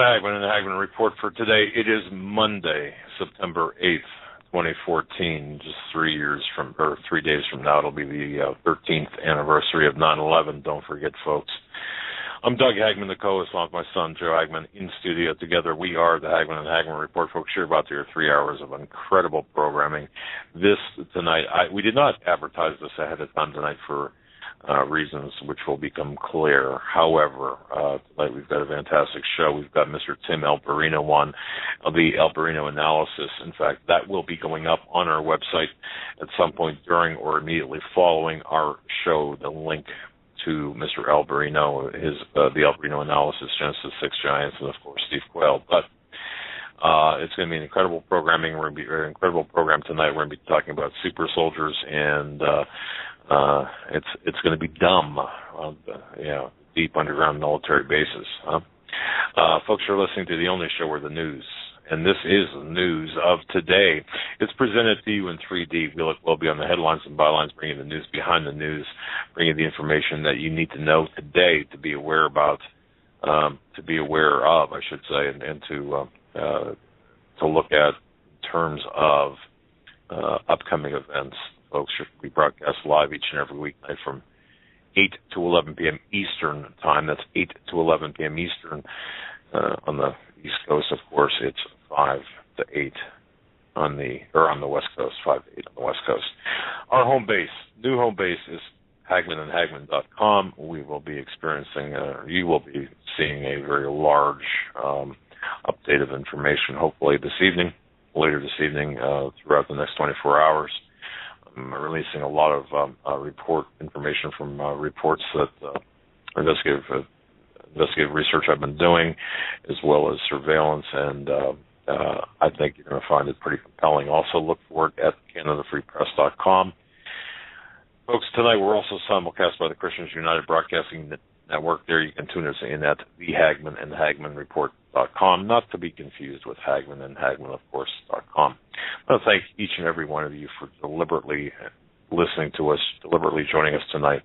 Hagmann and the Hagmann Report for today. It is Monday, September 8th, 2014. Just 3 days from now, it'll be the 13th anniversary of 9/11. Don't forget, folks. I'm Doug Hagmann, the co-host, along with my son, Joe Hagmann, in studio. Together, we are the Hagmann and Hagmann Report. Folks, you're about to hear 3 hours of incredible programming. This tonight, we did not advertise this ahead of time tonight for reasons which will become clear. However, tonight we've got a fantastic show. We've got Mr. Tim Alberino on the Alberino analysis. In fact, that will be going up on our website at some point during or immediately following our show. The link to Mr. Alberino, the Alberino analysis, Genesis 6 Giants, and of course Steve Quayle. But it's going to be an incredible programming. We're going to be an incredible program tonight. We're going to be talking about super soldiers, and it's going to be dumb, deep underground military bases. Folks, you're listening to the only show where the news, and this is the news of today. It's presented to you in 3D. We'll be on the headlines and bylines, bringing the news behind the news, bringing the information that you need to know today to be aware about, to be aware of, I should say, and to look at in terms of upcoming events. Folks, we broadcast live each and every weeknight from 8 to 11 p.m. Eastern time. That's 8 to 11 p.m. Eastern. On the East Coast, of course, it's 5 to 8 on the West Coast, 5 to 8 on the West Coast. Our new home base is HagmannandHagmann.com. We will be you will be seeing a very large update of information, hopefully later this evening, throughout the next 24 hours. I'm releasing a lot of report information from reports that investigative research I've been doing, as well as surveillance, and I think you're going to find it pretty compelling. Also, look for it at CanadaFreePress.com. Folks, tonight we're also simulcast by the Christians United Broadcasting Network. There you can tune us in at the Hagmann and HagmannReport.com, not to be confused with Hagmann and Hagmann, of course.com. I want to thank each and every one of you for deliberately listening to us, deliberately joining us tonight.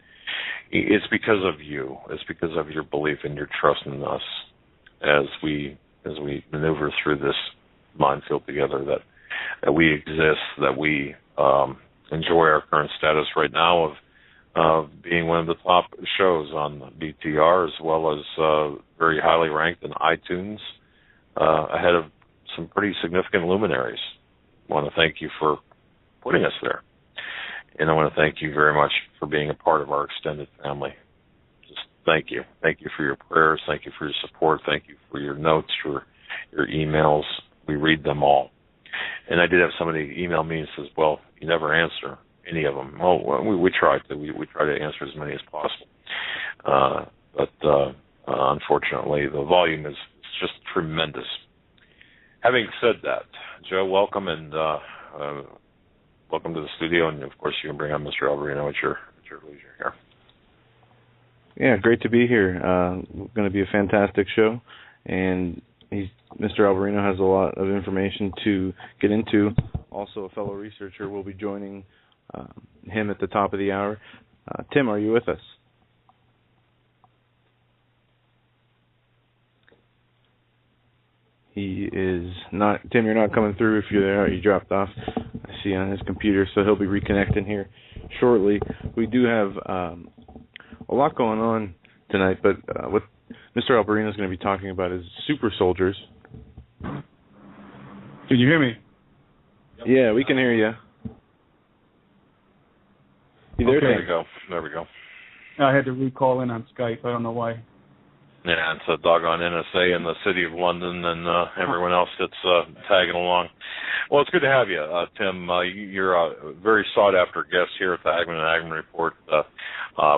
It's because of you. It's because of your belief and your trust in us as we maneuver through this minefield together, that we exist, that we enjoy our current status right now of being one of the top shows on BTR, as well as very highly ranked in iTunes, ahead of some pretty significant luminaries. I want to thank you for putting us there. And I want to thank you very much for being a part of our extended family. Just thank you. Thank you for your prayers. Thank you for your support. Thank you for your notes, for your emails. We read them all. And I did have somebody email me and says, well, you never answer any of them. Well, we try to. We try to answer as many as possible. But unfortunately, the volume is just tremendous. Having said that, Joe, welcome, and welcome to the studio, and of course you can bring on Mr. Alberino at your leisure here. Yeah, great to be here. Going to be a fantastic show, and Mr. Alberino has a lot of information to get into. Also, a fellow researcher will be joining him at the top of the hour. Tim, are you with us? He is not. Tim, you're not coming through. If you're there, you dropped off. I see on his computer, so he'll be reconnecting here shortly. We do have a lot going on tonight, but what Mr. Alberino is going to be talking about is super soldiers. Can you hear me? Yeah, we can hear you. You there? Okay. There we go. I had to recall in on Skype. I don't know why. Yeah, it's a doggone NSA in the city of London, and everyone else that's tagging along. Well, it's good to have you, Tim. You're a very sought-after guest here at the Hagmann and Hagmann Report.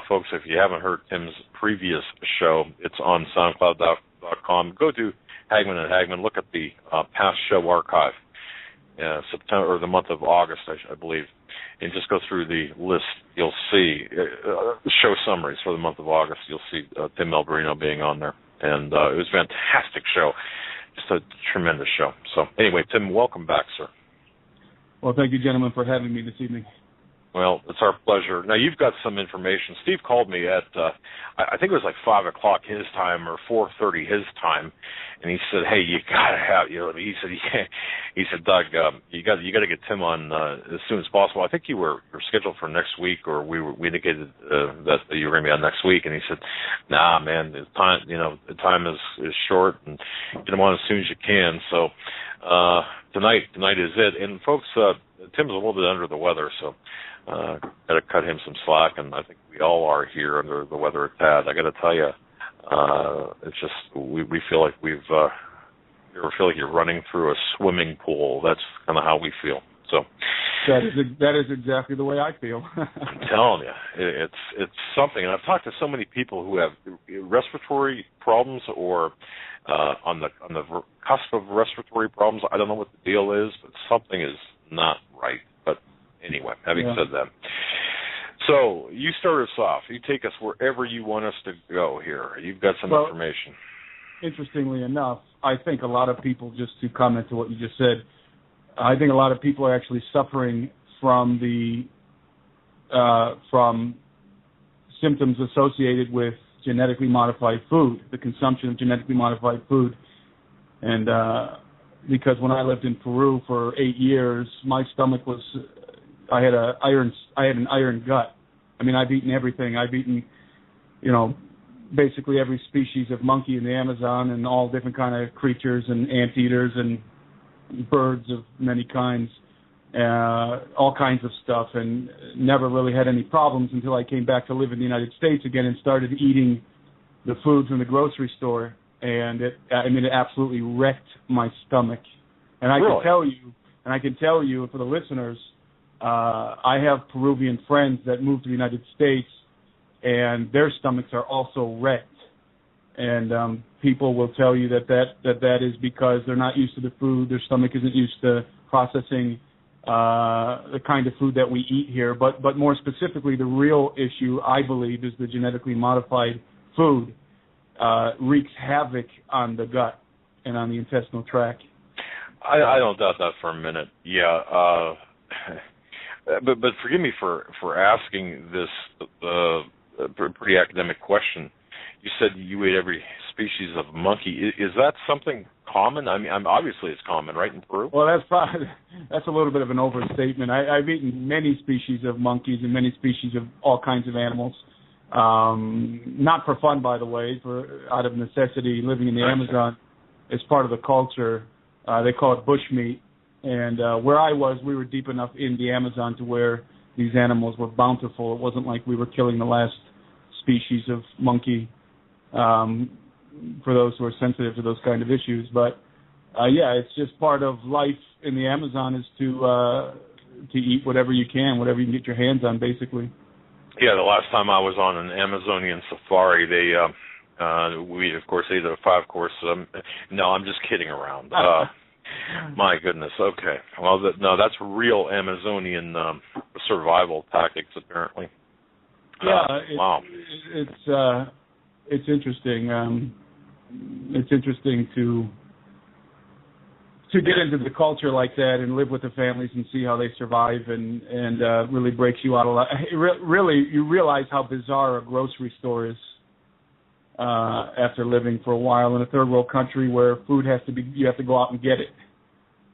Folks, if you haven't heard Tim's previous show, it's on SoundCloud.com. Go to Hagmann and Hagmann. Look at the past show archive, September or the month of August, I believe, and just go through the list. You'll see show summaries for the month of August. You'll see Tim Alberino being on there, and it was a fantastic show, just a tremendous show. So anyway, Tim, welcome back, sir. Well, thank you, gentlemen, for having me this evening. Well, it's our pleasure. Now, you've got some information. Steve called me at, I think it was like 5 o'clock his time or 4:30 his time, and he said, "Hey, you gotta have," he said, "Doug, you got to get Tim on as soon as possible." I think you were scheduled for next week, or we indicated that you were going to be on next week, and he said, "Nah, man, the time is short, and get him on as soon as you can." So tonight is it, and folks, Tim's a little bit under the weather, so got to cut him some slack, and I think we all are here under the weather a tad. I got to tell you. It's just we feel like you ever feel like you're running through a swimming pool. That's kind of how we feel. So that is exactly the way I feel. I'm telling you, it's something. And I've talked to so many people who have respiratory problems or on the cusp of respiratory problems. I don't know what the deal is, but something is not right. But anyway, having said that. So you start us off. You take us wherever you want us to go here. You've got some information. Interestingly enough, I think a lot of people, just to comment to what you just said, I think a lot of people are actually suffering from from symptoms associated with genetically modified food, the consumption of genetically modified food. And because when I lived in Peru for 8 years, my stomach was I had an iron gut. I mean, I've eaten everything. I've eaten, basically every species of monkey in the Amazon and all different kind of creatures and anteaters and birds of many kinds, all kinds of stuff, and never really had any problems until I came back to live in the United States again and started eating the foods in the grocery store, and it absolutely wrecked my stomach. And I can tell you, for the listeners, I have Peruvian friends that moved to the United States, and their stomachs are also wrecked. And people will tell you that is because they're not used to the food. Their stomach isn't used to processing the kind of food that we eat here. But more specifically, the real issue, I believe, is the genetically modified food wreaks havoc on the gut and on the intestinal tract. I don't doubt that for a minute. Yeah. But forgive me for asking this pretty academic question. You said you ate every species of monkey. Is that something common? I mean, obviously it's common, right, in Peru? Well, that's a little bit of an overstatement. I've eaten many species of monkeys and many species of all kinds of animals. Not for fun, by the way, out of necessity. Living in the Amazon is part of the culture. They call it bushmeat. And where I was, we were deep enough in the Amazon to where these animals were bountiful. It wasn't like we were killing the last species of monkey, for those who are sensitive to those kind of issues. But, it's just part of life in the Amazon is to eat whatever you can get your hands on, basically. Yeah, the last time I was on an Amazonian safari, we, of course, ate a 5-course. No, I'm just kidding around. My goodness. Okay. Well, that's real Amazonian survival tactics, apparently. Yeah. It's interesting. It's interesting to get into the culture like that and live with the families and see how they survive, and really breaks you out a lot. Really, you realize how bizarre a grocery store is after living for a while in a third world country where food you have to go out and get it.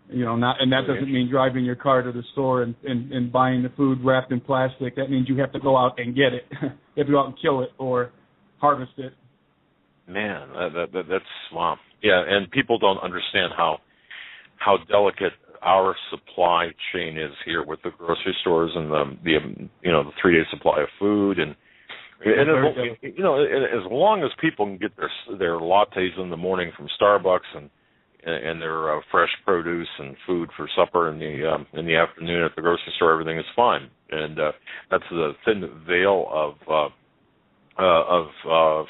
That doesn't mean driving your car to the store and buying the food wrapped in plastic. That means you have to go out and get it. You have to go out and kill it or harvest it. Man, that's wow. Yeah, and people don't understand how delicate our supply chain is here with the grocery stores and the 3-day supply of food and as long as people can get their lattes in the morning from Starbucks and their fresh produce and food for supper in the afternoon at the grocery store, everything is fine. And that's the thin veil of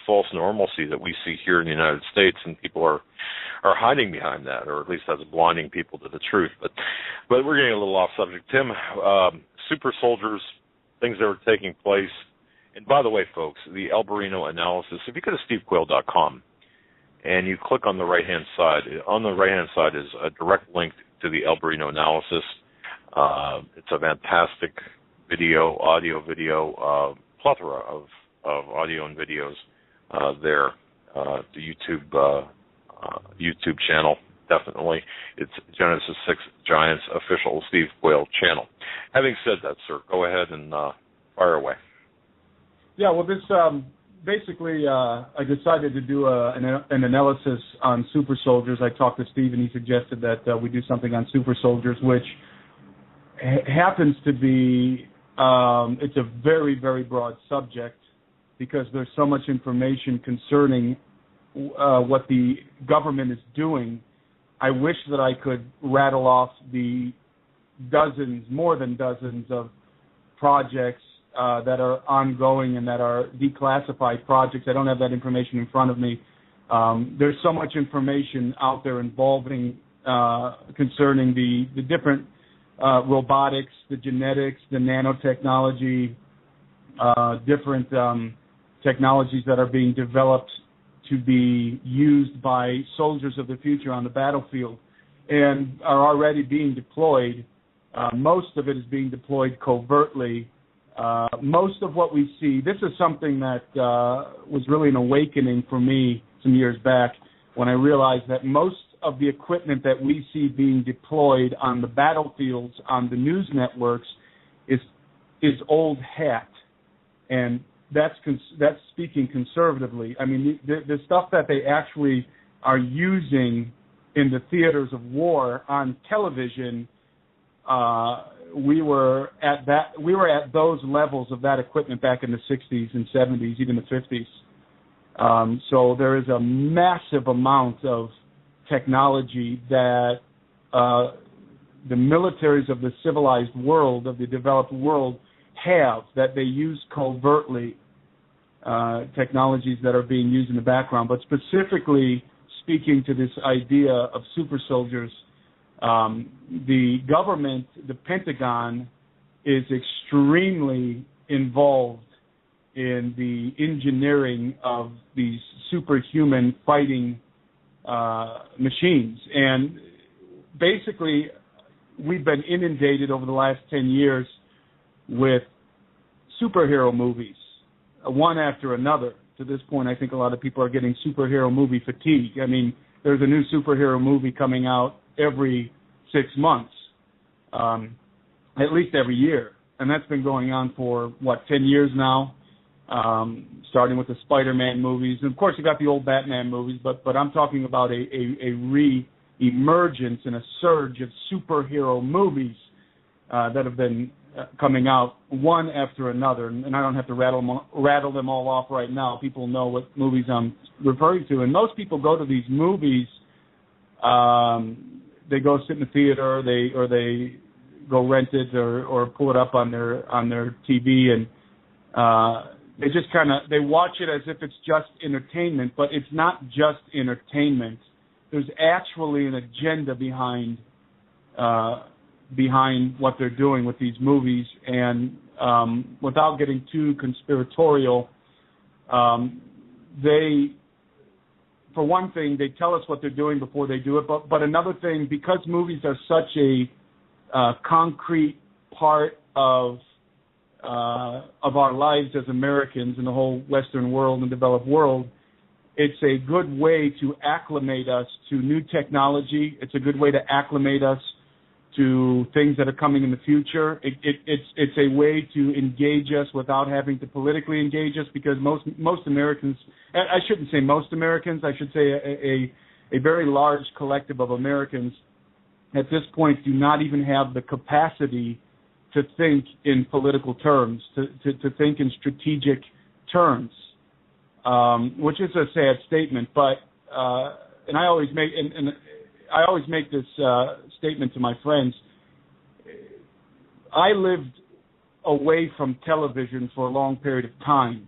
false normalcy that we see here in the United States, and people are hiding behind that, or at least that's blinding people to the truth. But we're getting a little off subject. Tim, super soldiers, things that are taking place. And by the way, folks, the Alberino analysis, if you go to stevequayle.com and you click on the right-hand side is a direct link to the Alberino analysis. It's a fantastic audio video, plethora of audio and videos there. The YouTube YouTube channel. Definitely. It's Genesis 6 Giants official Steve Boyle channel. Having said that, sir, go ahead and fire away. Yeah, well, this basically, I decided to do an analysis on super soldiers. I talked to Steve, and he suggested that we do something on super soldiers, which happens to be, it's a very, very broad subject because there's so much information concerning what the government is doing. I wish that I could rattle off the dozens, more than dozens of projects that are ongoing and that are declassified projects. I don't have that information in front of me. There's so much information out there involving concerning the different robotics, the genetics, the nanotechnology, different technologies that are being developed to be used by soldiers of the future on the battlefield and are already being deployed. Most of it is being deployed covertly. Most of what we see, this is something that was really an awakening for me some years back when I realized that most of the equipment that we see being deployed on the battlefields, on the news networks, is old hat. And that's speaking conservatively. I mean, the stuff that they actually are using in the theaters of war on television, we were at those levels of that equipment back in the 60s and 70s, even the 50s. So there is a massive amount of technology that the militaries of the civilized world, of the developed world, have that they use covertly, technologies that are being used in the background. But specifically speaking to this idea of super soldiers, the government, the Pentagon, is extremely involved in the engineering of these superhuman fighting machines. And basically, we've been inundated over the last 10 years with superhero movies, one after another. To this point, I think a lot of people are getting superhero movie fatigue. I mean, there's a new superhero movie coming out every 6 months, at least every year. And that's been going on for, 10 years now, starting with the Spider-Man movies. And, of course, you got the old Batman movies, but I'm talking about a re-emergence and a surge of superhero movies that have been coming out one after another, and I don't have to rattle them all off right now. People know what movies I'm referring to, and most people go to these movies. They go sit in the theater, or they go rent it, or pull it up on their TV, and they just they watch it as if it's just entertainment, but it's not just entertainment. There's actually an agenda behind what they're doing with these movies, and without getting too conspiratorial, they, for one thing, they tell us what they're doing before they do it, but another thing, because movies are such a concrete part of our lives as Americans in the whole Western world and developed world, it's a good way to acclimate us to new technology. It's a good way to acclimate us to things that are coming in the future. It's a way to engage us without having to politically engage us, because most Americans, I shouldn't say most Americans, I should say a very large collective of Americans at this point do not even have the capacity to think in political terms, to think in strategic terms, which is a sad statement. But and I always make this statement to my friends. I lived away from television for a long period of time,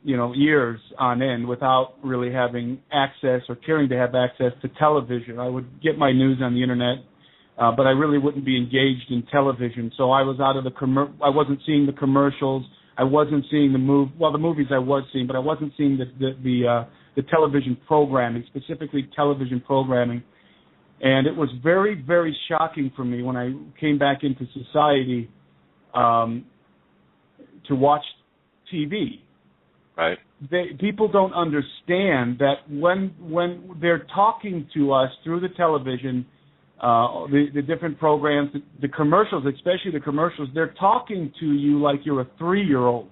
years on end, without really having access or caring to have access to television. I would get my news on the internet, but I really wouldn't be engaged in television. So I was out of I wasn't seeing the commercials. I wasn't seeing the movies I was seeing, but I wasn't seeing the television programming, specifically television programming. And it was very, very shocking for me when I came back into society to watch TV. Right. people don't understand that when they're talking to us through the television, the different programs, the commercials, especially the commercials, they're talking to you like you're a 3-year-old.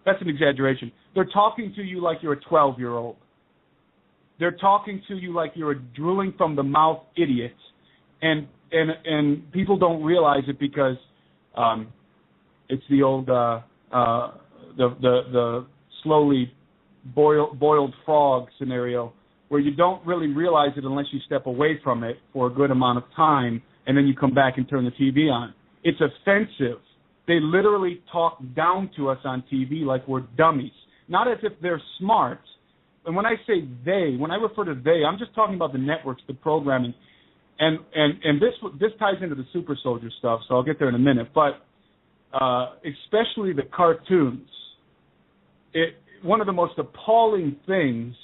That's an exaggeration. They're talking to you like you're a 12-year-old. They're talking to you like you're a drooling from the mouth idiot, and people don't realize it because it's the old the slowly boiled frog scenario, where you don't really realize it unless you step away from it for a good amount of time, and then you come back and turn the TV on. It's offensive. They literally talk down to us on TV like we're dummies, not as if they're smart. And when I say they, when I refer to they, I'm just talking about the networks, the programming, and this ties into the super soldier stuff, so I'll get there in a minute. But especially the cartoons. One of the most appalling things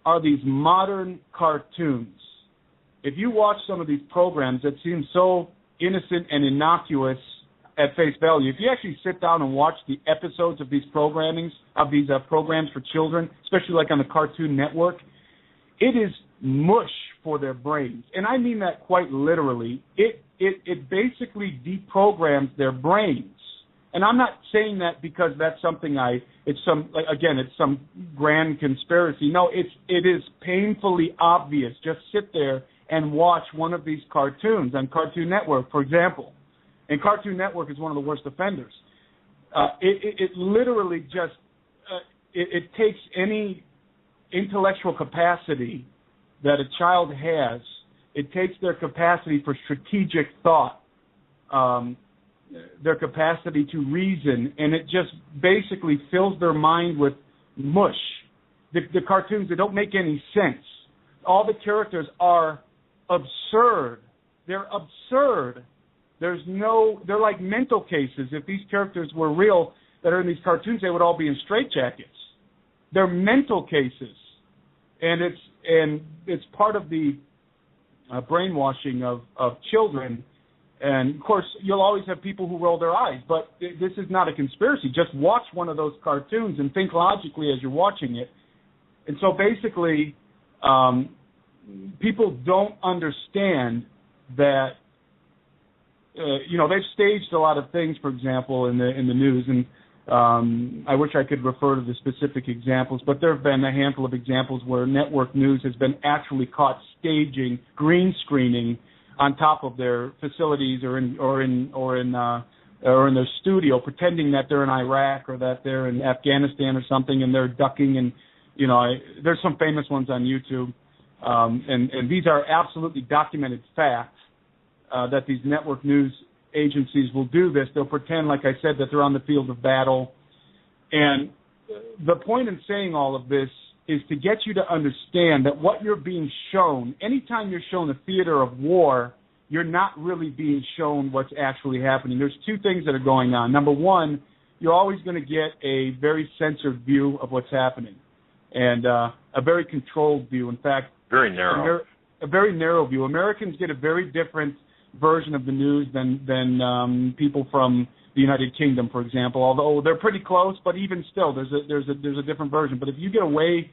are these modern cartoons. If you watch some of these programs that seem so innocent and innocuous at face value, if you actually sit down and watch the episodes of these programs for children, especially like on the Cartoon Network, it is mush for their brains. And I mean that quite literally. It basically deprograms their brains. And I'm not saying that because that's something it's some grand conspiracy. No, it is painfully obvious. Just sit there and watch one of these cartoons on Cartoon Network, for example. And Cartoon Network is one of the worst offenders. It literally just it takes any intellectual capacity that a child has. It takes their capacity for strategic thought, their capacity to reason, and it just basically fills their mind with mush. The cartoons, they don't make any sense. All the characters are absurd. They're absurd. They're like mental cases. If these characters were real that are in these cartoons, they would all be in straitjackets. They're mental cases, and it's part of the brainwashing of children. And, of course, you'll always have people who roll their eyes, but this is not a conspiracy. Just watch one of those cartoons and think logically as you're watching it. And so basically, people don't understand that, they've staged a lot of things, for example, in the news, and I wish I could refer to the specific examples, but there have been a handful of examples where network news has been actually caught staging, green screening on top of their facilities or in their studio, pretending that they're in Iraq or that they're in Afghanistan or something, and they're ducking. And there's some famous ones on YouTube, and these are absolutely documented facts that these network news agencies will do this. They'll pretend, like I said, that they're on the field of battle. And the point in saying all of this is to get you to understand that what you're being shown, anytime you're shown a theater of war, you're not really being shown what's actually happening. There's two things that are going on. Number one, you're always going to get a very censored view of what's happening, and a very controlled view. In fact, very narrow. A very narrow view. Americans get a very different version of the news than people from the United Kingdom, for example. Although they're pretty close, but even still, there's a different version. But if you get away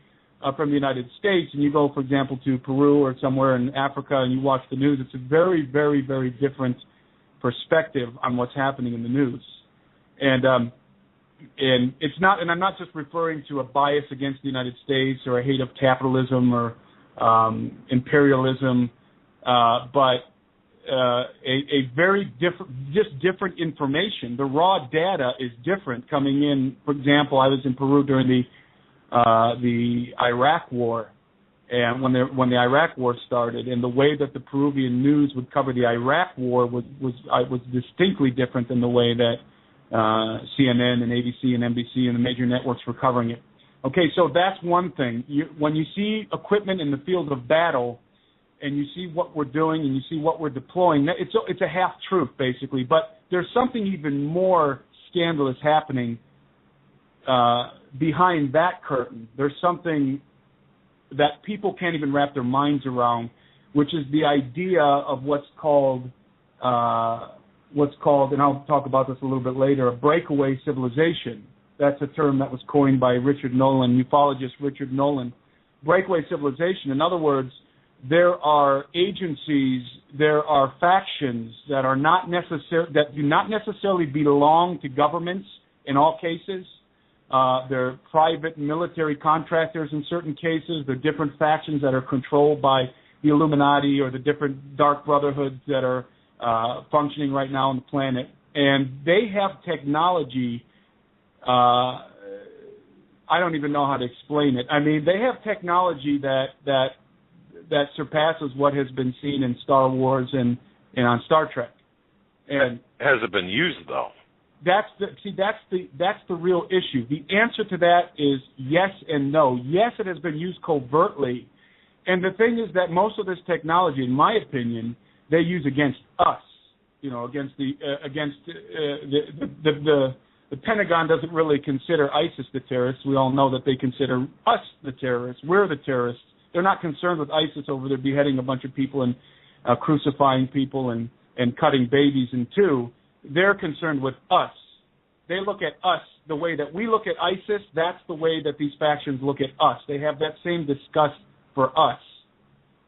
from the United States and you go, for example, to Peru or somewhere in Africa and you watch the news, it's a very, very, very different perspective on what's happening in the news. And it's not, and I'm not just referring to a bias against the United States or a hate of capitalism or imperialism, but a very different information. The raw data is different coming in. For example, I was in Peru during the Iraq War, and when the Iraq War started, and the way that the Peruvian news would cover the Iraq War was distinctly different than the way that CNN and ABC and NBC and the major networks were covering it. Okay, so that's one thing. When you see equipment in the field of battle, and you see what we're doing, and you see what we're deploying, it's a half-truth, basically. But there's something even more scandalous happening behind that curtain. There's something that people can't even wrap their minds around, which is the idea of what's called, and I'll talk about this a little bit later, a breakaway civilization. That's a term that was coined by Richard Nolan, ufologist Richard Nolan. Breakaway civilization. In other words, there are agencies, there are factions that are that do not necessarily belong to governments in all cases. They're private military contractors in certain cases. They're different factions that are controlled by the Illuminati or the different dark brotherhoods that are functioning right now on the planet. And they have technology, I don't even know how to explain it. I mean, they have technology that surpasses what has been seen in Star Wars and on Star Trek. And has it been used though? That's the real issue. The answer to that is yes and no. Yes, it has been used covertly, and the thing is that most of this technology, in my opinion, they use against us. You know, against the Pentagon doesn't really consider ISIS the terrorists. We all know that they consider us the terrorists. We're the terrorists. They're not concerned with ISIS over there beheading a bunch of people and crucifying people and cutting babies in two. They're concerned with us. They look at us the way that we look at ISIS. That's the way that these factions look at us. They have that same disgust for us.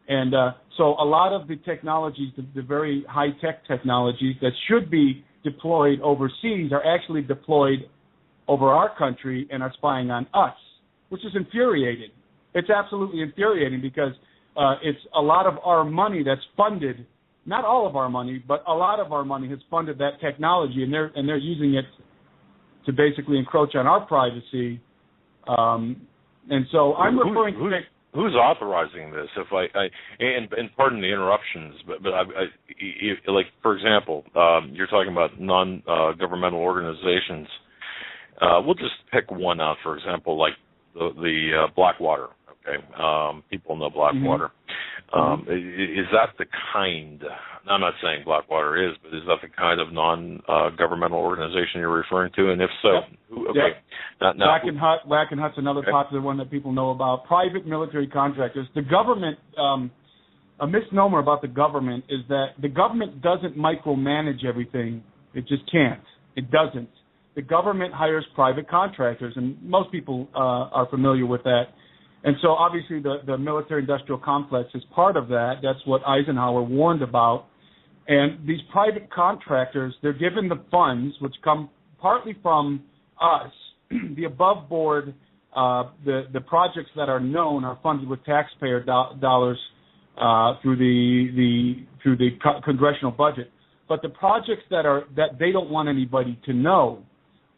And so a lot of the technologies, the very high-tech technologies that should be deployed overseas are actually deployed over our country and are spying on us, which is infuriating. It's absolutely infuriating because it's a lot of our money that's funded. Not all of our money, but a lot of our money has funded that technology, and they're using it to basically encroach on our privacy. And so I'm referring to who's authorizing this? If and pardon the interruptions, but like for example, you're talking about non-governmental organizations. We'll just pick one out. For example, like the Blackwater. Okay, people know Blackwater. Is that the kind? I'm not saying Blackwater is, but is that the kind of non-governmental organization you're referring to? And if so, yep. Okay. Yep. Whack and Hut's another popular one that people know about. Private military contractors. The government, a misnomer about the government is that the government doesn't micromanage everything. It just can't. It doesn't. The government hires private contractors, and most people are familiar with that. And so obviously the military-industrial complex is part of that. That's what Eisenhower warned about. And these private contractors, they're given the funds, which come partly from us. The above-board, the projects that are known are funded with taxpayer dollars through the congressional budget. But the projects that they don't want anybody to know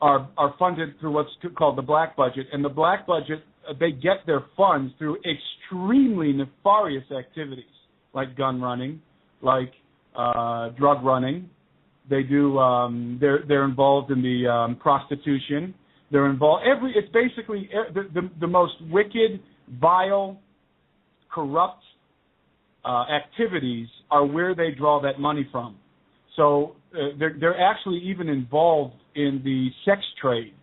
are funded through what's called the black budget. And the black budget, they get their funds through extremely nefarious activities like gun running, like drug running. They do. They're involved in the prostitution. They're involved. It's basically the most wicked, vile, corrupt activities are where they draw that money from. So they're actually even involved in the sex trade.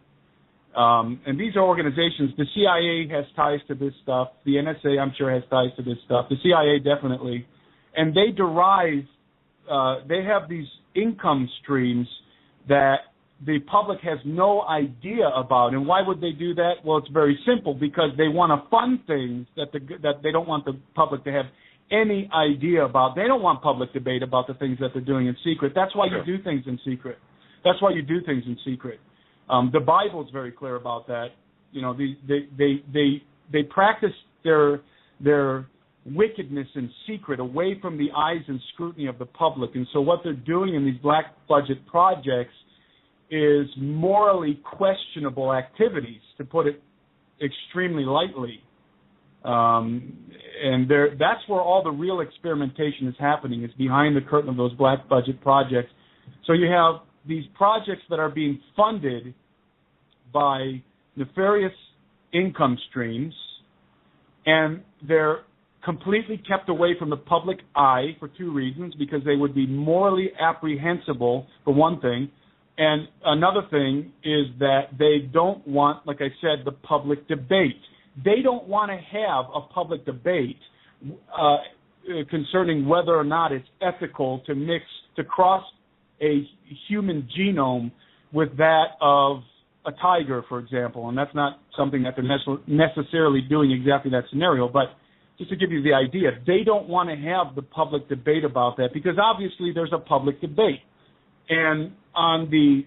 And these are organizations. The CIA has ties to this stuff. The NSA, I'm sure, has ties to this stuff. The CIA definitely. And they derive, they have these income streams that the public has no idea about. And why would they do that? Well, it's very simple, because they want to fund things that they don't want the public to have any idea about. They don't want public debate about the things that they're doing in secret. That's why you do things in secret. That's why you do things in secret. The Bible is very clear about that. You know, they practice their wickedness in secret, away from the eyes and scrutiny of the public. And so what they're doing in these black budget projects is morally questionable activities, to put it extremely lightly. And that's where all the real experimentation is happening. It's behind the curtain of those black budget projects. So you have these projects that are being funded by nefarious income streams, and they're completely kept away from the public eye for two reasons: because they would be morally apprehensible, for one thing, and another thing is that they don't want, like I said, the public debate. They don't want to have a public debate concerning whether or not it's ethical to cross a human genome with that of a tiger, for example, and that's not something that they're necessarily doing exactly that scenario, but just to give you the idea, they don't want to have the public debate about that because obviously there's a public debate, and on the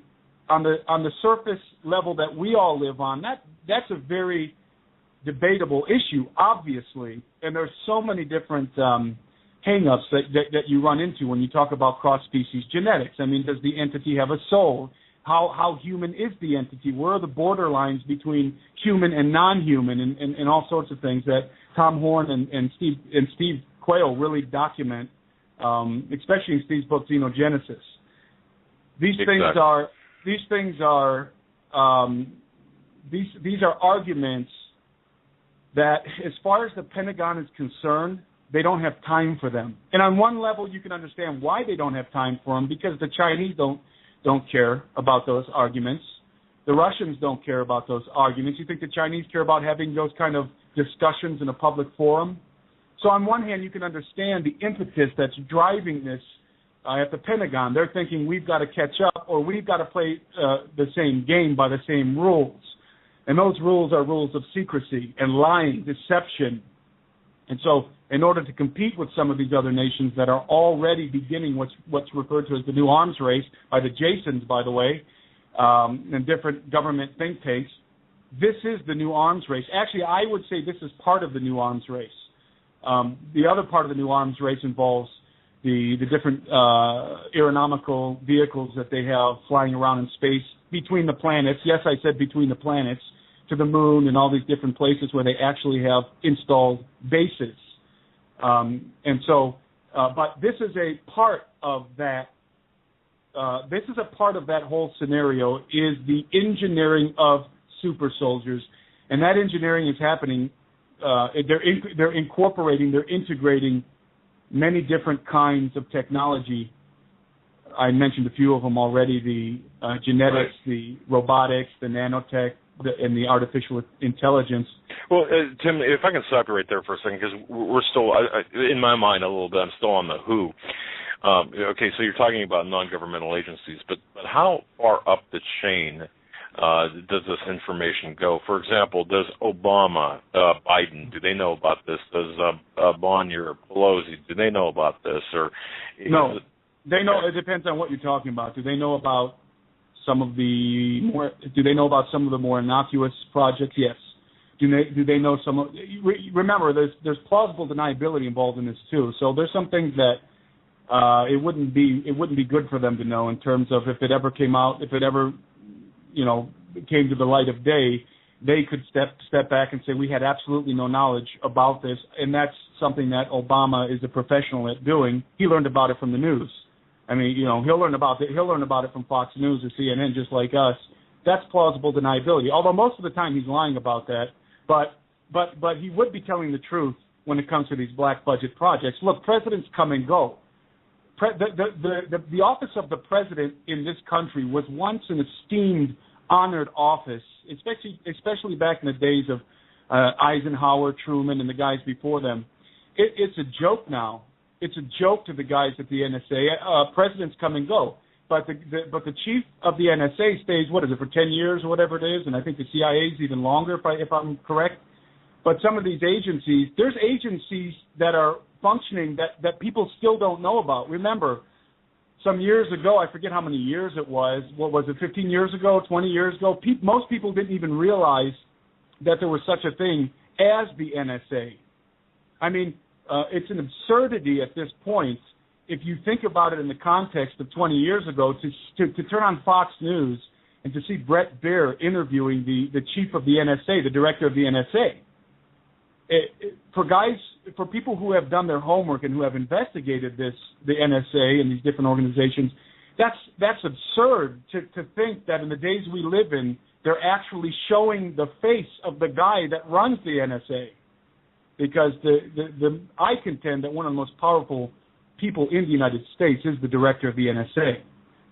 surface level that we all live on, that's a very debatable issue, obviously, and there's so many different hang-ups that you run into when you talk about cross-species genetics. I mean, does the entity have a soul? How human is the entity? Where are the borderlines between human and non-human, and all sorts of things that Tom Horn and Steve Quayle really document, especially in Steve's book Xenogenesis. These are arguments that, as far as the Pentagon is concerned, they don't have time for them. And on one level, you can understand why they don't have time for them, because the Chinese don't care about those arguments. The Russians don't care about those arguments. You think the Chinese care about having those kind of discussions in a public forum? So on one hand, you can understand the impetus that's driving this at the Pentagon. They're thinking we've got to catch up, or we've got to play the same game by the same rules. And those rules are rules of secrecy and lying, deception. And so in order to compete with some of these other nations that are already beginning what's referred to as the new arms race, by the Jasons, by the way, and different government think tanks, this is the new arms race. Actually, I would say this is part of the new arms race. The other part of the new arms race involves the different aeronautical vehicles that they have flying around in space between the planets. Yes, I said between the planets, to the moon and all these different places where they actually have installed bases. But this is a part of that. This is a part of that whole scenario, is the engineering of super soldiers, and that engineering is happening. They're integrating many different kinds of technology. I mentioned a few of them already: the genetics, the robotics, the nanotech, and the artificial intelligence. Well, Tim, if I can stop you right there for a second, because we're still, in my mind, a little bit, I'm still on the who. Okay, so you're talking about non-governmental agencies, but how far up the chain does this information go? For example, does Obama, Biden, do they know about this? Does Bonnier, Pelosi, do they know about this? Or no, they know. It depends on what you're talking about. Do they know about some of the more innocuous projects? Yes. Do they know some of? Remember, there's plausible deniability involved in this too. So there's some things that it wouldn't be good for them to know, in terms of if it ever came out, if it ever came to the light of day, they could step back and say we had absolutely no knowledge about this, and that's something that Obama is a professional at doing. He learned about it from the news. I mean, he'll learn about it from Fox News or CNN, just like us. That's plausible deniability. Although most of the time he's lying about that, but he would be telling the truth when it comes to these black budget projects. Look, presidents come and go. The office of the president in this country was once an esteemed, honored office, especially back in the days of Eisenhower, Truman, and the guys before them. It's a joke now. It's a joke to the guys at the NSA. Presidents come and go, but the chief of the NSA stays, what is it, for 10 years or whatever it is, and I think the CIA is even longer, if I'm correct. But some of these agencies, there's agencies that are functioning that people still don't know about. Remember, some years ago, I forget how many years it was, what was it, 15 years ago, 20 years ago, most people didn't even realize that there was such a thing as the NSA. I mean, it's an absurdity at this point, if you think about it in the context of 20 years ago, to turn on Fox News and to see Brett Baer interviewing the chief of the NSA, the director of the NSA. For people who have done their homework and who have investigated the NSA and these different organizations, that's absurd to think that in the days we live in, they're actually showing the face of the guy that runs the NSA. Because I contend that one of the most powerful people in the United States is the director of the NSA.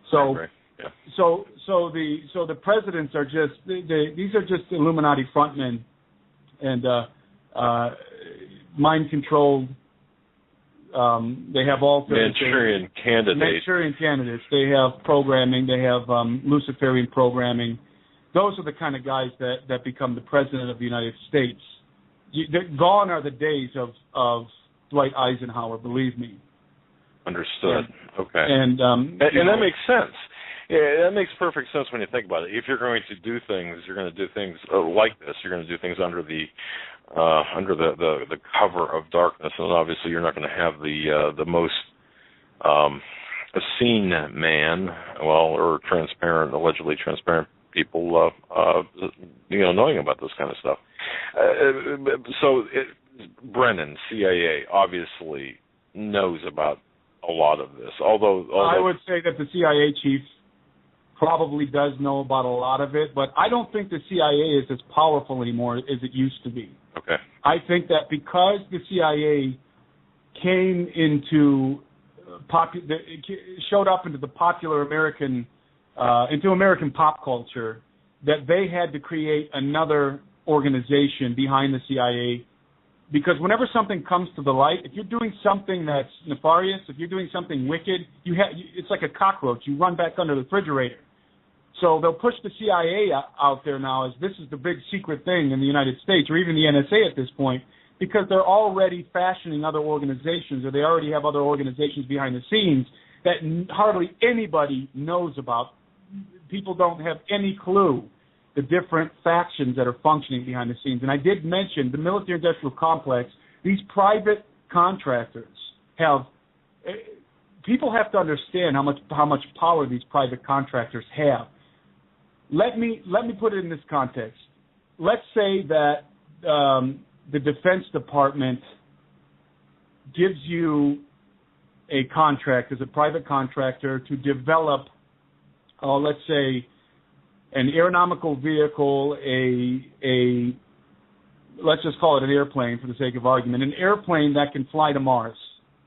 So, right. Yeah. so the presidents are these are just Illuminati frontmen and mind-controlled. They have all Manchurian candidates. They have programming. They have Luciferian programming. those are the kind of guys that become the president of the United States. Gone are the days of Dwight Eisenhower, believe me. Understood. Okay. And that makes sense. Yeah, that makes perfect sense when you think about it. If you're going to do things, you're going to do things like this. You're going to do things under the cover of darkness, and obviously you're not going to have the most seen man, or transparent, allegedly transparent people, knowing about this kind of stuff. Brennan, CIA, obviously knows about a lot of this. Although I would say that the CIA chief probably does know about a lot of it, but I don't think the CIA is as powerful anymore as it used to be. Okay. I think that because the CIA came into showed up into the popular American into American pop culture, that they had to create another organization behind the CIA. Because whenever something comes to the light, if you're doing something that's nefarious, if you're doing something wicked, it's like a cockroach. You run back under the refrigerator. So they'll push the CIA out there now as this is the big secret thing in the United States, or even the NSA at this point, because they're already fashioning other organizations, or they already have other organizations behind the scenes that hardly anybody knows about. People don't have any clue the different factions that are functioning behind the scenes. And I did mention the military-industrial complex. These private contractors have people have to understand how much power these private contractors have. Let me put it in this context. Let's say that the Defense Department gives you a contract as a private contractor to develop, let's say, an aeronautical vehicle, let's just call it an airplane for the sake of argument, an airplane that can fly to Mars.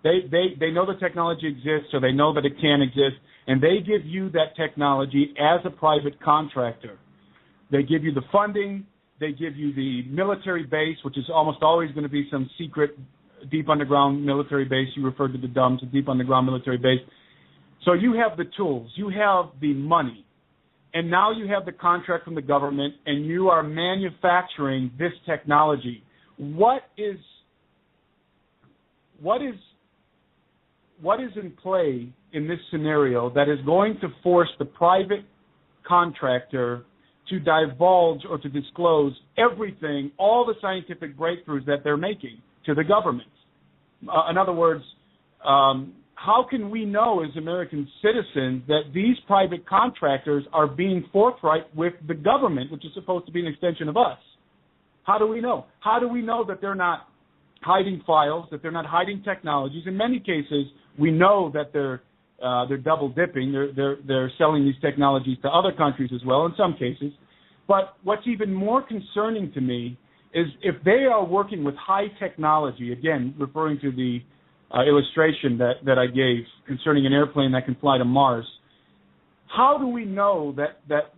They know the technology exists, so they know that it can exist, and they give you that technology as a private contractor. They give you the funding, they give you the military base, which is almost always going to be some secret deep underground military base. You referred to the DUMS, a deep underground military base. So you have the tools, you have the money, and now you have the contract from the government, and you are manufacturing this technology. What is in play in this scenario that is going to force the private contractor to divulge or to disclose everything, all the scientific breakthroughs that they're making to the government? In other words, how can we know as American citizens that these private contractors are being forthright with the government, which is supposed to be an extension of us? How do we know? How do we know that they're not hiding files, that they're not hiding technologies? In many cases, we know that they're double dipping. They're selling these technologies to other countries as well in some cases. But what's even more concerning to me is if they are working with high technology, again, referring to the illustration that I gave concerning an airplane that can fly to Mars, how do we know that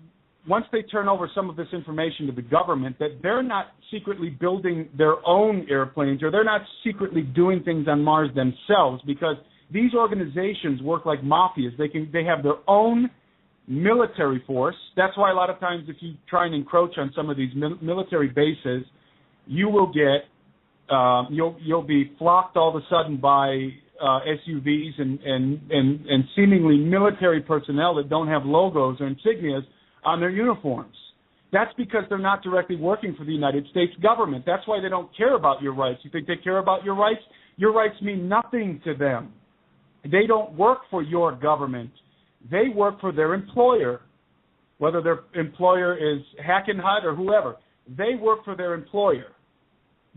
once they turn over some of this information to the government, that they're not secretly building their own airplanes, or they're not secretly doing things on Mars themselves? Because these organizations work like mafias. They have their own military force. That's why a lot of times if you try and encroach on some of these military bases, you will get you'll be flocked all of a sudden by SUVs and seemingly military personnel that don't have logos or insignias on their uniforms. That's because they're not directly working for the United States government. That's why they don't care about your rights. You think they care about your rights? Your rights mean nothing to them. They don't work for your government. They work for their employer, whether their employer is Hagmann or whoever. They work for their employer.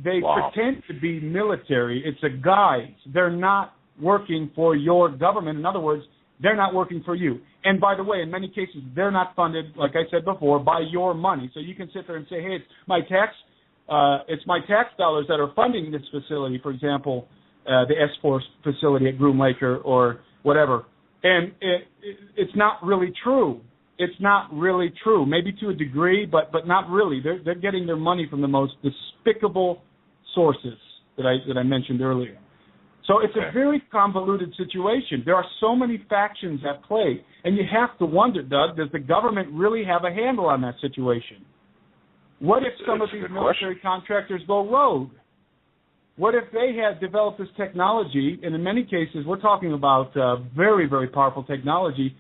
They pretend to be military. It's a guise. They're not working for your government. In other words, they're not working for you. And by the way, in many cases, they're not funded, like I said before, by your money. So you can sit there and say, hey, it's my tax dollars that are funding this facility, for example, the S-Force facility at Groom Lake or whatever. And it's not really true. It's not really true. Maybe to a degree, but not really. They're getting their money from the most despicable sources that I mentioned earlier. So it's a very convoluted situation. There are so many factions at play, and you have to wonder, Doug, does the government really have a handle on that situation? What if some of these military contractors go rogue? What if they had developed this technology, and in many cases we're talking about very, very powerful technology,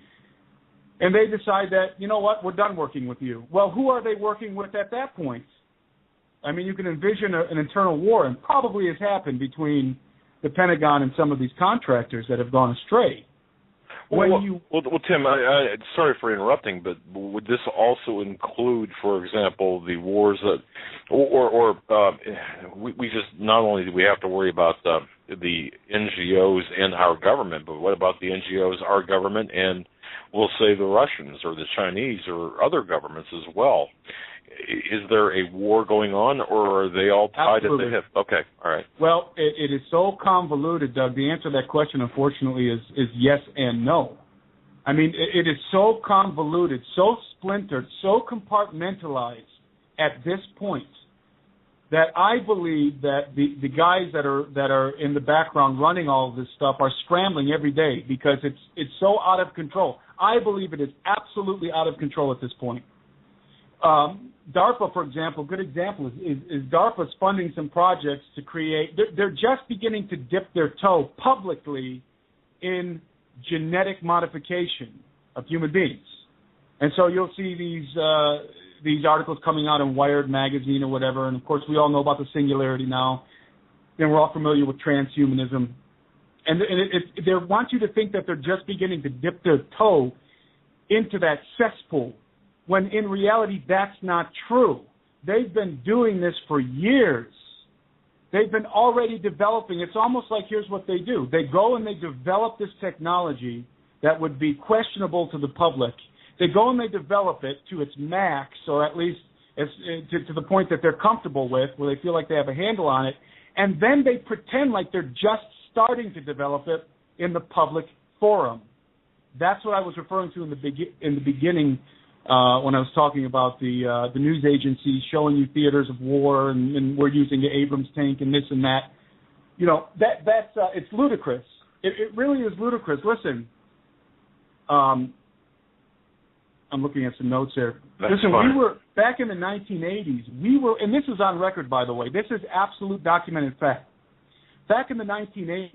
and they decide that, you know what, we're done working with you. Well, who are they working with at that point? I mean, you can envision an internal war, and probably has happened between the Pentagon and some of these contractors that have gone astray. Well, Tim, sorry for interrupting, but would this also include, for example, the wars that, we just, not only do we have to worry about the NGOs and our government, but what about the NGOs, our government, and we'll say the Russians or the Chinese or other governments as well? Is there a war going on, or are they all tied at the hip? Okay, all right. Well, it is so convoluted, Doug. The answer to that question, unfortunately, is yes and no. I mean, it is so convoluted, so splintered, so compartmentalized at this point that I believe that the guys that are in the background running all of this stuff are scrambling every day because it's so out of control. I believe it is absolutely out of control at this point. DARPA, for example, good example is DARPA's funding some projects to create. They're just beginning to dip their toe publicly in genetic modification of human beings, and so you'll see these articles coming out in Wired magazine or whatever. And of course, we all know about the singularity now, and we're all familiar with transhumanism. And they want you to think that they're just beginning to dip their toe into that cesspool, when in reality that's not true. They've been doing this for years. They've been already developing. It's almost like here's what they do. They go and they develop this technology that would be questionable to the public. They go and they develop it to its max, or at least to the point that they're comfortable with, where they feel like they have a handle on it, and then they pretend like they're just starting to develop it in the public forum. That's what I was referring to in the beginning when I was talking about the news agencies showing you theaters of war and we're using the Abrams tank and this and that. You know, that's it's ludicrous. It really is ludicrous. Listen, I'm looking at some notes here. Listen, we were back in the 1980s. We were, and this is on record, by the way. This is absolute documented fact. Back in the 1980s,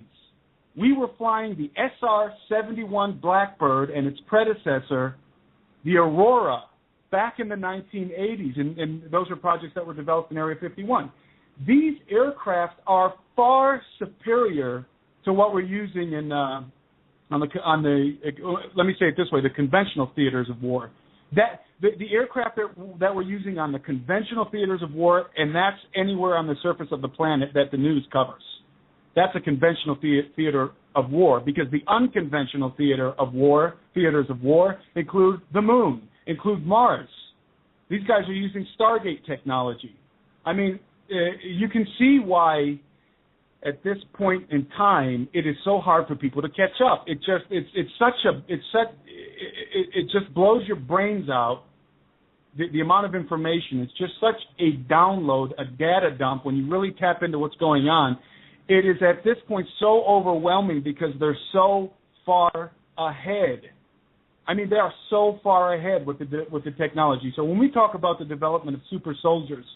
we were flying the SR-71 Blackbird and its predecessor, the Aurora, back in the 1980s, and those are projects that were developed in Area 51. These aircraft are far superior to what we're using in let me say it this way, the conventional theaters of war. That the aircraft that we're using on the conventional theaters of war, and that's anywhere on the surface of the planet that the news covers. That's a conventional theater of war, because the unconventional theaters of war include the moon, include Mars. These guys are using Stargate technology. I mean, you can see why at this point in time it is so hard for people to catch up. It just blows your brains out. The amount of information, it's just such a download, a data dump when you really tap into what's going on. It is at this point so overwhelming because they're so far ahead. I mean, they are so far ahead with the technology. So when we talk about the development of super soldiers,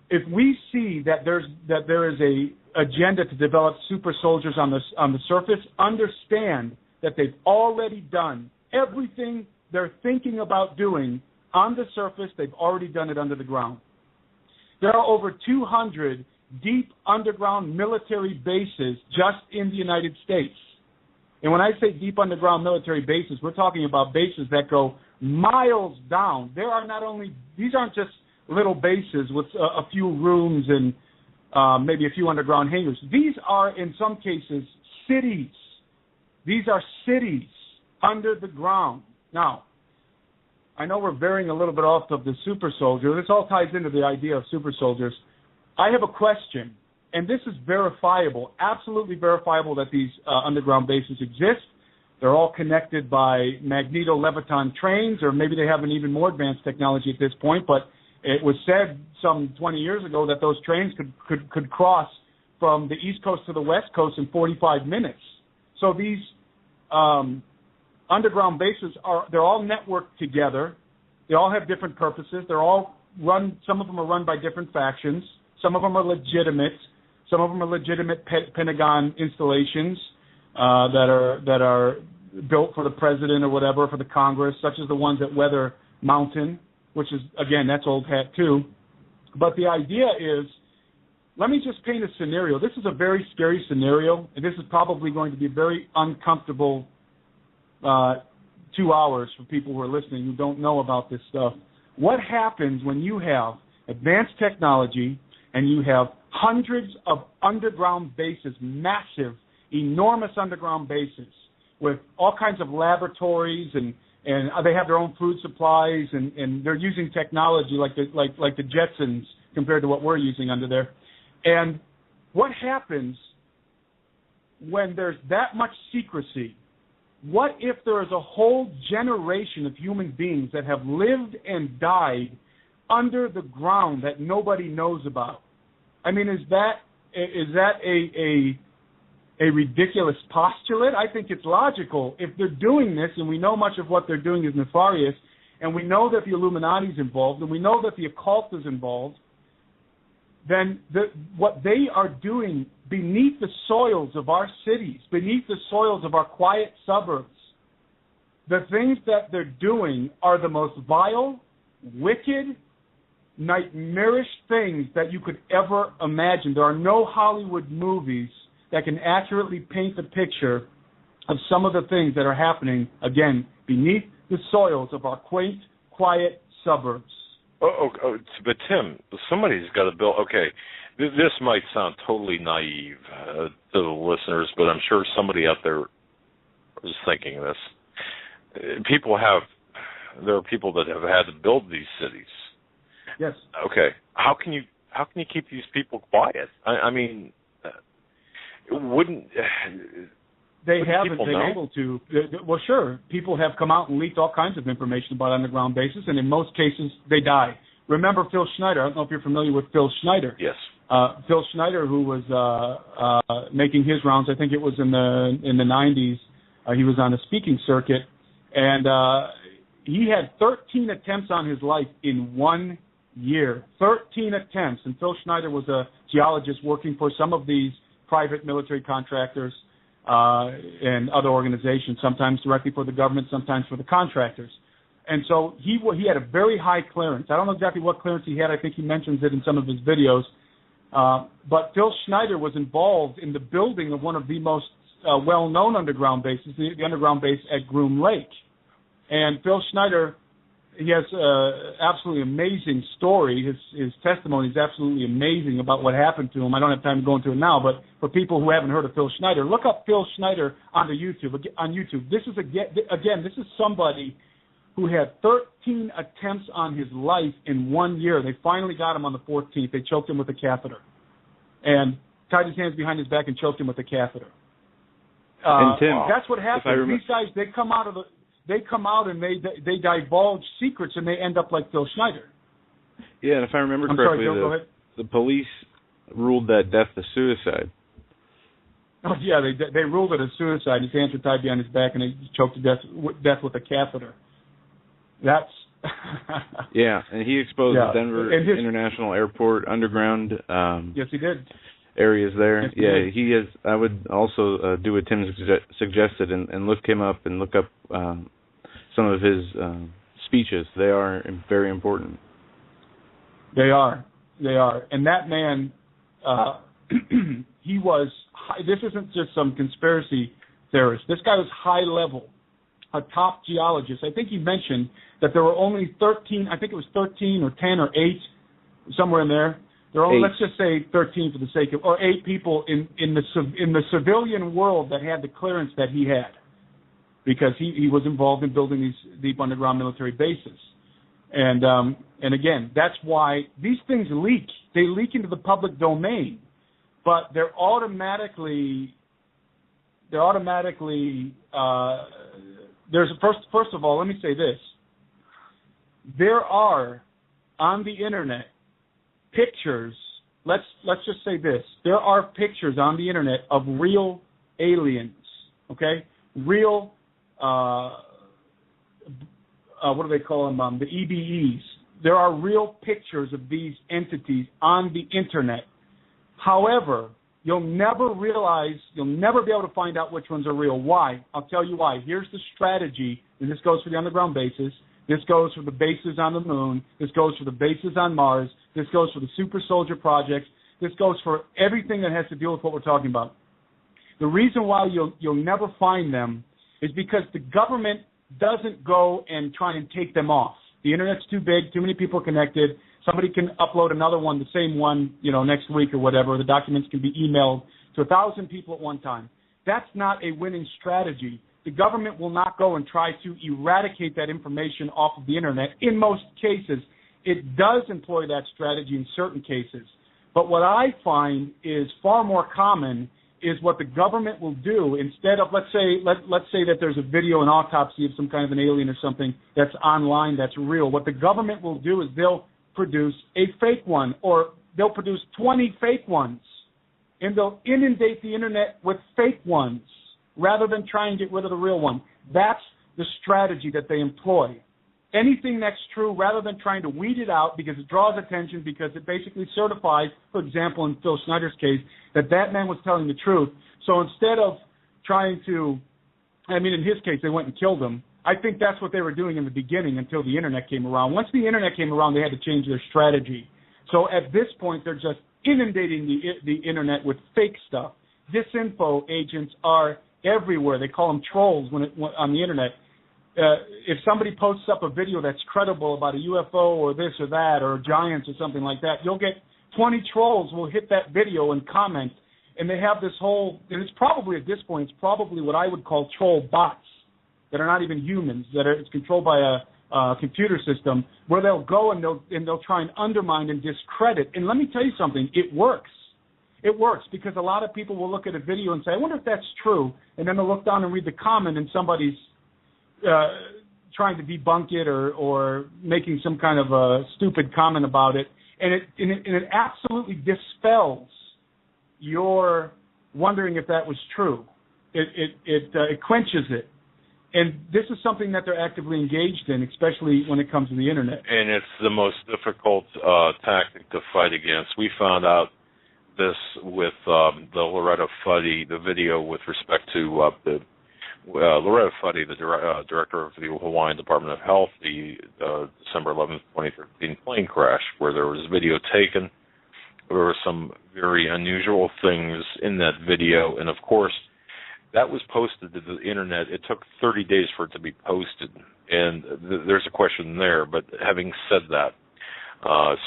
if we see that there is a agenda to develop super soldiers on the surface, understand that they've already done everything they're thinking about doing on the surface. They've already done it under the ground. There are over 200 deep underground military bases just in the United States. And when I say deep underground military bases, we're talking about bases that go miles down. These aren't just little bases with a few rooms and maybe a few underground hangars. These are, in some cases, cities. These are cities under the ground. Now, I know we're veering a little bit off of the super soldier. This all ties into the idea of super soldiers. I have a question, and this is verifiable, absolutely verifiable that these underground bases exist. They're all connected by magneto-leviton trains, or maybe they have an even more advanced technology at this point, but it was said some 20 years ago that those trains could cross from the East Coast to the West Coast in 45 minutes. So these underground bases they're all networked together. They all have different purposes. They're all run. Some of them are run by different factions. Some of them are legitimate. Some of them are legitimate Pentagon installations that are built for the president or whatever, for the Congress, such as the ones at Weather Mountain, which is, again, that's old hat too. But the idea is, let me just paint a scenario. This is a very scary scenario, and this is probably going to be a very uncomfortable 2 hours for people who are listening who don't know about this stuff. What happens when you have advanced technology and you have hundreds of underground bases, massive, enormous underground bases with all kinds of laboratories and they have their own food supplies and they're using technology like the Jetsons compared to what we're using under there. And what happens when there's that much secrecy? What if there is a whole generation of human beings that have lived and died under the ground that nobody knows about? I mean, is that a ridiculous postulate? I think it's logical. If they're doing this, and we know much of what they're doing is nefarious, and we know that the Illuminati is involved, and we know that the occult is involved, then what they are doing beneath the soils of our cities, beneath the soils of our quiet suburbs, the things that they're doing are the most vile, wicked, nightmarish things that you could ever imagine. There are no Hollywood movies that can accurately paint the picture of some of the things that are happening, again, beneath the soils of our quaint, quiet suburbs. But Tim, somebody's got to build. Okay, this might sound totally naive to the listeners, but I'm sure somebody out there is thinking this. There are people that have had to build these cities. Yes. Okay. How can you keep these people quiet? I mean, wouldn't they haven't been able to? Well, sure. People have come out and leaked all kinds of information about underground bases, and in most cases, they die. Remember Phil Schneider? I don't know if you're familiar with Phil Schneider. Yes. Phil Schneider, who was making his rounds, I think it was in the 90s. He was on a speaking circuit, and he had 13 attempts on his life in 1 year. 13 attempts, and Phil Schneider was a geologist working for some of these private military contractors and other organizations, sometimes directly for the government, sometimes for the contractors. And so he had a very high clearance. I don't know exactly what clearance he had. I think he mentions it in some of his videos. But Phil Schneider was involved in the building of one of the most well-known underground bases, the underground base at Groom Lake. And Phil Schneider, he has absolutely amazing story. His testimony is absolutely amazing about what happened to him. I don't have time to go into it now, but for people who haven't heard of Phil Schneider, look up Phil Schneider on YouTube. This is somebody who had 13 attempts on his life in 1 year. They finally got him on the 14th. They choked him with a catheter and tied his hands behind his back and choked him with a catheter. And Tim, that's what happens. These guys, they come out and they divulge secrets and they end up like Phil Schneider. Yeah, and if I remember correctly, go ahead. The police ruled that death a suicide. Oh yeah, they ruled it a suicide. His hands were tied behind his back and they choked to death with a catheter. That's yeah, and he exposed the Denver International Airport underground. Yes, he did. Areas there. Yes, yeah, he is. I would also do what Tim suggested and look him up and look up some of his speeches. They are very important. They are. And that man, he was. This isn't just some conspiracy theorist. This guy was high level, a top geologist. I think he mentioned that there were only 13. I think it was 13 or 10 or 8, somewhere in there. There are only, let's just say 13 for the sake of, or 8 people in the civilian world that had the clearance that he had, because he was involved in building these deep underground military bases. And again, that's why these things leak. They leak into the public domain, but they're automatically there's first of all, let me say this. There are on the internet pictures let's just say this. There are pictures on the internet of real aliens, okay? Real, what do they call them? The EBEs. There are real pictures of these entities on the internet. However, you'll never be able to find out which ones are real. Why? I'll tell you why. Here's the strategy, and this goes for the underground bases. This goes for the bases on the moon. This goes for the bases on Mars. This goes for the super soldier projects. This goes for everything that has to deal with what we're talking about. The reason why you'll never find them is because the government doesn't go and try and take them off. The internet's too big, too many people connected. Somebody can upload another one, the same one, next week or whatever. The documents can be emailed to 1,000 people at one time. That's not a winning strategy. The government will not go and try to eradicate that information off of the internet. In most cases, it does employ that strategy in certain cases. But what I find is far more common is what the government will do instead of, let's say that there's a video, an autopsy of some kind of an alien or something that's online, that's real. What the government will do is they'll produce a fake one, or they'll produce 20 fake ones, and they'll inundate the internet with fake ones rather than try and get rid of the real one. That's the strategy that they employ. Anything that's true, rather than trying to weed it out because it draws attention, because it basically certifies, for example, in Phil Schneider's case, that man was telling the truth. So instead of trying to, in his case, they went and killed him. I think that's what they were doing in the beginning until the internet came around. Once the internet came around, they had to change their strategy. So at this point, they're just inundating the internet with fake stuff. Disinfo agents are everywhere. They call them trolls on the internet. If somebody posts up a video that's credible about a UFO or this or that or giants or something like that, you'll get 20 trolls will hit that video and comment. And they have this whole, and it's probably at this point, it's probably what I would call troll bots that are not even humans, it's controlled by a computer system, where they'll go and they'll try and undermine and discredit. And let me tell you something, it works. It works because a lot of people will look at a video and say, I wonder if that's true, and then they'll look down and read the comment and somebody's trying to debunk it or making some kind of a stupid comment about it, and it absolutely dispels your wondering if that was true. It quenches it. And this is something that they're actively engaged in, especially when it comes to the internet. And it's the most difficult tactic to fight against. We found out this with the Loretta Fuddy, the video with respect to Loretta Fuddy, the director of the Hawaiian Department of Health, the December 11th, 2013 plane crash, where there was video taken. There were some very unusual things in that video, and of course, that was posted to the internet. It took 30 days for it to be posted, and there's a question there. But having said that,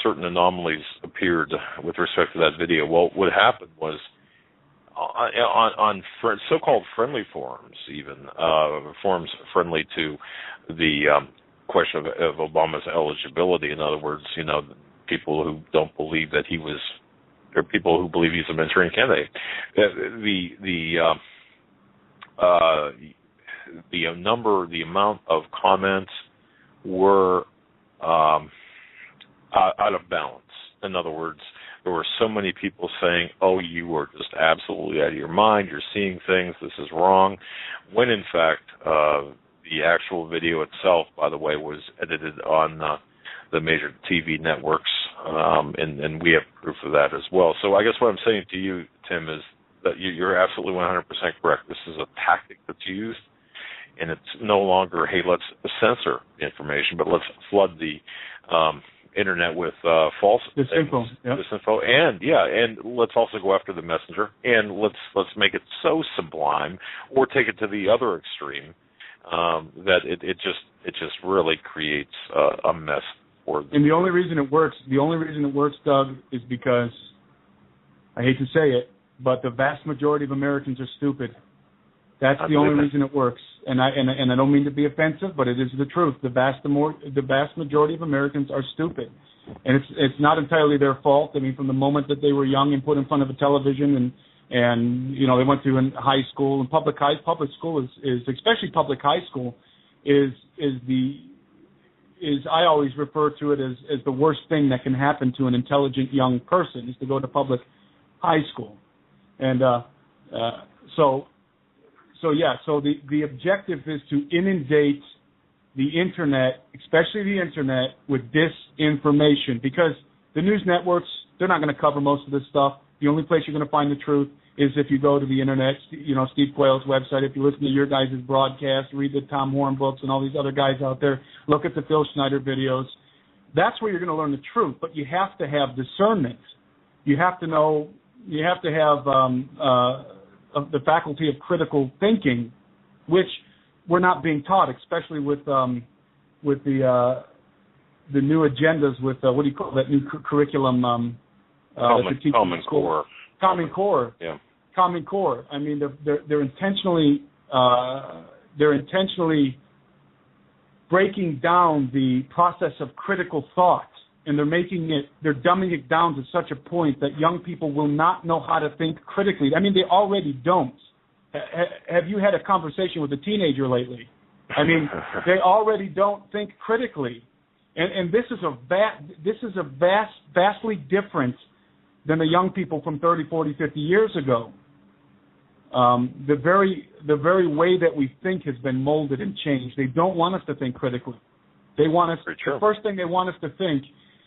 certain anomalies appeared with respect to that video. Well, what happened was on so-called friendly forums, even forums friendly to the question of Obama's eligibility. In other words, people who don't believe that he was, or people who believe he's a Manchurian candidate. The amount of comments were out of balance. In other words, there were so many people saying, oh, you are just absolutely out of your mind, you're seeing things, this is wrong, when in fact the actual video itself, by the way, was edited on the major TV networks, and we have proof of that as well. So I guess what I'm saying to you, Tim, is that you're absolutely 100% correct. This is a tactic that's used, and it's no longer, hey, let's censor information, but let's flood the internet with false disinfo, disinfo, and let's also go after the messenger, and let's make it so sublime, or take it to the other extreme, that it just really creates a mess. And the only reason it works, Doug, is because, I hate to say it, but the vast majority of Americans are stupid. That's the only reason it works. And I don't mean to be offensive, but it is the truth. The vast majority of Americans are stupid, and it's not entirely their fault. I mean, from the moment that they were young and put in front of a television, and they went to high school, and public school is especially public high school is I always refer to it as the worst thing that can happen to an intelligent young person is to go to public high school. And so the objective is to inundate the internet, especially the internet, with disinformation, because the news networks, they're not going to cover most of this stuff. The only place you're going to find the truth is if you go to the internet, Steve Quayle's website, if you listen to your guys' broadcast, read the Tom Horn books and all these other guys out there, look at the Phil Schneider videos. That's where you're going to learn the truth, but you have to have discernment. You have to know, you have to have the faculty of critical thinking, which we're not being taught, especially with the new agendas with, what do you call that new curriculum? Common Core. Common Core. Yeah. Common Core. I mean, they're intentionally breaking down the process of critical thought, and they're dumbing it down to such a point that young people will not know how to think critically. I mean, they already don't. Have you had a conversation with a teenager lately? I mean, they already don't think critically, and this is vastly different than the young people from 30, 40, 50 years ago. The very way that we think has been molded and changed. They don't want us to think critically. They want us. The first thing they want us to think,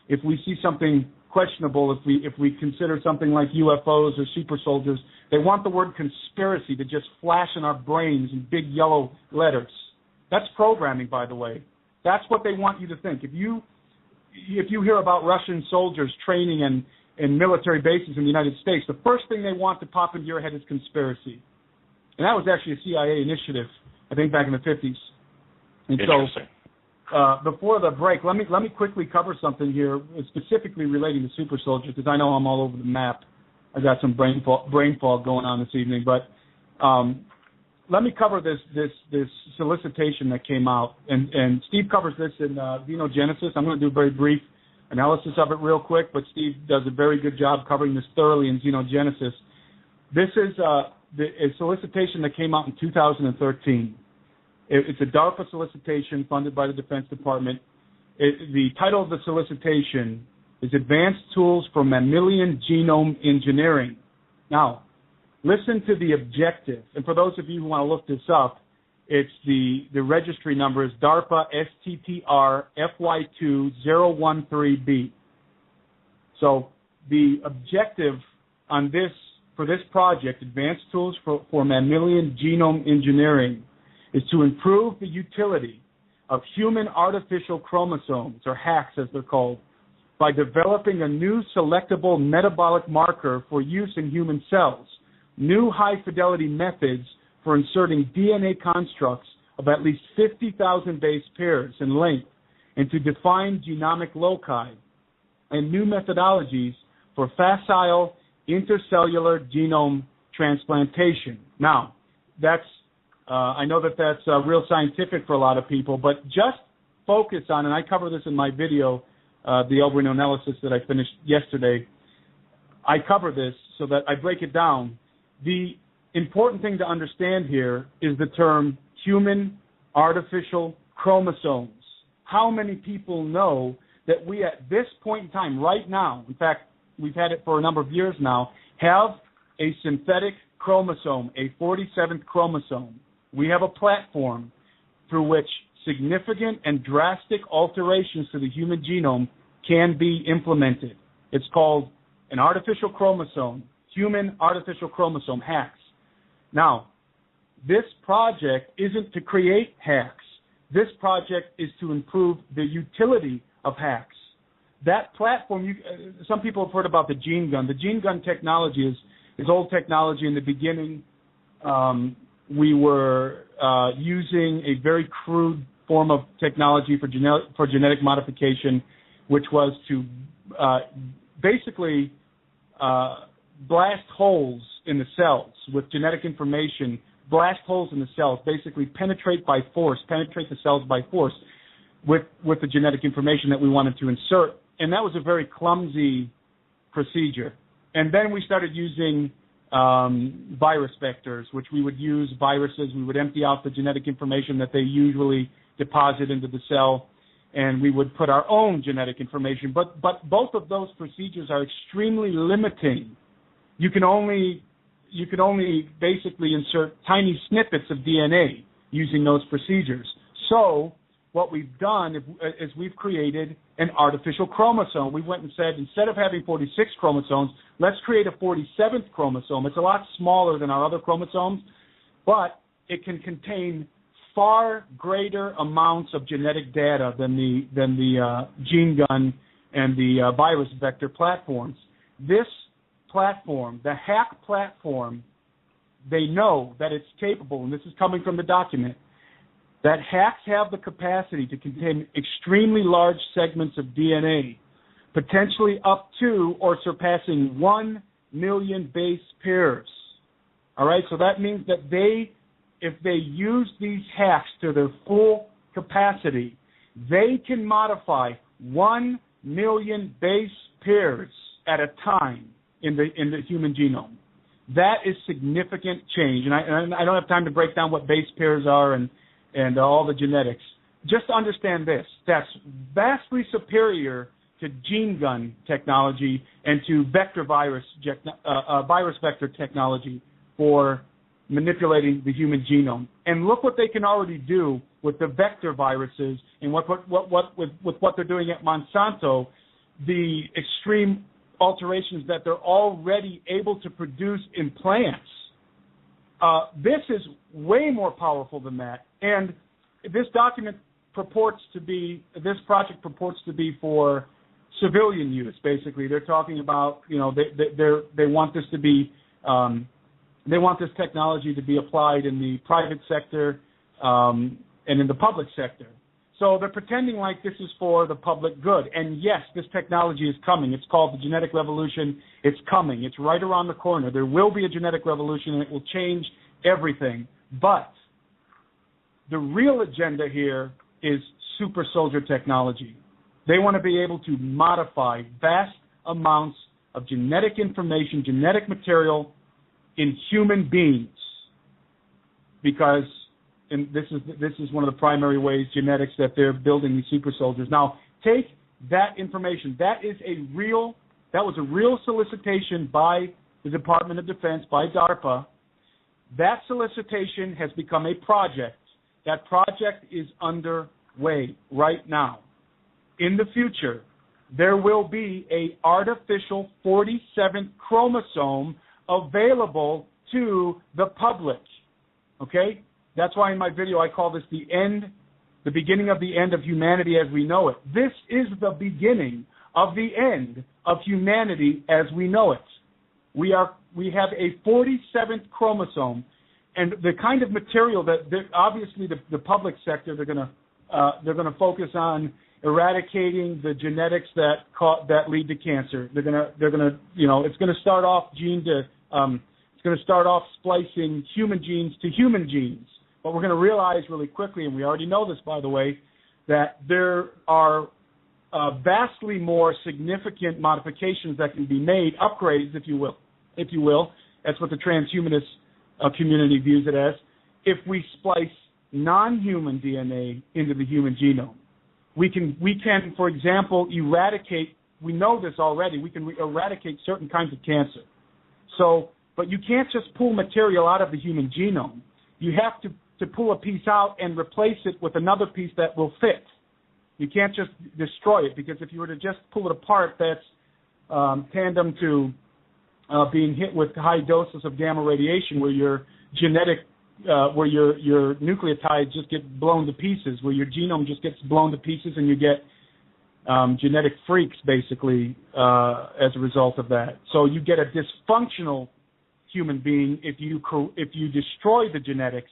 if we see something questionable, if we consider something like UFOs or super soldiers, they want the word conspiracy to just flash in our brains in big yellow letters. That's programming, by the way. That's what they want you to think. If you hear about Russian soldiers training in military bases in the United States, the first thing they want to pop into your head is conspiracy. And that was actually a CIA initiative, I think, back in the 50s. And interesting. So before the break, let me quickly cover something here, specifically relating to super soldiers, because I know I'm all over the map. I got some brain fog going on this evening, but let me cover this solicitation that came out, and Steve covers this in Xenogenesis. I'm going to do a very brief analysis of it real quick, but Steve does a very good job covering this thoroughly in Xenogenesis. This is a solicitation that came out in 2013. It's a DARPA solicitation funded by the Defense Department. The title of the solicitation is Advanced Tools for Mammalian Genome Engineering. Now, listen to the objective. And for those of you who want to look this up, it's the registry number is DARPA STTR FY2013B. So the objective on for this project, Advanced Tools for Mammalian Genome Engineering, is to improve the utility of human artificial chromosomes, or HACs as they're called, by developing a new selectable metabolic marker for use in human cells, new high-fidelity methods for inserting DNA constructs of at least 50,000 base pairs in length, and to define genomic loci, and new methodologies for facile intercellular genome transplantation. Now, I know that's real scientific for a lot of people, but just focus on, and I cover this in my video, the Alberino analysis that I finished yesterday. I cover this so that I break it down. The important thing to understand here is the term human artificial chromosomes. How many people know that we at this point in time, right now, in fact, we've had it for a number of years now, have a synthetic chromosome, a 47th chromosome. We have a platform through which significant and drastic alterations to the human genome can be implemented. It's called an artificial chromosome, human artificial chromosome, HACs. Now, this project isn't to create HACs. This project is to improve the utility of HACs. That platform, some people have heard about the gene gun. The gene gun technology is old technology. In the beginning, we were using a very crude form of technology for genetic modification, which was to basically blast holes in the cells with genetic information, blast holes in the cells, basically penetrate the cells by force with the genetic information that we wanted to insert. And that was a very clumsy procedure. And then we started using virus vectors, which we would use viruses. We would empty out the genetic information that they usually deposit into the cell. and we would put our own genetic information. But both of those procedures are extremely limiting. You can only basically insert tiny snippets of DNA using those procedures. So what we've done is we've created an artificial chromosome. We went and said, instead of having 46 chromosomes, let's create a 47th chromosome. It's a lot smaller than our other chromosomes, but it can contain far greater amounts of genetic data than the gene gun and the virus vector platforms. This platform, the hack platform, they know that it's capable, and this is coming from the document, that hacks have the capacity to contain extremely large segments of DNA, potentially up to or surpassing 1 million base pairs. All right, so that means that if they use these hacks to their full capacity, they can modify 1 million base pairs at a time in the human genome. That is significant change, and I don't have time to break down what base pairs are and all the genetics. Just understand this: that's vastly superior to gene gun technology and to virus vector technology for manipulating the human genome. And look what they can already do with the vector viruses and with what they're doing at Monsanto, the extreme alterations that they're already able to produce in plants. This is way more powerful than that. And this project purports to be for civilian use. Basically, they're talking about, they want this to be, they want this technology to be applied in the private sector and in the public sector. So they're pretending like this is for the public good. And yes, this technology is coming. It's called the genetic revolution. It's coming. It's right around the corner. There will be a genetic revolution, and it will change everything. But the real agenda here is super soldier technology. They want to be able to modify vast amounts of genetic information, genetic material in human beings, because this is one of the primary ways, genetics, that they're building these super soldiers. Now, take that information. That was a real solicitation by the Department of Defense, by DARPA. That solicitation has become a project. That project is underway right now. In the future, there will be an artificial 47th chromosome available to the public. Okay? That's why in my video I call this the beginning of the end of humanity as we know it. This is the beginning of the end of humanity as we know it. We have a 47th chromosome, and the kind of material that obviously the public sector they're going to focus on eradicating the genetics that lead to cancer. They're going to it's going to start off it's going to start off splicing human genes to human genes. But we're going to realize really quickly, and we already know this, by the way, that there are vastly more significant modifications that can be made, upgrades, if you will. That's what the transhumanist community views it as. If we splice non-human DNA into the human genome, we can, for example, eradicate. We know this already. We can eradicate certain kinds of cancer. But you can't just pull material out of the human genome. You have to pull a piece out and replace it with another piece that will fit. You can't just destroy it, because if you were to just pull it apart, that's tandem to being hit with high doses of gamma radiation, where your your nucleotides just get blown to pieces, where your genome just gets blown to pieces, and you get genetic freaks basically as a result of that. So you get a dysfunctional human being if you destroy the genetics.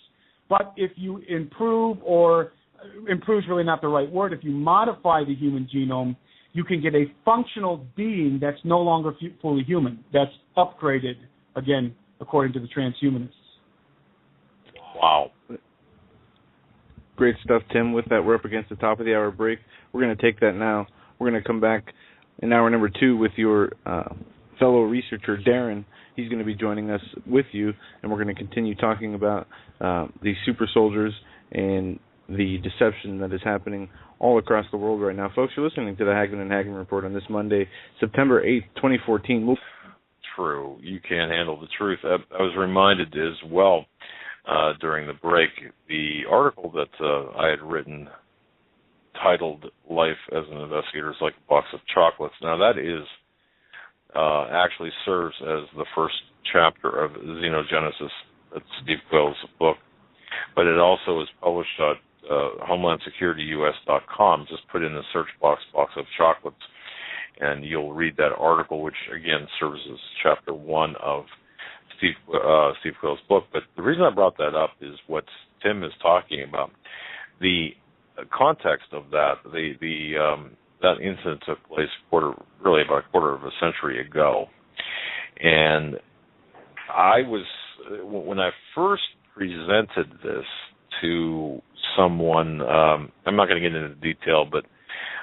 But if you improve is really not the right word, if you modify the human genome, you can get a functional being that's no longer fully human. That's upgraded, again, according to the transhumanists. Wow. Great stuff, Tim. With that, we're up against the top of the hour break. We're going to take that now. We're going to come back in hour number 2 with your fellow researcher, Darren. He's going to be joining us with you, and we're going to continue talking about these super soldiers and the deception that is happening all across the world right now. Folks, you're listening to the Hagmann and Hagmann Report on this Monday, September 8th, 2014. True. You can't handle the truth. I was reminded as well during the break, the article that I had written titled Life as an Investigator is Like a Box of Chocolates. Now, that is actually serves as the first chapter of Xenogenesis. That's Steve Quayle's book. But it also is published at HomelandSecurityUS.com. Just put in the search box of chocolates, and you'll read that article, which, again, serves as chapter 1 of Steve Quayle's book. But the reason I brought that up is what Tim is talking about. The context of that, that incident took place about a quarter of a century ago. And when I first presented this to someone, I'm not going to get into detail, but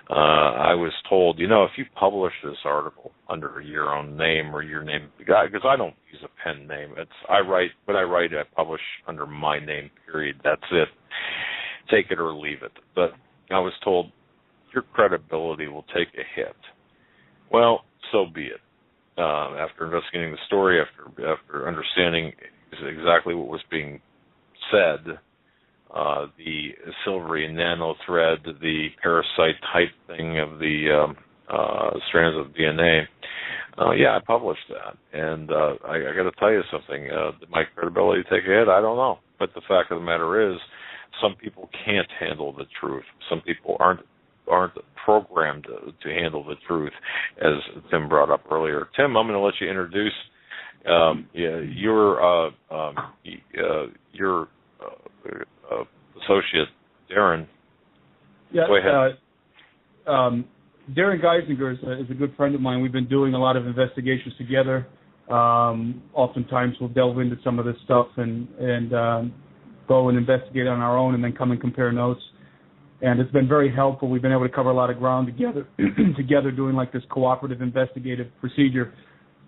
I was told, if you publish this article under your own name or your name, because I don't use a pen name. I publish under my name, period. That's it. Take it or leave it. But I was told, your credibility will take a hit. Well, so be it. After investigating the story, after understanding exactly what was being said, the silvery nano thread, the parasite type thing of the strands of DNA, I published that. And I got to tell you something. Did my credibility take a hit? I don't know. But the fact of the matter is, some people can't handle the truth. Some people aren't programmed to handle the truth, as Tim brought up earlier. Tim, I'm going to let you introduce your associate, Darren. Yeah, go ahead. Darren Geisinger is a good friend of mine. We've been doing a lot of investigations together. Oftentimes we'll delve into some of this stuff and go and investigate on our own and then come and compare notes. And it's been very helpful. We've been able to cover a lot of ground together doing like this cooperative investigative procedure.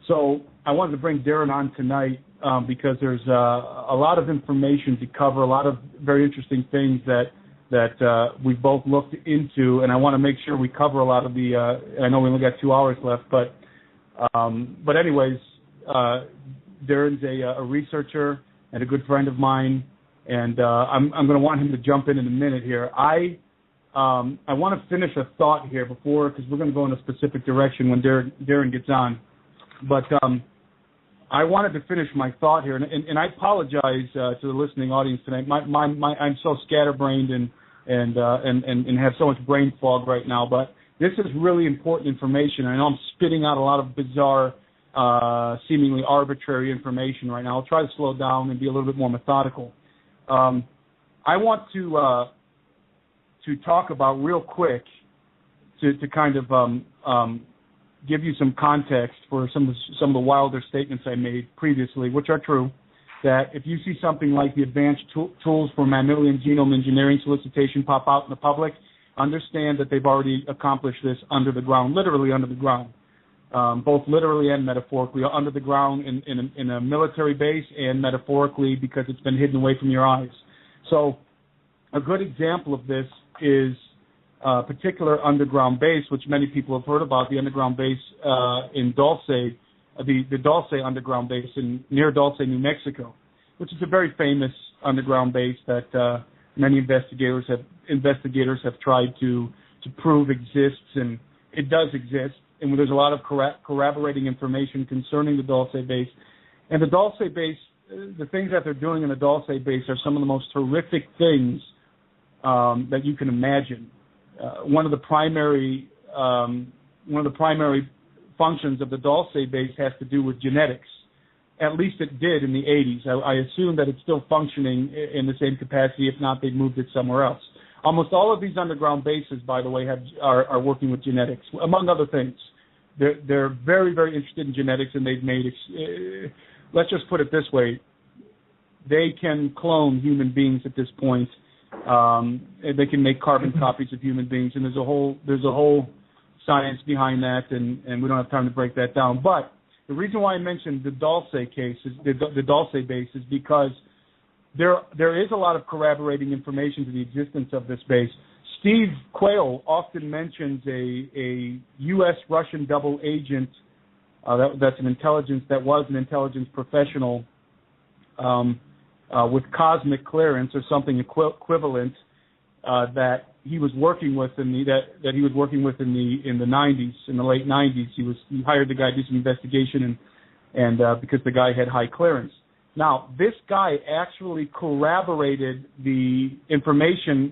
So I wanted to bring Darren on tonight because there's a lot of information to cover, a lot of very interesting things that we've both looked into, and I want to make sure we cover a lot of the, I know we only got 2 hours left, but anyways, Darren's a researcher and a good friend of mine, and I'm going to want him to jump in a minute here. I want to finish a thought here before, because we're going to go in a specific direction when Darren gets on. But I wanted to finish my thought here, and I apologize to the listening audience tonight. I'm so scatterbrained and have so much brain fog right now. But this is really important information. I know I'm spitting out a lot of bizarre, seemingly arbitrary information right now. I'll try to slow down and be a little bit more methodical. I want to talk about real quick to kind of give you some context for some of the wilder statements I made previously, which are true, that if you see something like the advanced tools for mammalian genome engineering solicitation pop out in the public, understand that they've already accomplished this under the ground, literally under the ground, both literally and metaphorically, under the ground in a military base, and metaphorically because it's been hidden away from your eyes. So a good example of this is a particular underground base, which many people have heard about, the underground base in Dulce, the Dulce underground base near Dulce, New Mexico, which is a very famous underground base that many investigators have tried to prove exists, and it does exist. And there's a lot of corroborating information concerning the Dulce base. And the Dulce base, the things that they're doing in the Dulce base are some of the most horrific things that you can imagine. One of the primary functions of the Dulce base has to do with genetics. At least it did in the 80s. I assume that it's still functioning in the same capacity. If not, they've moved it somewhere else. Almost all of these underground bases, by the way, are working with genetics, among other things. They're very, very interested in genetics, and they've made. Let's just put it this way: they can clone human beings at this point. They can make carbon copies of human beings, and there's a whole science behind that, and we don't have time to break that down. But the reason why I mentioned the Dulce case is the Dulce base is because there is a lot of corroborating information to the existence of this base. Steve Quayle often mentions a U.S.-Russian double agent that was an intelligence professional with cosmic clearance or something equivalent that he was working with in the 90s, in the late 90s. He hired the guy to do some investigation and because the guy had high clearance. Now, this guy actually corroborated the information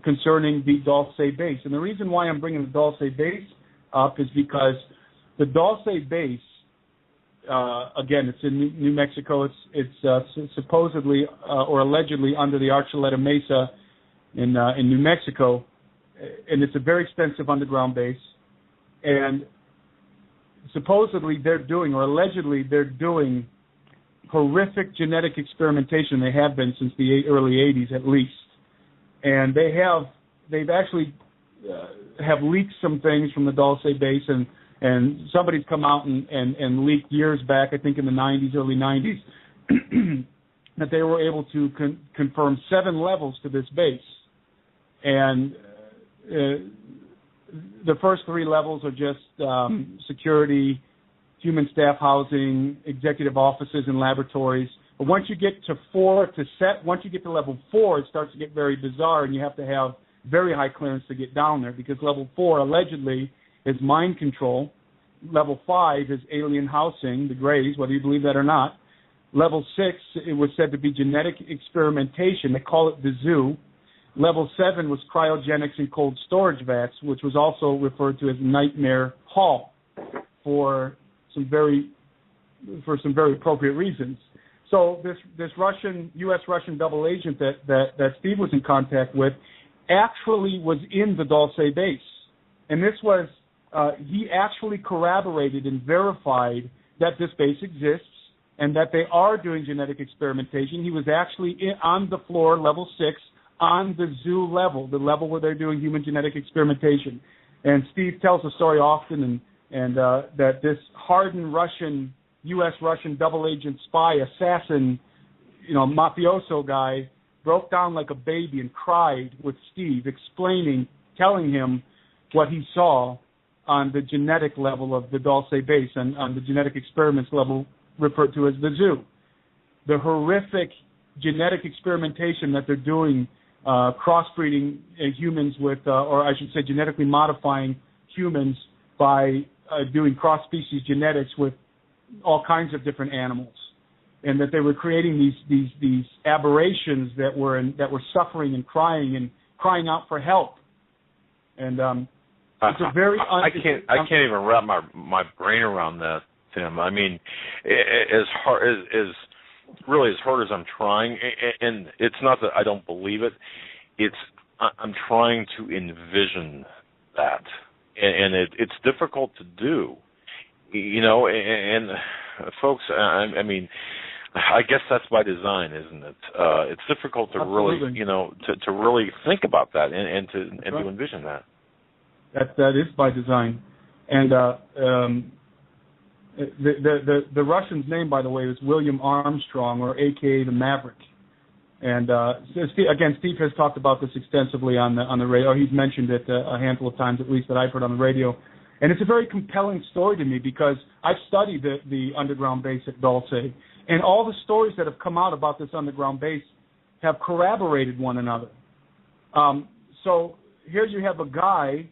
concerning the Dulce base. And the reason why I'm bringing the Dulce base up is because the Dulce base, again, it's in New Mexico. It's supposedly or allegedly under the Archuleta Mesa in New Mexico, and it's a very expensive underground base. And supposedly allegedly they're doing horrific genetic experimentation. They have been since the early 80s at least. And they've actually have leaked some things from the Dulce base, and somebody's come out and leaked years back, I think in the 90s, early 90s, that they were able to confirm 7 levels to this base. And the first 3 levels are just security, human staff housing, executive offices, and laboratories. But once you get to once you get to level 4, it starts to get very bizarre, and you have to have very high clearance to get down there, because level 4 allegedly is mind control. Level 5 is alien housing, the Greys, whether you believe that or not. Level 6, it was said to be genetic experimentation. They call it the zoo. Level 7 was cryogenics and cold storage vats, which was also referred to as Nightmare Hall for some very appropriate reasons. So this U.S.-Russian double agent that Steve was in contact with actually was in the Dulce base. And this was, he actually corroborated and verified that this base exists and that they are doing genetic experimentation. He was actually on the floor, level 6, on the zoo level, the level where they're doing human genetic experimentation. And Steve tells the story often, and that this hardened U.S.-Russian double agent spy assassin, mafioso guy, broke down like a baby and cried with Steve, telling him what he saw on the genetic level of the Dulce base and on the genetic experiments level referred to as the zoo. The horrific genetic experimentation that they're doing, crossbreeding humans with, or I should say genetically modifying humans by doing cross-species genetics with all kinds of different animals, and that they were creating these aberrations that were suffering and crying out for help. And it's a very I can't even wrap my brain around that, Tim. I mean, as hard as I'm trying, and it's not that I don't believe it. I'm trying to envision that, and it's difficult to do. And folks, I mean, I guess that's by design, isn't it? It's difficult to Absolutely. really, to really think about that and to envision that. That is by design. And the Russian's name, by the way, is William Armstrong, or AKA the Maverick. And Steve has talked about this extensively on the radio. He's mentioned it a handful of times, at least, that I've heard on the radio. And it's a very compelling story to me because I've studied the underground base at Dulce, and all the stories that have come out about this underground base have corroborated one another. So here you have a guy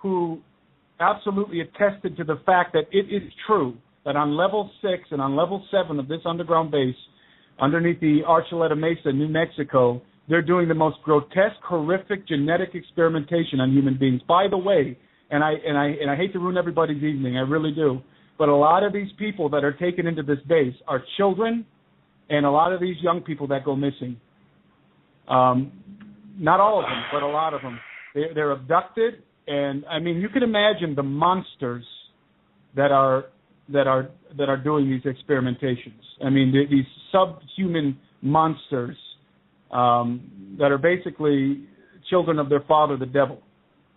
who absolutely attested to the fact that it is true that on level 6 and on level 7 of this underground base, underneath the Archuleta Mesa, New Mexico, they're doing the most grotesque, horrific genetic experimentation on human beings. By the way, and I hate to ruin everybody's evening, I really do, but a lot of these people that are taken into this base are children, and a lot of these young people that go missing. Not all of them, but a lot of them. They're abducted, and I mean, you can imagine the monsters that are doing these experimentations. I mean, these subhuman monsters that are basically children of their father, the devil,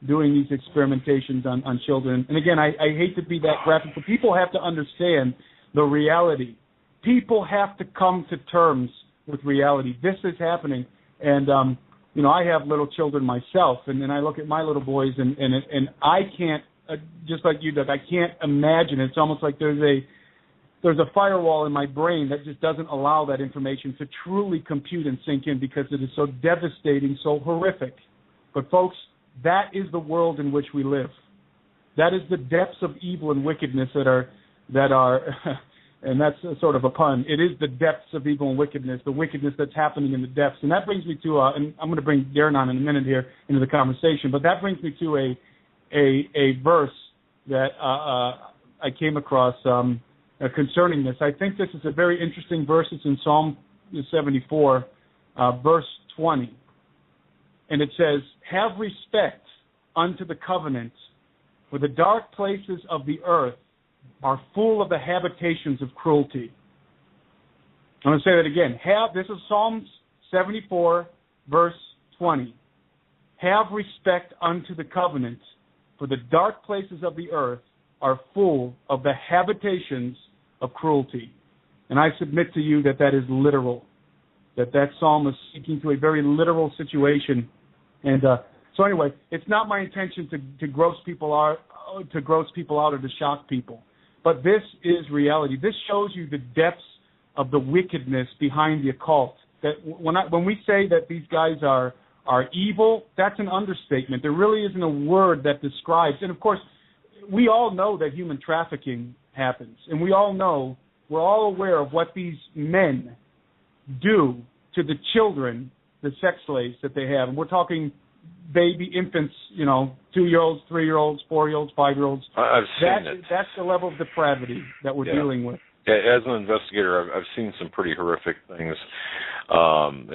doing these experimentations on children. And again, I hate to be that graphic, but people have to understand the reality. People have to come to terms with reality. This is happening, and you know, I have little children myself, and then I look at my little boys, and I can't, just like you, Doug, I can't imagine. It's almost like there's a firewall in my brain that just doesn't allow that information to truly compute and sink in because it is so devastating, so horrific. But folks, that is the world in which we live. That is the depths of evil and wickedness that are, and that's sort of a pun. It is the depths of evil and wickedness, the wickedness that's happening in the depths. And that brings me to, and I'm going to bring Darren on in a minute here into the conversation, but that brings me to a verse that I came across concerning this. I think this is a very interesting verse. It's in Psalm 74, verse 20. And it says, "Have respect unto the covenant, for the dark places of the earth are full of the habitations of cruelty." I'm going to say that again. This is Psalms 74, verse 20. "Have respect unto the covenant, for the dark places of the earth are full of the habitations of cruelty." And I submit to you that that is literal, that psalm is speaking to a very literal situation. And so anyway, it's not my intention to gross people out or to shock people. But this is reality. This shows you the depths of the wickedness behind the occult. That when we say that these guys are evil, that's an understatement. There really isn't a word that describes. And of course, we all know that human trafficking happens, and we're all aware of what these men do to the children, the sex slaves that they have. And we're talking baby infants, 2-year-olds, 3-year-olds, 4-year-olds, 5-year-olds. I've seen it. That's the level of depravity that we're dealing with. Yeah, as an investigator, I've seen some pretty horrific things, and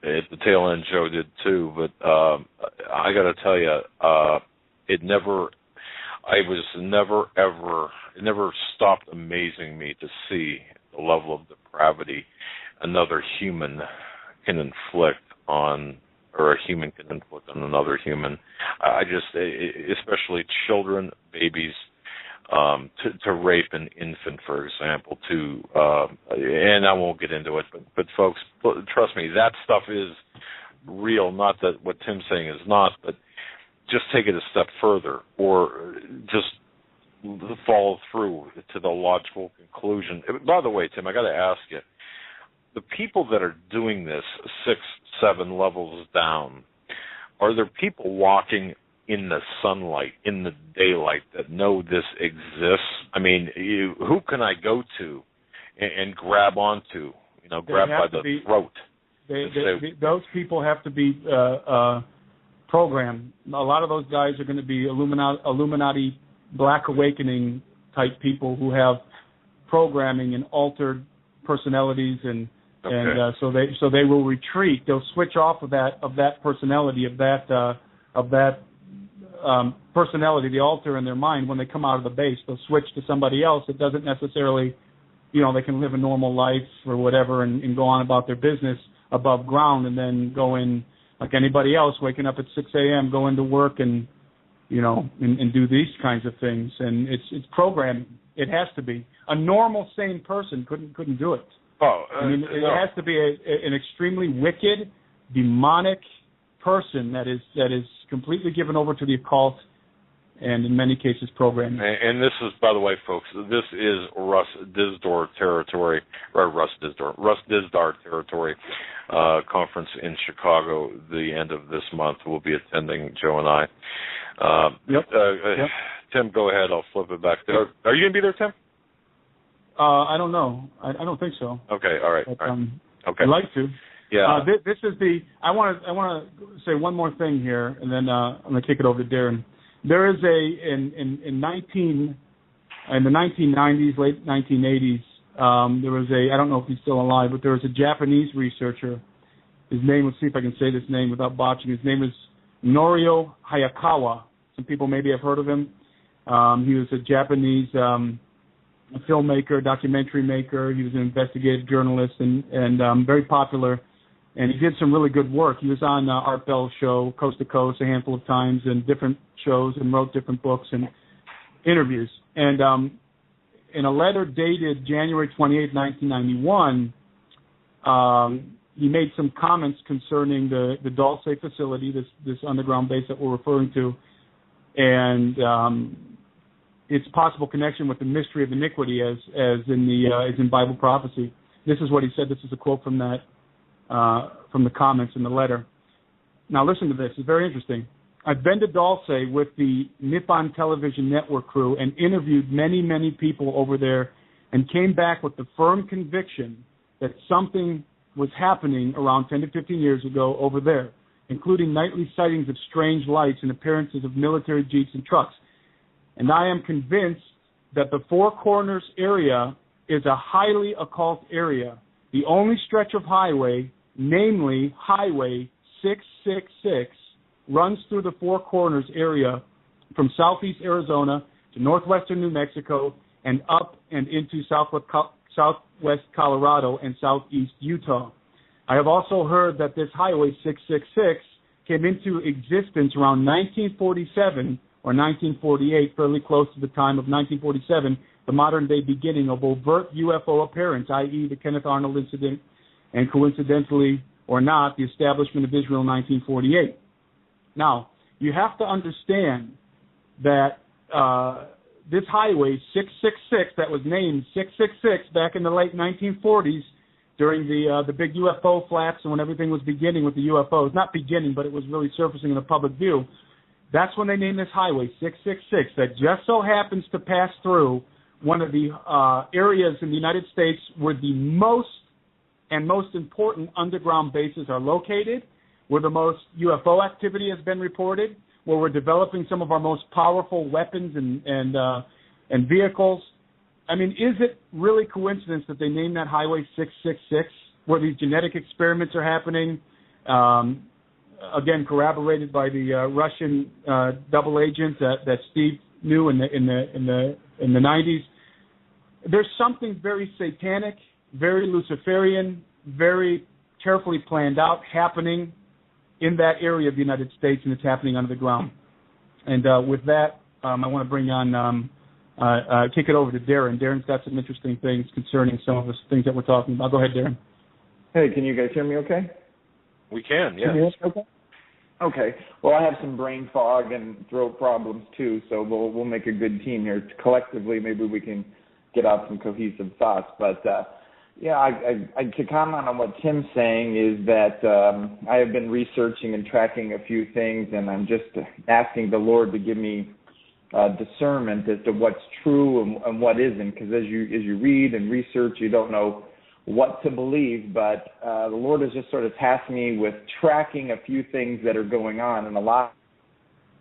at the tail end, Joe did too. But I got to tell you, it never stopped amazing me to see the level of depravity another human can inflict on, or a human can inflict on another human. I just, especially children, babies, to rape an infant, for example, and I won't get into it, but folks, trust me, that stuff is real. Not that what Tim's saying is not, but just take it a step further, or just follow through to the logical conclusion. By the way, Tim, I got to ask you, the people that are doing this 6-7 levels down, are there people walking in the sunlight, in the daylight, that know this exists? I mean, who can I go to and grab onto, grab by the throat? Those people have to be programmed. A lot of those guys are going to be Illuminati Black Awakening type people who have programming and altered personalities, and so they will retreat. They'll switch off of that personality, personality, the altar in their mind. When they come out of the base, they'll switch to somebody else. It doesn't necessarily, they can live a normal life or whatever and go on about their business above ground, and then go in like anybody else, waking up at 6 a.m., go into work and do these kinds of things. And it's programming. It has to be. A normal, sane person couldn't do it. It has to be an extremely wicked, demonic person that is completely given over to the occult, and in many cases programming. And this is, by the way, folks, this is Russ Dizdar territory, Russ Dizdar territory conference in Chicago. The end of this month, we'll be attending, Joe and I. Yep. Tim, go ahead. I'll flip it back there. Are you going to be there, Tim? I don't know. I don't think so. Okay. All right. But, okay. I'd like to. Yeah. This is I want to say one more thing here, and then I'm going to kick it over to Darren. There is in the 1990s, late 1980s, there was I don't know if he's still alive, but there was a Japanese researcher. His name, let's see if I can say this name without botching. His name is Norio Hayakawa. Some people maybe have heard of him. He was a Japanese filmmaker, documentary maker. He was an investigative journalist and very popular. And he did some really good work. He was on Art Bell's show, Coast to Coast, a handful of times, and different shows, and wrote different books and interviews. And in a letter dated January 28, 1991, he made some comments concerning the Dulce facility, this underground base that we're referring to, and its possible connection with the mystery of iniquity, as in Bible prophecy. This is what he said. This is a quote from that from the comments in the letter. Now listen to this. It's very interesting. I've been to Dulce with the Nippon Television Network crew and interviewed many, many people over there, and came back with the firm conviction that something was happening around 10 to 15 years ago over there, including nightly sightings of strange lights and appearances of military jeeps and trucks. And I am convinced that the Four Corners area is a highly occult area. The only stretch of highway, namely Highway 666, runs through the Four Corners area from southeast Arizona to northwestern New Mexico and up and into southwest Colorado and southeast Utah. I have also heard that this Highway 666 came into existence around 1947 or 1948, fairly close to the time of 1947, the modern-day beginning of overt UFO appearance, i.e. the Kenneth Arnold incident, and coincidentally or not, the establishment of Israel in 1948. Now, you have to understand that this Highway 666 that was named 666 back in the late 1940s during the big UFO flaps and when everything was beginning with the UFOs, not beginning, but it was really surfacing in the public view, that's when they named this Highway 666 that just so happens to pass through one of the areas in the United States where the most important underground bases are located, where the most UFO activity has been reported, where we're developing some of our most powerful weapons and vehicles. I mean, is it really coincidence that they named that Highway 666, where these genetic experiments are happening? Again, corroborated by the Russian double agent that Steve knew in the 90s. There's something very satanic, very Luciferian, very carefully planned out happening in that area of the United States, and it's happening under the ground. And with that, I want to bring on, kick it over to Darren. Darren's got some interesting things concerning some of the things that we're talking about. Go ahead, Darren. Hey, can you guys hear me okay? We can, yes. Can you hear me okay? Okay. Well, I have some brain fog and throat problems too, so we'll make a good team here. Collectively, maybe we can get out some cohesive thoughts. But to comment on what Tim's saying is that I have been researching and tracking a few things, and I'm just asking the Lord to give me discernment as to what's true and what isn't. Because as you read and research, you don't know what to believe, but the Lord has just sort of tasked me with tracking a few things that are going on, and a lot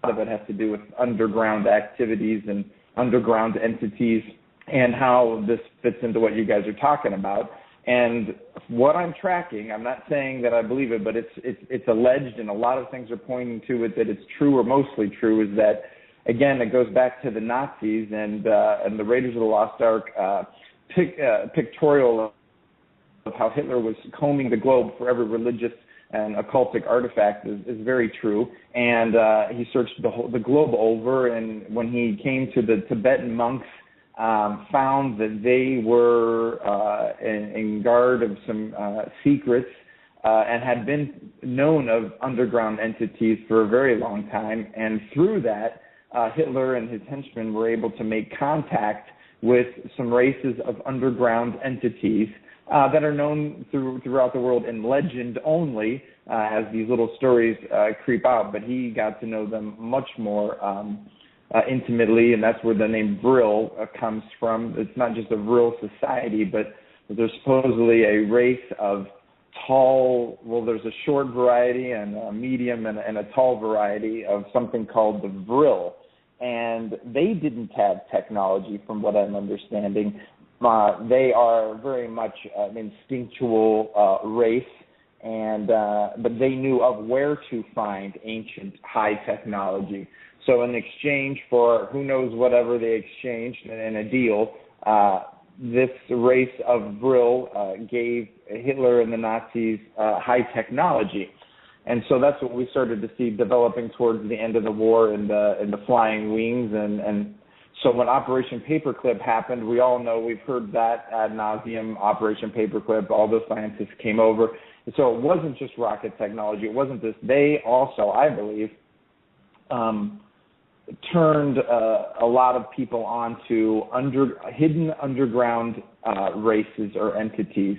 of it has to do with underground activities and underground entities and how this fits into what you guys are talking about. And what I'm tracking, I'm not saying that I believe it, but it's alleged, and a lot of things are pointing to it that it's true or mostly true, is that, again, it goes back to the Nazis and the Raiders of the Lost Ark pictorial of how Hitler was combing the globe for every religious and occultic artifact is very true. And he searched the globe over, and when he came to the Tibetan monks, found that they were in guard of some secrets and had been known of underground entities for a very long time. And through that, Hitler and his henchmen were able to make contact with some races of underground entities that are known throughout the world in legend only, as these little stories creep out. But he got to know them much more intimately, and that's where the name Vril comes from. It's not just a Vril society, but there's supposedly a race of there's a short variety and a medium and a tall variety of something called the Vril. And they didn't have technology, from what I'm understanding. They are very much an instinctual race, but they knew of where to find ancient high technology. So in exchange for who knows whatever they exchanged in a deal, this race of Vril gave Hitler and the Nazis high technology. And so that's what we started to see developing towards the end of the war in the flying wings. And So when Operation Paperclip happened, we all know, we've heard that ad nauseum, Operation Paperclip, all those scientists came over. So it wasn't just rocket technology. It wasn't this. They also, I believe, turned a lot of people onto hidden underground races or entities.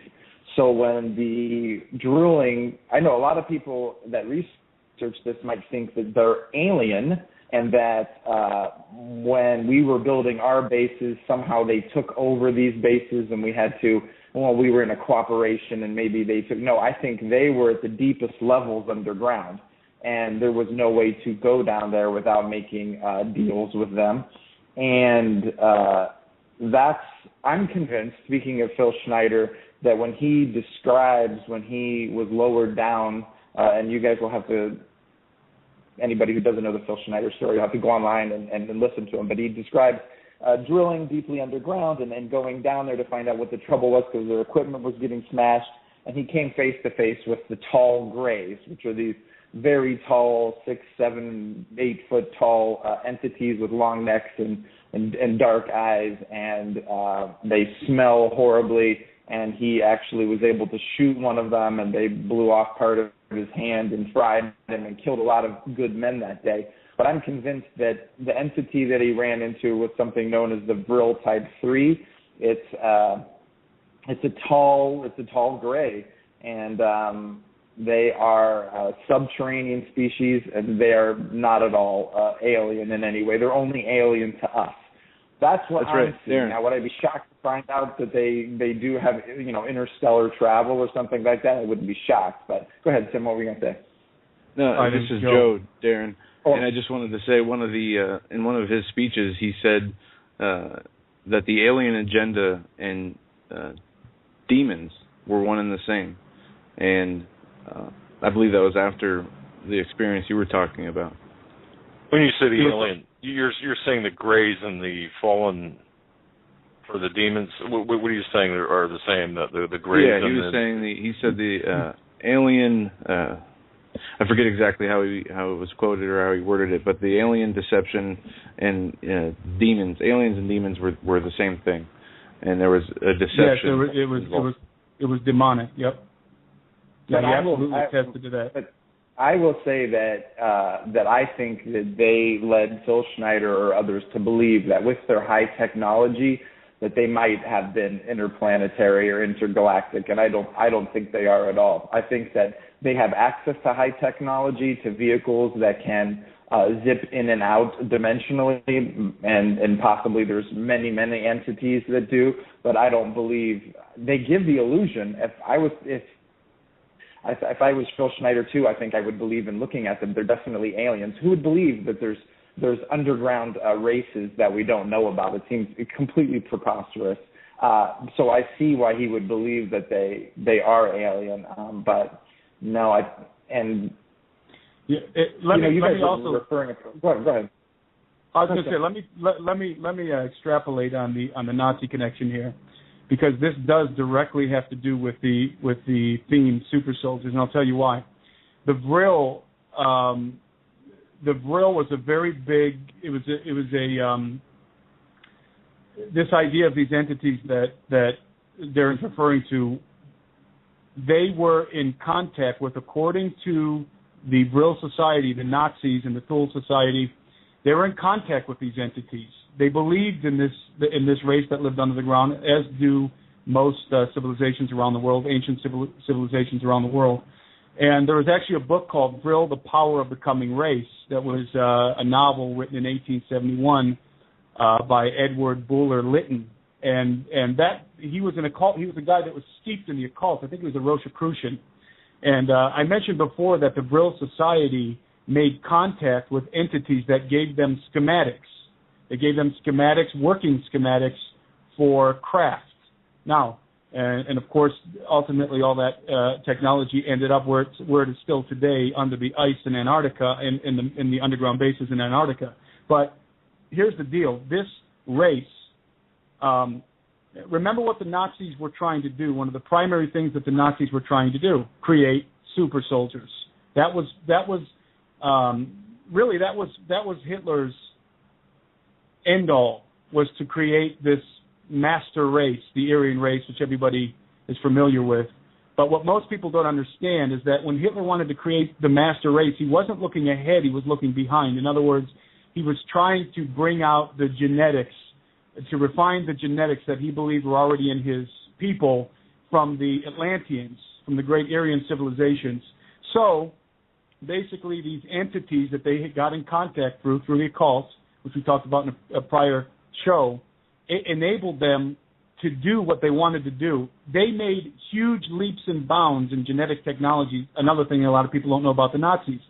So when the drilling, I know a lot of people that research this might think that they're alien, and that when we were building our bases, somehow they took over these bases and we had to, well, we were in a cooperation and maybe they took, no, I think they were at the deepest levels underground, and there was no way to go down there without making deals with them. And I'm convinced, speaking of Phil Schneider, that when he describes when he was lowered down, and you guys will have to, anybody who doesn't know the Phil Schneider story, you'll have to go online and listen to him. But he describes drilling deeply underground and going down there to find out what the trouble was because their equipment was getting smashed. And he came face to face with the tall grays, which are these very tall, 6, 7, 8 foot tall entities with long necks and dark eyes, and they smell horribly. And he actually was able to shoot one of them, and they blew off part of his hand and fried him and killed a lot of good men that day. But I'm convinced that the entity that he ran into was something known as the Vril Type 3. It's a tall gray, and they are a subterranean species, and they are not at all alien in any way. They're only alien to us. That's what I'm seeing. Now, would I be shocked to find out that they do have, interstellar travel or something like that? I wouldn't be shocked. But go ahead, Tim. What were you going to say? No, this is Joe, Darren. Oh. And I just wanted to say in one of his speeches, he said that the alien agenda and demons were one and the same. And I believe that was after the experience you were talking about. When you say the alien, you're saying the Greys and the Fallen, or the demons. What are you saying are the same? The Greys? Yeah, he said the alien. I forget exactly how it was quoted or how he worded it, but the alien deception and demons, aliens and demons were the same thing, and there was a deception. Yes, it was demonic. Yep. Yeah, he absolutely attested to that. But I will say that I think that they led Phil Schneider or others to believe that with their high technology that they might have been interplanetary or intergalactic, and I don't think they are at all. I think that they have access to high technology, to vehicles that can zip in and out dimensionally, and possibly there's many entities that do, but I don't believe they give the illusion. If I was Phil Schneider too, I think I would believe in looking at them. They're definitely aliens. Who would believe that there's underground races that we don't know about? It seems completely preposterous. So I see why he would believe that they are alien. But no, Go ahead. I was going to say, let me extrapolate on the Nazi connection here, because this does directly have to do with the theme super soldiers, and I'll tell you why. The Vril was a very big. It was this idea of these entities that Darren's referring to. They were in contact with, according to the Vril Society, the Nazis and the Thule Society. They were in contact with these entities. They believed in this race that lived under the ground, as do most civilizations around the world, ancient civilizations around the world. And there was actually a book called Vril, The Power of the Coming Race, that was a novel written in 1871 by Edward Buller Lytton. And that he was an occult. He was a guy that was steeped in the occult. I think he was a Rosicrucian. And I mentioned before that the Vril Society made contact with entities that gave them schematics. They gave them schematics, working schematics for craft. Now, and of course, ultimately all that technology ended up where it is still today, under the ice in Antarctica, in the underground bases in Antarctica. But here's the deal. This race, remember what the Nazis were trying to do. One of the primary things that the Nazis were trying to do, create super soldiers. That was Hitler's end all was to create this master race, the Aryan race, which everybody is familiar with. But what most people don't understand is that when Hitler wanted to create the master race, he wasn't looking ahead, he was looking behind. In other words, he was trying to bring out the genetics, to refine the genetics that he believed were already in his people from the Atlanteans, from the great Aryan civilizations. So basically these entities that they had got in contact through the occult, which we talked about in a prior show, it enabled them to do what they wanted to do. They made huge leaps and bounds in genetic technology, another thing a lot of people don't know about the Nazis.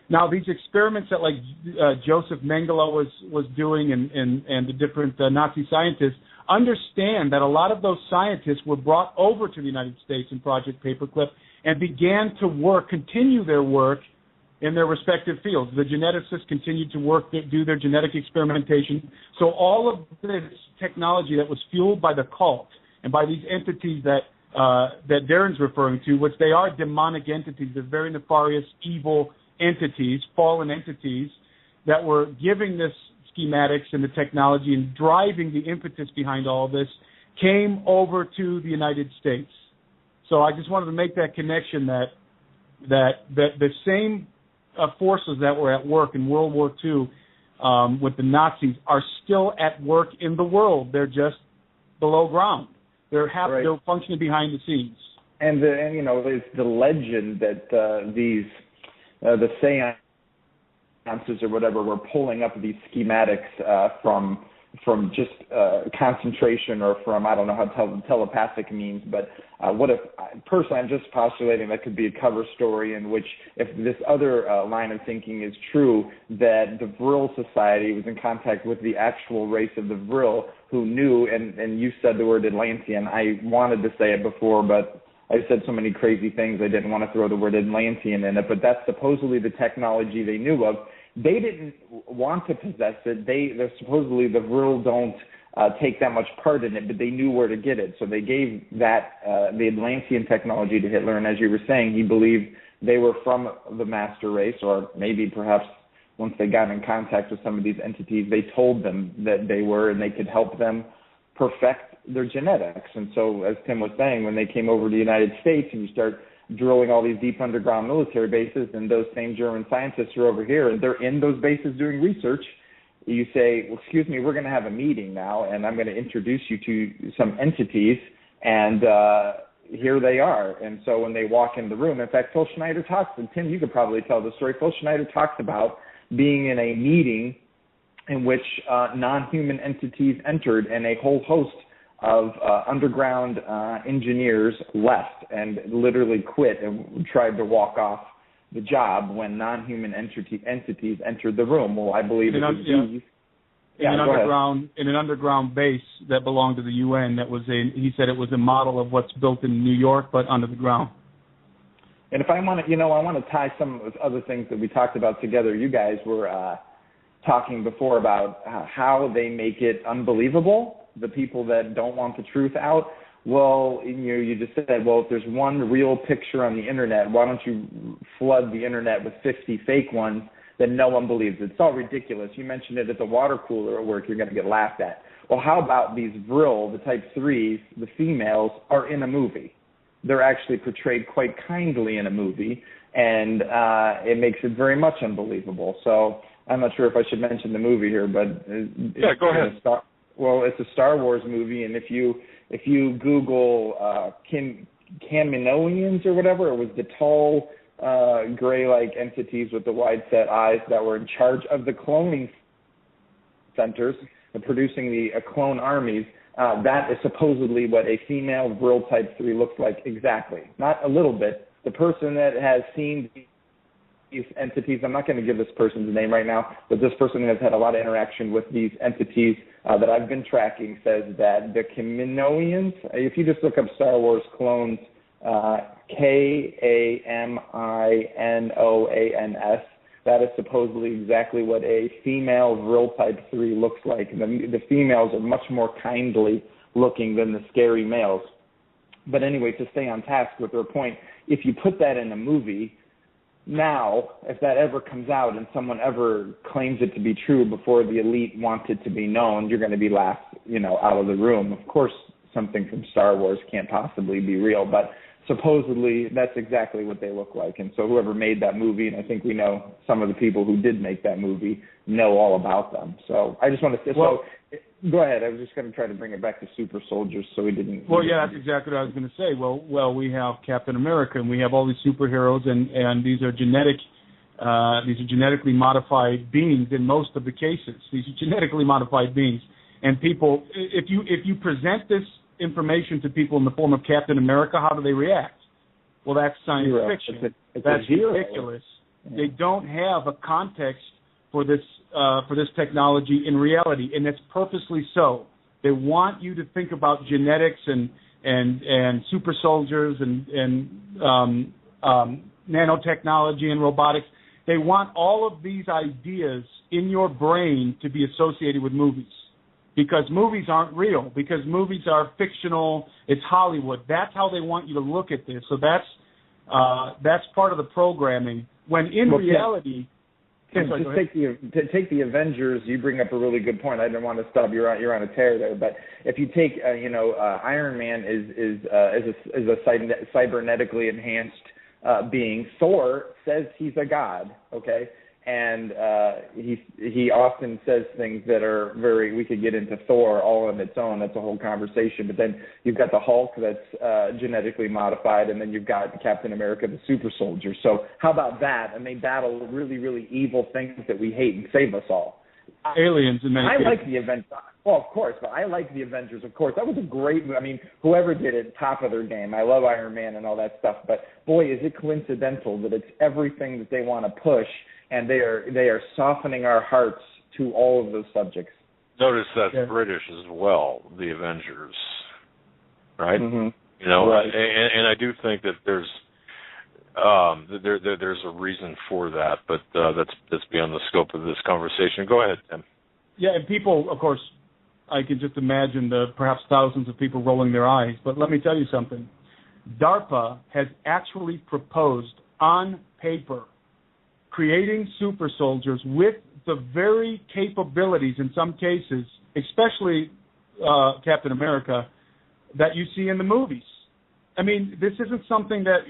Now, these experiments that Joseph Mengele was doing and the different Nazi scientists, understand that a lot of those scientists were brought over to the United States in Project Paperclip and began to continue their work in their respective fields. The geneticists continued to do their genetic experimentation. So all of this technology that was fueled by the cult and by these entities that Darren's referring to, which they are demonic entities, they're very nefarious, evil entities, fallen entities, that were giving this schematics and the technology and driving the impetus behind all this, came over to the United States. So I just wanted to make that connection that the same forces that were at work in World War II with the Nazis are still at work in the world. They're just below ground. They're functioning behind the scenes. And it's the legend that the seances or whatever were pulling up these schematics from just concentration or from, I don't know how telepathic means, but what if, personally, I'm just postulating that could be a cover story in which, if this other line of thinking is true, that the Vril Society was in contact with the actual race of the Vril who knew, and you said the word Atlantean. I wanted to say it before, but I said so many crazy things I didn't want to throw the word Atlantean in it, but that's supposedly the technology they knew of. They didn't want to possess it. They're supposedly the Vril don't take that much part in it, but they knew where to get it. So they gave that the Atlantean technology to Hitler, and as you were saying, he believed they were from the master race, or maybe perhaps once they got in contact with some of these entities, they told them that they were, and they could help them perfect their genetics. And so, as Tim was saying, when they came over to the United States and you start drilling all these deep underground military bases, and those same German scientists are over here and they're in those bases doing research, you say, well, excuse me, we're going to have a meeting now, and I'm going to introduce you to some entities, and here they are. And so when they walk in the room, in fact, Phil Schneider talks, and Tim, you could probably tell the story, Phil Schneider talks about being in a meeting in which non-human entities entered, and a whole host of underground engineers left and literally quit and tried to walk off the job when non-human entities entered the room. Well, I believe in an underground base that belonged to the UN. He said it was a model of what's built in New York, but under the ground. And if I want to, I want to tie some of the other things that we talked about together. You guys were talking before about how they make it unbelievable, the people that don't want the truth out. Well, you just said, well, if there's one real picture on the internet, why don't you flood the internet with 50 fake ones that no one believes? It's all ridiculous. You mentioned it at the water cooler at work, you're going to get laughed at. Well, how about these Vril, the type 3s, the females, are in a movie? They're actually portrayed quite kindly in a movie, and it makes it very much unbelievable. So I'm not sure if I should mention the movie here, but go ahead. Well, it's a Star Wars movie, and if you Google Kaminoans or whatever, it was the tall, gray-like entities with the wide-set eyes that were in charge of the cloning centers and producing the clone armies. That is supposedly what a female Vril Type 3 looks like exactly. Not a little bit. The person that has seen these entities, I'm not going to give this person's name right now, but this person has had a lot of interaction with these entities that I've been tracking, says that the Kaminoans, if you just look up Star Wars clones, Kaminoans, that is supposedly exactly what a female Vril Type 3 looks like. The females are much more kindly looking than the scary males. But anyway, to stay on task with their point, if you put that in a movie, now, if that ever comes out and someone ever claims it to be true before the elite wants it to be known, you're going to be laughed, out of the room. Of course, something from Star Wars can't possibly be real, but supposedly that's exactly what they look like. And so whoever made that movie, and I think we know some of the people who did make that movie, know all about them. So I just want to say, go ahead. I was just going to try to bring it back to super soldiers so we didn't. Well, yeah, that's exactly what I was going to say. Well, we have Captain America, and we have all these superheroes, and these are genetically modified beings in most of the cases. These are genetically modified beings, and people, if you present this information to people in the form of Captain America, how do they react? Well, that's science fiction. That's ridiculous. Yeah. They don't have a context for this technology in reality, and it's purposely so. They want you to think about genetics and super soldiers and nanotechnology and robotics. They want all of these ideas in your brain to be associated with movies, because movies aren't real, because movies are fictional. It's Hollywood. That's how they want you to look at this. So that's part of the programming. When in reality, take the Avengers. You bring up a really good point. I didn't want to stop. You're on a tear there. But if you take, Iron Man is a cybernetically enhanced being. Thor says he's a god. Okay. And he often says things that are we could get into Thor all on its own. That's a whole conversation. But then you've got the Hulk that's genetically modified, and then you've got Captain America, the super soldier. So how about that? And they battle really, really evil things that we hate and save us all. Aliens in many cases. I like the Avengers. Well, of course, but I like the Avengers, of course. That was a great movie. I mean, whoever did it, top of their game. I love Iron Man and all that stuff. But, boy, is it coincidental that it's everything that they want to push, and they are softening our hearts to all of those subjects. Notice that's British as well, the Avengers, right? Mm-hmm. Right. And I do think that there's a reason for that, but that's beyond the scope of this conversation. Go ahead, Tim. Yeah, and people, of course, I can just imagine the perhaps thousands of people rolling their eyes, but let me tell you something. DARPA has actually proposed on paper creating super soldiers with the very capabilities, in some cases, especially Captain America, that you see in the movies. I mean, this isn't something that,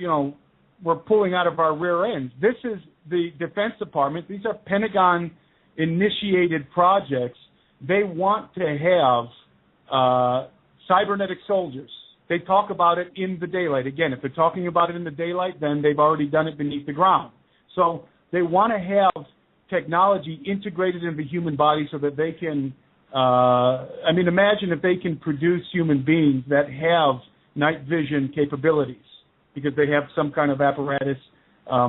we're pulling out of our rear ends. This is the Defense Department. These are Pentagon-initiated projects. They want to have cybernetic soldiers. They talk about it in the daylight. Again, if they're talking about it in the daylight, then they've already done it beneath the ground. So they want to have technology integrated into the human body so that they can, imagine if they can produce human beings that have night vision capabilities because they have some kind of apparatus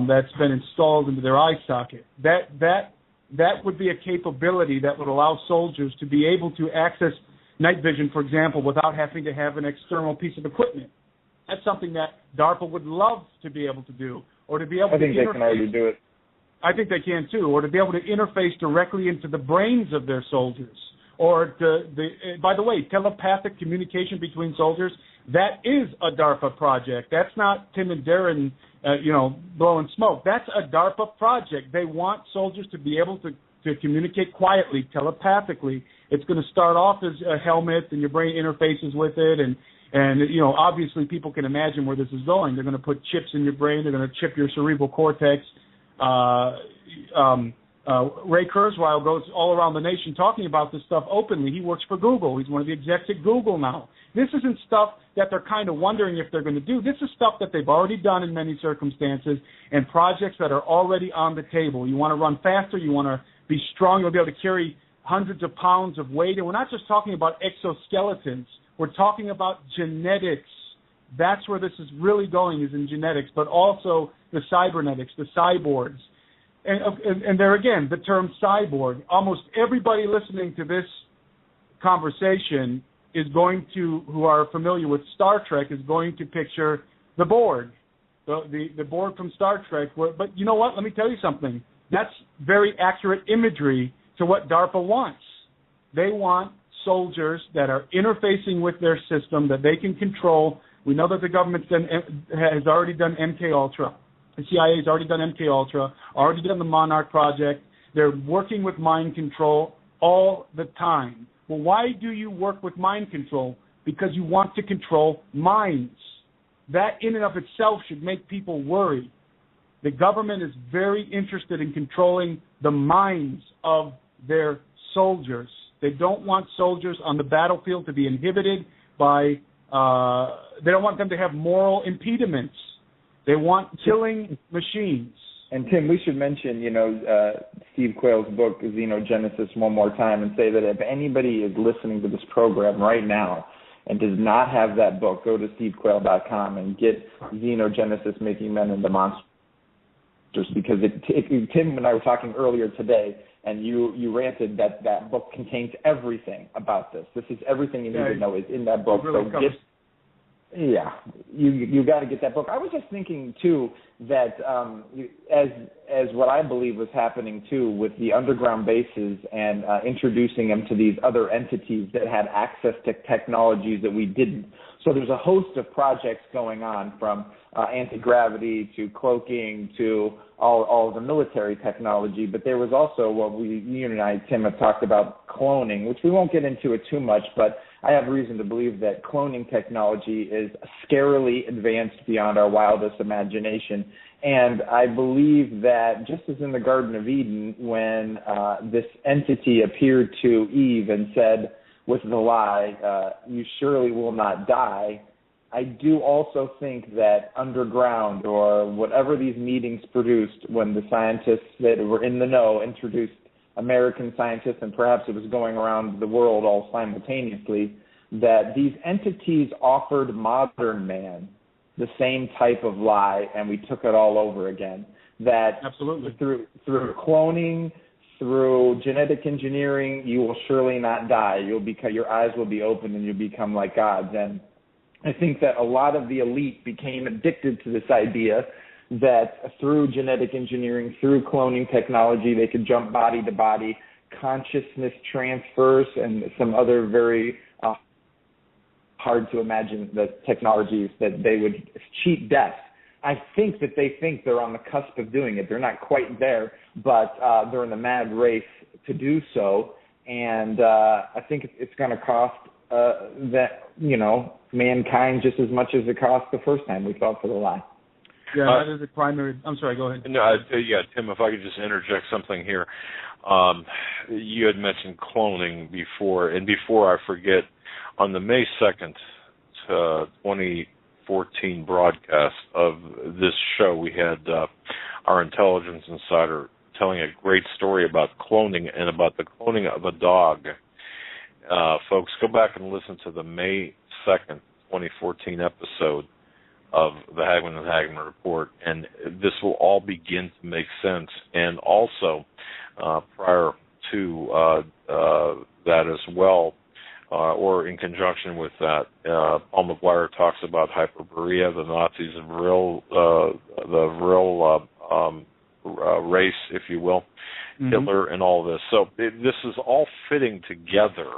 that's been installed into their eye socket. That would be a capability that would allow soldiers to be able to access night vision, for example, without having to have an external piece of equipment. That's something that DARPA would love to be able to do, or to be able to interface. I think they can already do it. I think they can too, or to be able to interface directly into the brains of their soldiers, or by the way, telepathic communication between soldiers. That is a DARPA project. That's not Tim and Darren, blowing smoke. That's a DARPA project. They want soldiers to be able to communicate quietly, telepathically. It's going to start off as a helmet, and your brain interfaces with it, and obviously people can imagine where this is going. They're going to put chips in your brain. They're going to chip your cerebral cortex. Ray Kurzweil goes all around the nation talking about this stuff openly. He works for Google. He's one of the execs at Google now. This isn't stuff that they're kind of wondering if they're going to do. This is stuff that they've already done in many circumstances, and projects that are already on the table. You want to run faster. You want to be strong. You'll be able to carry hundreds of pounds of weight. And we're not just talking about exoskeletons. We're talking about genetics. That's where this is really going, is in genetics, but also the cybernetics, the cyborgs. And there again, the term cyborg. Almost everybody listening to this conversation is going to, who are familiar with Star Trek, is going to picture the Borg, the Borg from Star Trek. But you know what? Let me tell you something. That's very accurate imagery to what DARPA wants. They want soldiers that are interfacing with their system that they can control. We know that the government has already done MK Ultra. The CIA's already done MK Ultra, already done the Monarch Project. They're working with mind control all the time. Well, why do you work with mind control? Because you want to control minds. That in and of itself should make people worry. The government is very interested in controlling the minds of their soldiers. They don't want soldiers on the battlefield to be inhibited by, they don't want them to have moral impediments. They want killing machines. And Tim, we should mention, Steve Quayle's book, Xenogenesis, one more time, and say that if anybody is listening to this program right now and does not have that book, go to stevequayle.com and get Xenogenesis, Making Men into Monsters, because Tim and I were talking earlier today, and you ranted that that book contains everything about this. This is everything you need to know is in that book. Really so you got to get that book. I was just thinking too that as what I believe was happening too with the underground bases and introducing them to these other entities that had access to technologies that we didn't. So there's a host of projects going on, from anti-gravity to cloaking to all of the military technology. But there was also what you and I, Tim, have talked about, cloning, which we won't get into it too much, but I have reason to believe that cloning technology is scarily advanced beyond our wildest imagination. And I believe that just as in the Garden of Eden, when this entity appeared to Eve and said with the lie, you surely will not die, I do also think that underground, or whatever these meetings produced when the scientists that were in the know introduced American scientists, and perhaps it was going around the world all simultaneously, that these entities offered modern man the same type of lie, and we took it all over again. That absolutely through cloning, through genetic engineering, you will surely not die. Your eyes will be open and you'll become like gods. And I think that a lot of the elite became addicted to this idea that through genetic engineering, through cloning technology, they could jump body to body, consciousness transfers, and some other very hard to imagine the technologies that they would cheat death. I think that they think they're on the cusp of doing it. They're not quite there, but they're in the mad race to do so. And I think it's going to cost mankind just as much as it cost the first time we fell for the lie. Yeah, that is a primary. I'm sorry, go ahead. No, Tim, if I could just interject something here. You had mentioned cloning before, and before I forget, on the May 2nd, 2014 broadcast of this show, we had our intelligence insider telling a great story about cloning and about the cloning of a dog. Folks, go back and listen to the May 2nd, 2014 episode of the Hagmann and Hagmann Report, and this will all begin to make sense. And also, prior to that as well, or in conjunction with that, Paul McGuire talks about Hyperborea, the Nazis, the real race, if you will, Hitler, and all this. So this is all fitting together.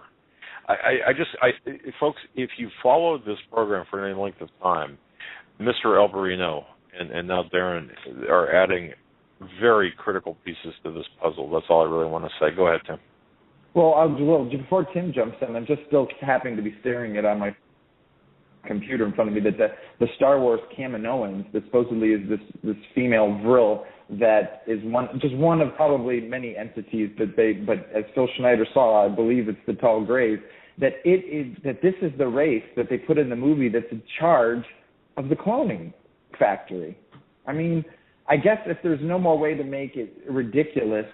Folks, if you follow this program for any length of time, Mr. Alberino and now Darren are adding very critical pieces to this puzzle. That's all I really want to say. Go ahead, Tim. Well, before Tim jumps in, I'm just still happening to be staring at on my computer in front of me that the Star Wars Kaminoans, that supposedly is this female Vril that is one of probably many entities but as Phil Schneider saw, I believe it's the Tall Grays, that this is the race that they put in the movie that's in charge of the cloning factory. I mean, I guess if there's no more way to make it ridiculous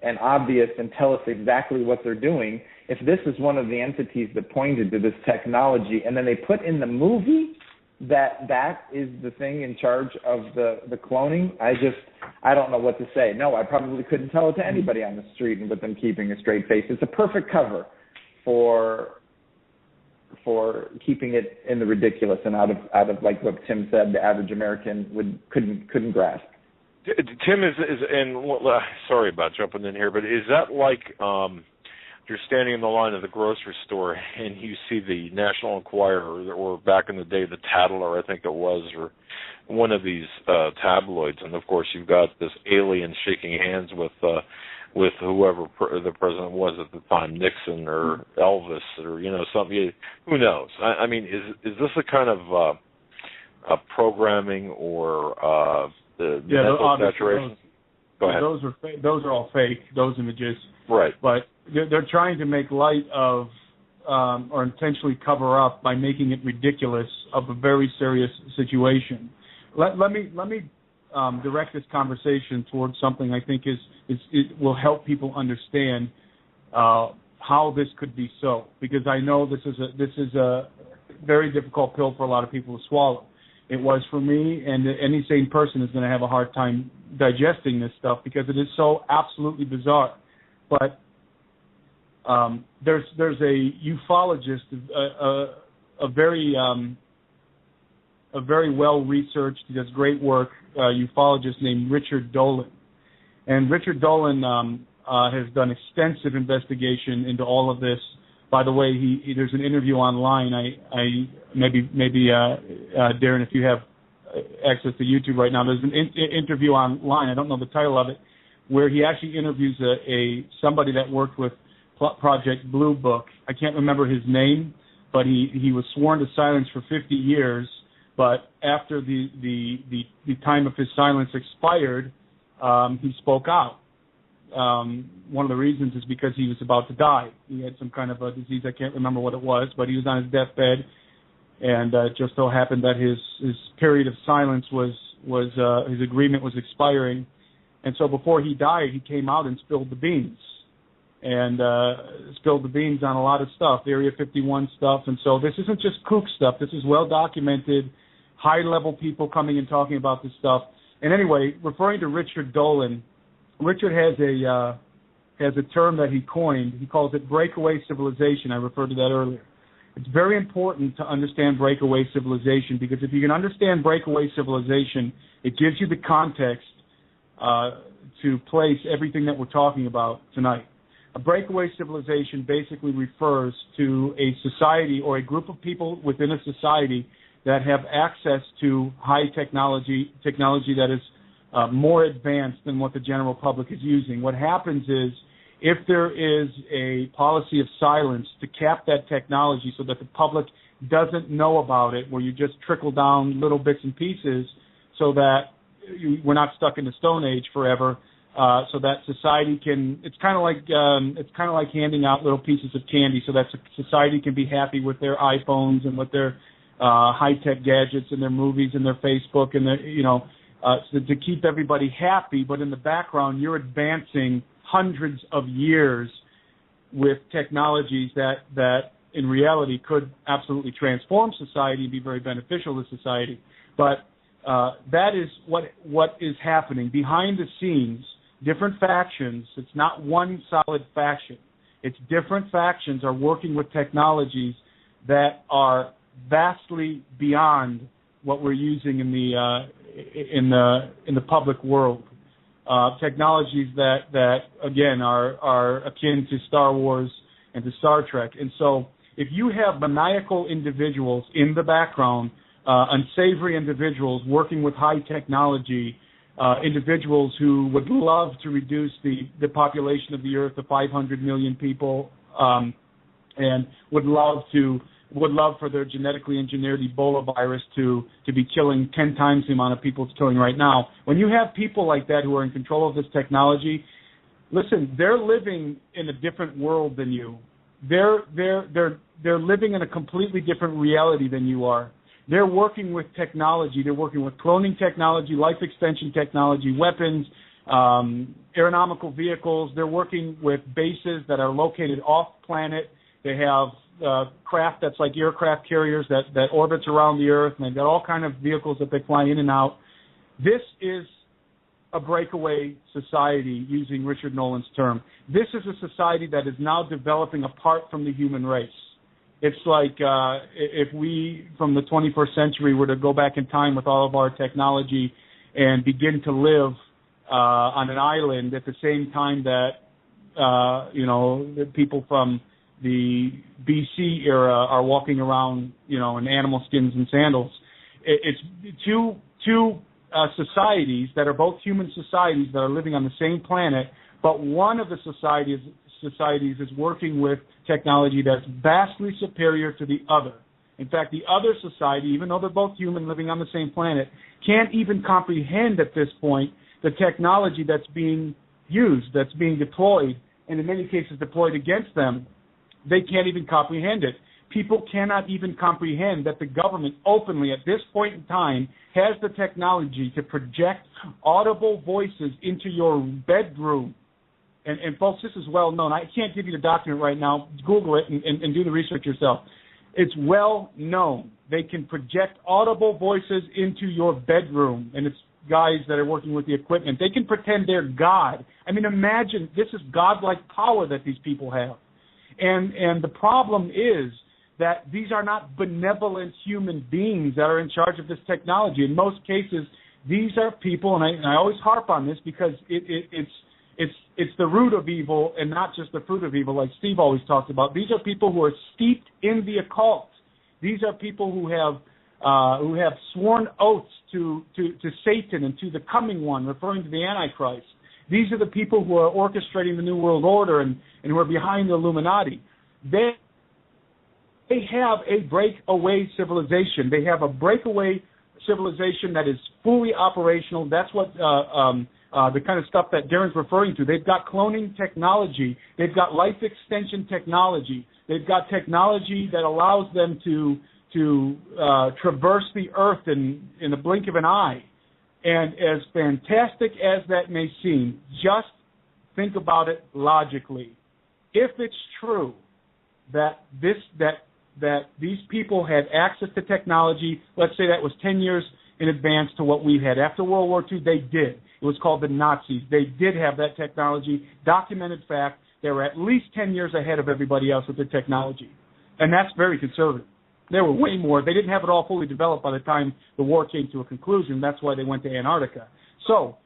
and obvious and tell us exactly what they're doing, if this is one of the entities that pointed to this technology, and then they put in the movie that is the thing in charge of the cloning, I don't know what to say. No, I probably couldn't tell it to anybody on the street and with them keeping a straight face. It's a perfect cover for keeping it in the ridiculous and out of like what Tim said, the average American couldn't grasp. Tim is and sorry about jumping in here, but is that like you're standing in the line of the grocery store and you see the National Enquirer, or back in the day the Tatler, I think it was, or one of these tabloids, and of course you've got this alien shaking hands with whoever the president was at the time, Nixon or Elvis or something. Who knows? I mean, is this a kind of programming or the mental saturation? Go ahead. Those are all fake. Those images. Right. But they're trying to make light of or intentionally cover up by making it ridiculous of a very serious situation. Let me direct this conversation towards something I think it will help people understand how this could be so, because I know this is a very difficult pill for a lot of people to swallow. It was for me, and any sane person is going to have a hard time digesting this stuff because it is so absolutely bizarre. But there's a ufologist, a very well researched, he does great work, ufologist named Richard Dolan, and Richard Dolan has done extensive investigation into all of this. By the way, there's an interview online. I maybe Darren, if you have access to YouTube right now, there's an interview online. I don't know the title of it, where he actually interviews somebody that worked with Project Blue Book. I can't remember his name, but he was sworn to silence for 50 years. But after the time of his silence expired, he spoke out. One of the reasons is because he was about to die. He had some kind of a disease, I can't remember what it was, but he was on his deathbed, and it just so happened that his period of silence was his agreement was expiring, and so before he died, he came out and spilled the beans, and spilled the beans on a lot of stuff, Area 51 stuff, and so this isn't just kook stuff. This is well documented, high-level people coming and talking about this stuff. And anyway, referring to Richard Dolan, Richard has a term that he coined. He calls it breakaway civilization. I referred to that earlier. It's very important to understand breakaway civilization, because if you can understand breakaway civilization, it gives you the context to place everything that we're talking about tonight. A breakaway civilization basically refers to a society or a group of people within a society that have access to high technology that is more advanced than what the general public is using. What happens is, if there is a policy of silence to cap that technology so that the public doesn't know about it, where you just trickle down little bits and pieces so that we're not stuck in the Stone Age forever, so that society can, it's kind of like handing out little pieces of candy so that society can be happy with their iPhones and with their high-tech gadgets and their movies and their Facebook and their, so to keep everybody happy, but in the background you're advancing hundreds of years with technologies that in reality could absolutely transform society and be very beneficial to society. But that is what is happening behind the scenes. Different factions. It's not one solid faction. It's different factions are working with technologies that are vastly beyond what we're using in the public world. Technologies that again are akin to Star Wars and to Star Trek. And so if you have maniacal individuals in the background, unsavory individuals working with high technology, individuals who would love to reduce the population of the Earth to 500 million people, and would love for their genetically engineered Ebola virus to be killing 10 times the amount of people it's killing right now. When you have people like that who are in control of this technology, listen, they're living in a different world than you. They're living in a completely different reality than you are. They're working with technology. They're working with cloning technology, life extension technology, weapons, aeronautical vehicles. They're working with bases that are located off planet. They have craft that's like aircraft carriers that orbits around the Earth, and they've got all kind of vehicles that they fly in and out. This is a breakaway society, using Richard Nolan's term. This is a society that is now developing apart from the human race. It's like if we, from the 21st century, were to go back in time with all of our technology and begin to live on an island at the same time that the people from the BC era are walking around, in animal skins and sandals. It's two societies that are both human societies that are living on the same planet, but one of the societies is working with technology that's vastly superior to the other. In fact, the other society, even though they're both human living on the same planet, can't even comprehend at this point the technology that's being used, that's being deployed, and in many cases deployed against them. They can't even comprehend it. People cannot even comprehend that the government openly at this point in time has the technology to project audible voices into your bedroom. And folks, this is well known. I can't give you the document right now. Google it and do the research yourself. It's well known. They can project audible voices into your bedroom, and it's guys that are working with the equipment. They can pretend they're God. I mean, imagine this is godlike power that these people have. And the problem is that these are not benevolent human beings that are in charge of this technology. In most cases, these are people, and I always harp on this because it's the root of evil and not just the fruit of evil, like Steve always talks about. These are people who are steeped in the occult. These are people who have sworn oaths to Satan and to the coming one, referring to the Antichrist. These are the people who are orchestrating the New World Order and who are behind the Illuminati. They have a breakaway civilization. They have a breakaway civilization that is fully operational. That's what the kind of stuff that Darren's referring to. They've got cloning technology. They've got life extension technology. They've got technology that allows them to traverse the earth in the blink of an eye. And as fantastic as that may seem, just think about it logically. If it's true that these people had access to technology, let's say that was 10 years in advance to what we had. After World War II, they did. It was called the Nazis. They did have that technology, documented fact. They were at least 10 years ahead of everybody else with the technology. And that's very conservative. There were way more. They didn't have it all fully developed by the time the war came to a conclusion. That's why they went to Antarctica. So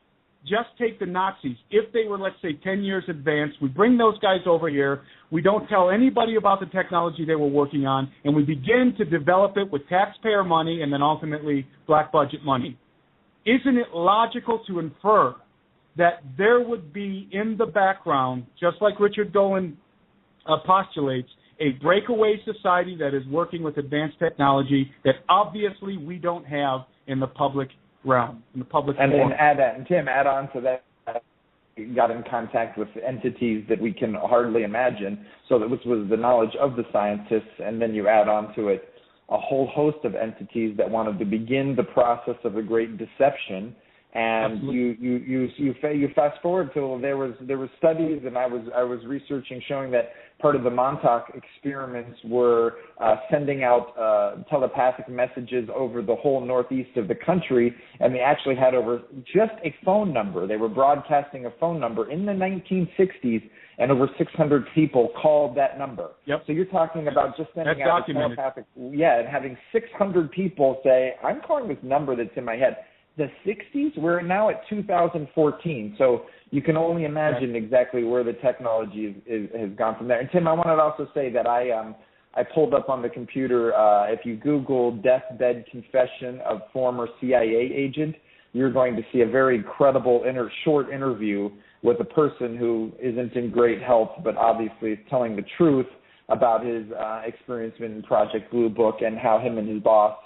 just take the Nazis. If they were, let's say, 10 years advanced, we bring those guys over here. We don't tell anybody about the technology they were working on, and we begin to develop it with taxpayer money and then ultimately black budget money. Isn't it logical to infer that there would be in the background, just like Richard Dolan postulates, a breakaway society that is working with advanced technology that obviously we don't have in the public realm, in the public forum. And Tim, add on to that, we got in contact with entities that we can hardly imagine. So that this was the knowledge of the scientists, and then you add on to it a whole host of entities that wanted to begin the process of the Great Deception. And you fast forward till there was studies, and I was researching showing that part of the Montauk experiments were sending out telepathic messages over the whole northeast of the country, and they actually had over just a phone number. They were broadcasting a phone number in the 1960s, and over 600 people called that number. Yep. So you're talking about just sending that's out documented. telepathic, and having 600 people say, "I'm calling this number that's in my head." The 60s, we're now at 2014, so you can only imagine exactly where the technology has gone from there. And Tim, I wanted to also say that I pulled up on the computer, if you Google deathbed confession of former CIA agent, you're going to see a very credible short interview with a person who isn't in great health, but obviously is telling the truth about his experience in Project Blue Book and how him and his boss,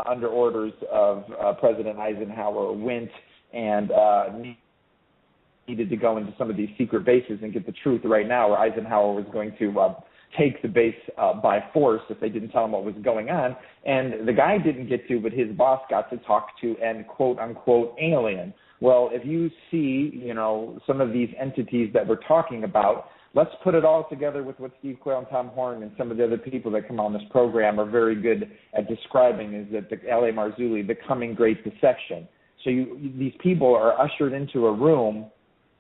under orders of President Eisenhower, went and needed to go into some of these secret bases and get the truth right now, where Eisenhower was going to take the base by force if they didn't tell him what was going on. And the guy didn't get to, but his boss got to talk to an quote-unquote alien. Well, if you see, some of these entities that we're talking about, let's put it all together with what Steve Quayle and Tom Horn and some of the other people that come on this program are very good at describing, is that the L.A. Marzulli, the coming Great Deception. So these people are ushered into a room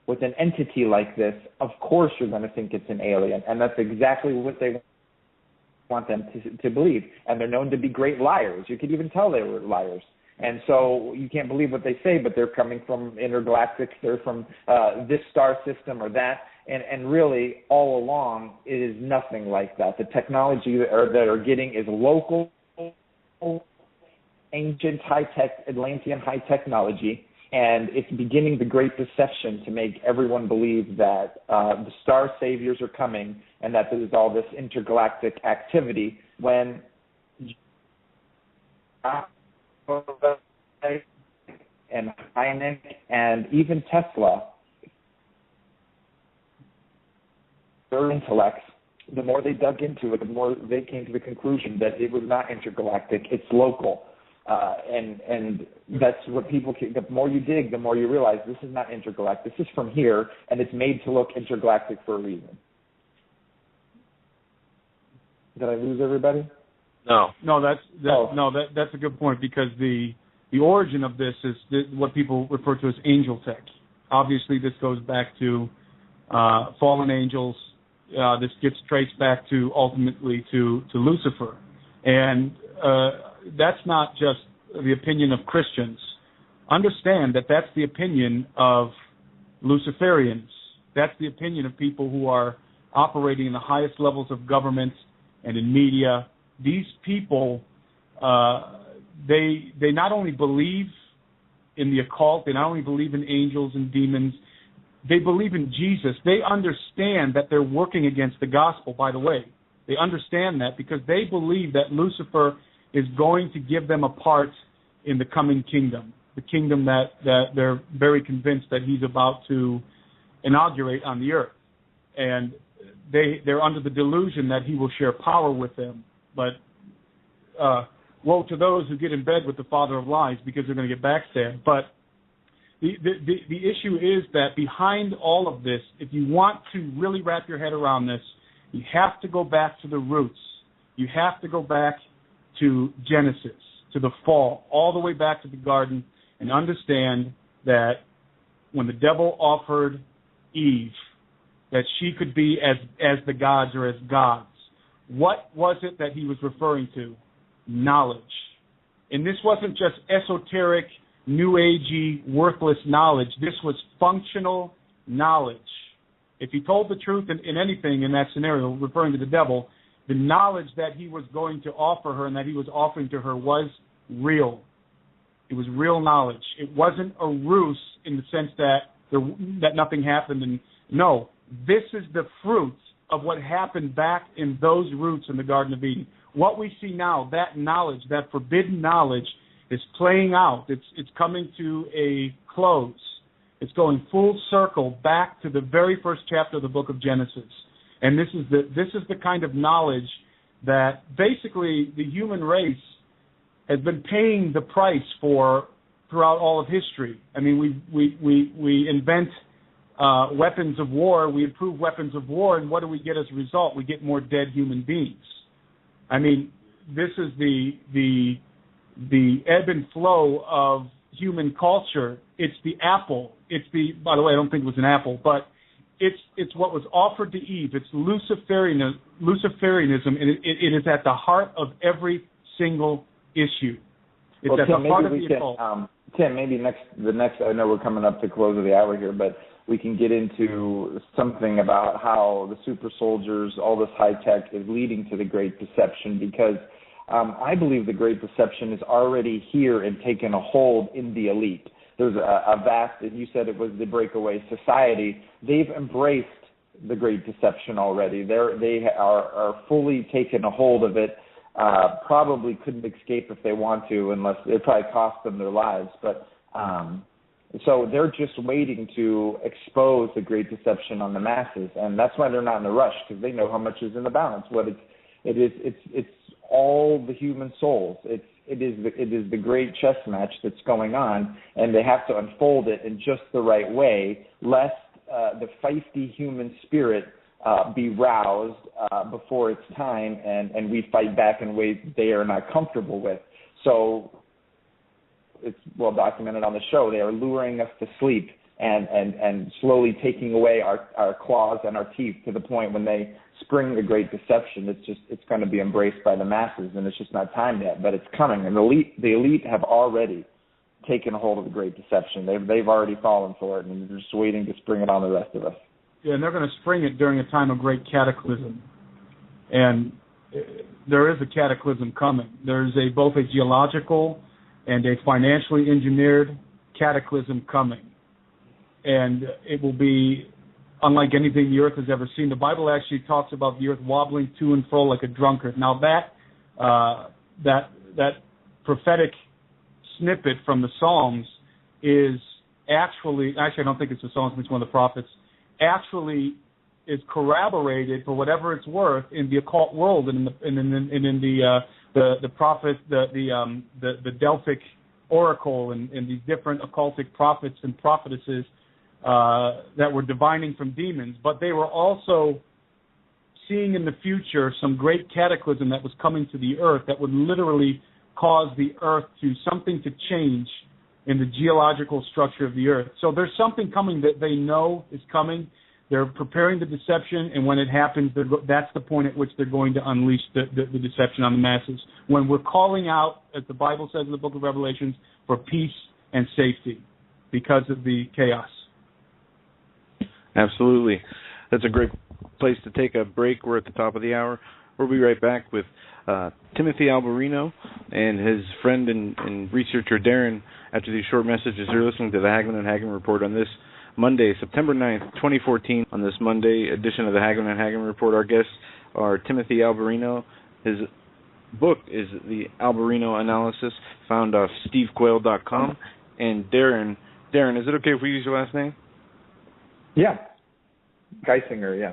with an entity like this. Of course you're going to think it's an alien, and that's exactly what they want them to believe. And they're known to be great liars. You could even tell they were liars. And so you can't believe what they say, but they're coming from intergalactic, they're from this star system or that. And really, all along, it is nothing like that. The technology that are getting is local, ancient, high-tech, Atlantean high technology, and it's beginning the great deception to make everyone believe that the star saviors are coming and that there's all this intergalactic activity when and Hagmann and even Tesla, their intellects, the more they dug into it, the more they came to the conclusion that it was not intergalactic, it's local. And that's what people, the more you dig, the more you realize this is not intergalactic. This is from here, and it's made to look intergalactic for a reason. Did I lose everybody? No, that's a good point, because the origin of this is what people refer to as angel tech. Obviously, this goes back to fallen angels. This gets traced back to ultimately to Lucifer, and that's not just the opinion of Christians. Understand that that's the opinion of Luciferians. That's the opinion of people who are operating in the highest levels of government and in media. These people, they not only believe in the occult, they not only believe in angels and demons, they believe in Jesus. They understand that they're working against the gospel, by the way. They understand that because they believe that Lucifer is going to give them a part in the coming kingdom, the kingdom that they're very convinced that he's about to inaugurate on the earth. And they're under the delusion that he will share power with them. But woe to those who get in bed with the father of lies, because they're going to get backstabbed. But the issue is that behind all of this, if you want to really wrap your head around this, you have to go back to the roots. You have to go back to Genesis, to the fall, all the way back to the garden, and understand that when the devil offered Eve that she could be as the gods or as gods, what was it that he was referring to? Knowledge. And this wasn't just esoteric, new agey, worthless knowledge. This was functional knowledge. If he told the truth in anything in that scenario, referring to the devil, the knowledge that he was going to offer her and that he was offering to her was real. It was real knowledge. It wasn't a ruse in the sense that nothing happened. And no, this is the fruit of what happened back in those roots in the Garden of Eden. What we see now, that knowledge, that forbidden knowledge, is playing out. It's coming to a close. It's going full circle back to the very first chapter of the book of Genesis. And this is the kind of knowledge that basically the human race has been paying the price for throughout all of history. I mean, we invent weapons of war, we improve weapons of war, and what do we get as a result? We get more dead human beings. I mean, this is the ebb and flow of human culture. It's the apple. By the way, I don't think it was an apple, but it's what was offered to Eve. It's Luciferianism, and it is at the heart of every single issue. It's at the heart of the occult. Tim, maybe the next. I know we're coming up to close of the hour here, but we can get into something about how the super soldiers, all this high tech, is leading to the Great Deception, because I believe the Great Deception is already here and taken a hold in the elite. There's a vast, and you said it was the breakaway society. They've embraced the Great Deception already. They are fully taken a hold of it. Probably couldn't escape if they want to, unless it probably cost them their lives. But so they're just waiting to expose the Great Deception on the masses, and that's why they're not in a rush, because they know how much is in the balance. It's all the human souls. It is the great chess match that's going on, and they have to unfold it in just the right way, lest the feisty human spirit be roused before it's time, and we fight back in ways they are not comfortable with. So it's well documented on the show. They are luring us to sleep, and slowly taking away our claws and our teeth to the point when they spring the Great Deception, it's going to be embraced by the masses, and it's just not time yet, but it's coming. And the elite have already taken a hold of the Great Deception. They've already fallen for it, and they're just waiting to spring it on the rest of us. Yeah, and they're going to spring it during a time of great cataclysm. And there is a cataclysm coming. There's both a geological and a financially engineered cataclysm coming. And it will be unlike anything the earth has ever seen. The Bible actually talks about the earth wobbling to and fro like a drunkard. Now that prophetic snippet from the Psalms is actually I don't think it's the Psalms, it's one of the prophets, actually is corroborated for whatever it's worth in the occult world and in the prophet, the Delphic oracle and these different occultic prophets and prophetesses that were divining from demons, but they were also seeing in the future some great cataclysm that was coming to the earth that would literally cause the earth something to change in the geological structure of the earth. So there's something coming that they know is coming. They're preparing the deception, and when it happens, that's the point at which they're going to unleash the deception on the masses. When we're calling out, as the Bible says in the book of Revelations, for peace and safety because of the chaos. Absolutely. That's a great place to take a break. We're at the top of the hour. We'll be right back with Timothy Alberino and his friend and researcher Darren after these short messages. You're listening to the Hagmann and Hagmann Report on this Monday, September 9th, 2014. On this Monday edition of the Hagmann and Hagmann Report, our guests are Timothy Alberino. His book is The Alberino Analysis, found off stevequayle.com. And Darren, is it okay if we use your last name? Yeah. Geisinger, yeah.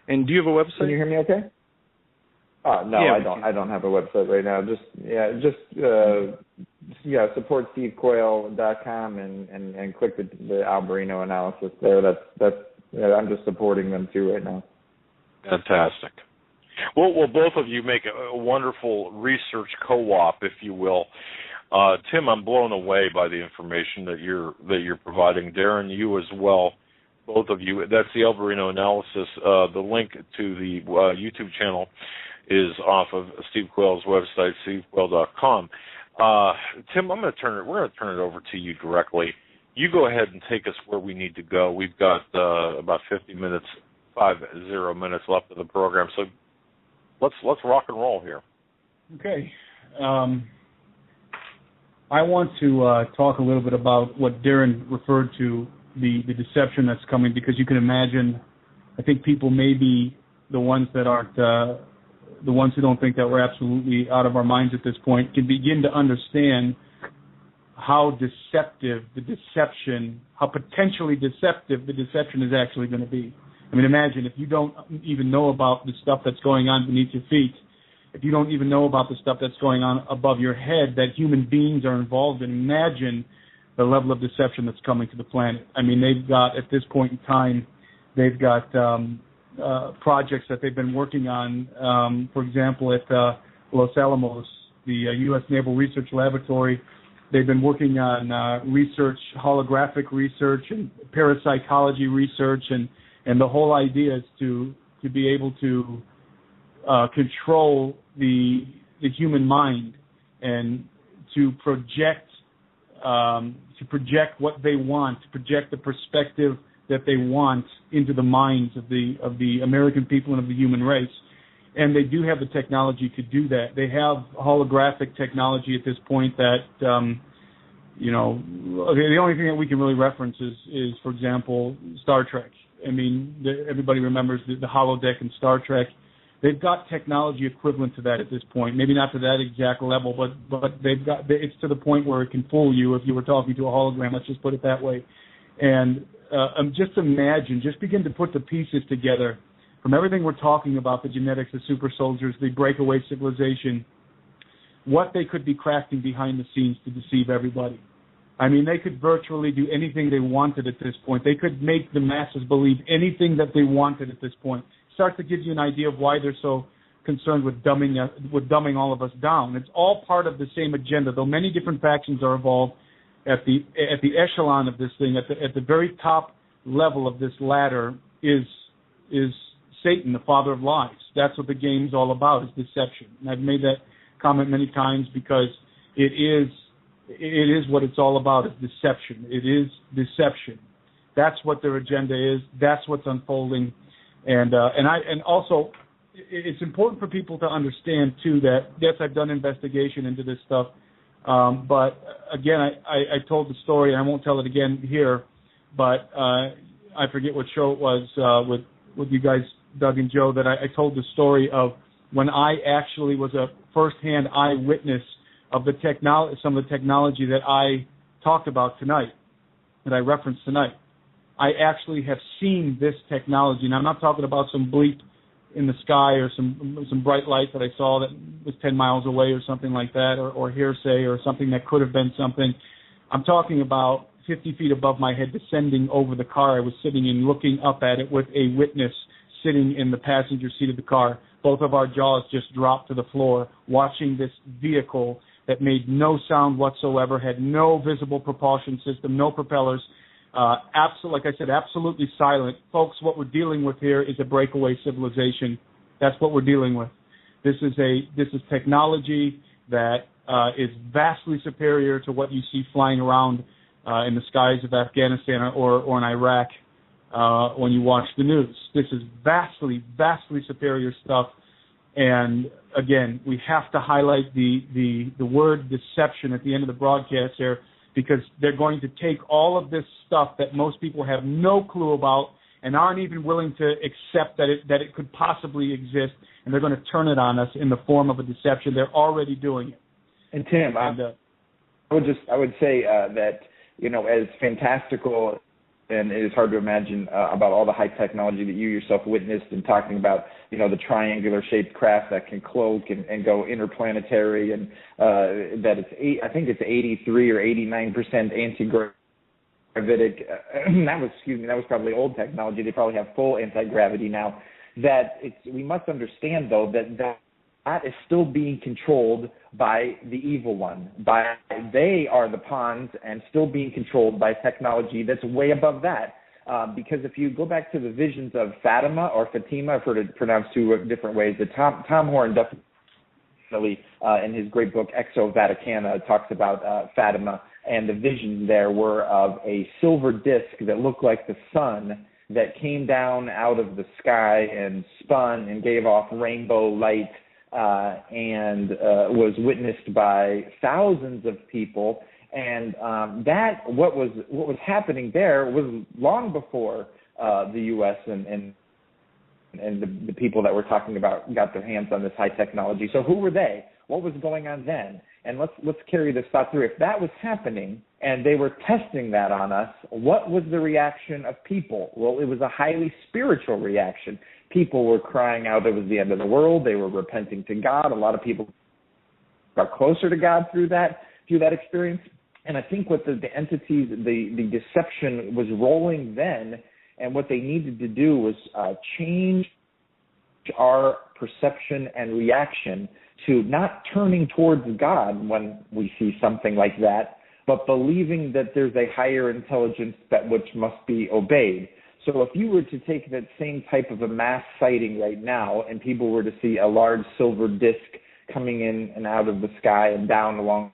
And do you have a website? Can you hear me okay? No, yeah, I don't have a website right now. Support stevequayle.com and click the Alberino Analysis there. I'm just supporting them too right now. Fantastic. Well, both of you make a wonderful research co-op, if you will. Tim, I'm blown away by the information that you're providing. Darren, you as well. Both of you. That's the Alberino Analysis. The link to the YouTube channel is off of Steve Quayle's website, stevequayle.com. Tim, we're going to turn it over to you directly. You go ahead and take us where we need to go. We've got about 50 minutes left of the program, so let's rock and roll here. Okay. I want to talk a little bit about what Darren referred to, the deception that's coming, because you can imagine, I think people may be the ones that aren't, the ones who don't think that we're absolutely out of our minds at this point, can begin to understand how deceptive how potentially deceptive the deception is actually going to be. I mean, imagine if you don't even know about the stuff that's going on beneath your feet, if you don't even know about the stuff that's going on above your head that human beings are involved in, imagine the level of deception that's coming to the planet. I mean, they've got, at this point in time, they've got projects that they've been working on. For example, at Los Alamos, the U.S. Naval Research Laboratory, they've been working on research, holographic research and parapsychology research, and the whole idea is to be able to control the human mind and to project what they want, to project the perspective that they want into the minds of the American people and of the human race. And they do have the technology to do that. They have holographic technology at this point that, the only thing that we can really reference is for example, Star Trek. I mean, everybody remembers the holodeck in Star Trek. They've got technology equivalent to that at this point. Maybe not to that exact level, but it's to the point where it can fool you if you were talking to a hologram. Let's just put it that way. And just imagine, just begin to put the pieces together from everything we're talking about, the genetics, the super soldiers, the breakaway civilization, what they could be crafting behind the scenes to deceive everybody. I mean, they could virtually do anything they wanted at this point. They could make the masses believe anything that they wanted at this point. Starts to give you an idea of why they're so concerned with dumbing all of us down. It's all part of the same agenda, though many different factions are involved. at the echelon of this thing, at the very top level of this ladder is Satan, the father of lies. That's what the game's all about, is deception. And I've made that comment many times because it is what it's all about, is deception. It is deception. That's what their agenda is. That's what's unfolding. And also, it's important for people to understand, too, that, yes, I've done investigation into this stuff, but, again, I told the story, and I won't tell it again here, but I forget what show it was with you guys, Doug and Joe, that I told the story of when I actually was a first-hand eyewitness of some of the technology that I talked about tonight, that I referenced tonight. I actually have seen this technology. Now, I'm not talking about some bleep in the sky or some bright light that I saw that was 10 miles away or something like that, or hearsay or something that could have been something. I'm talking about 50 feet above my head, descending over the car I was sitting in, looking up at it with a witness sitting in the passenger seat of the car. Both of our jaws just dropped to the floor, watching this vehicle that made no sound whatsoever, had no visible propulsion system, no propellers, like I said, absolutely silent. Folks, what we're dealing with here is a breakaway civilization. That's what we're dealing with. This is technology that is vastly superior to what you see flying around in the skies of Afghanistan or in Iraq when you watch the news. This is vastly, vastly superior stuff. And again, we have to highlight the word deception at the end of the broadcast here, because they're going to take all of this stuff that most people have no clue about and aren't even willing to accept that it could possibly exist, and they're going to turn it on us in the form of a deception. They're already doing it. And Tim, I would say that, as fantastical, and it is hard to imagine about all the high technology that you yourself witnessed, and talking about, the triangular-shaped craft that can cloak and go interplanetary, and that I think it's 83 or 89% anti-gravitic. That was probably old technology. They probably have full anti-gravity now. We must understand, though, that is still being controlled by the evil one. They are the pawns and still being controlled by technology that's way above that. Because if you go back to the visions of Fatima or Fatima, I've heard it pronounced two different ways. Tom Horn definitely, in his great book Exo Vaticana, talks about Fatima, and the visions there were of a silver disc that looked like the sun that came down out of the sky and spun and gave off rainbow light. And was witnessed by thousands of people, and what was happening there was long before the U.S. and the people that we're talking about got their hands on this high technology. So who were they? What was going on then? And let's carry this thought through. If that was happening and they were testing that on us, what was the reaction of people? Well, it was a highly spiritual reaction. People were crying out it was the end of the world. They were repenting to God. A lot of people got closer to God through that experience. And I think what the entities, the deception was rolling then, and what they needed to do was change our perception and reaction to not turning towards God when we see something like that, but believing that there's a higher intelligence which must be obeyed. So if you were to take that same type of a mass sighting right now, and people were to see a large silver disc coming in and out of the sky and down along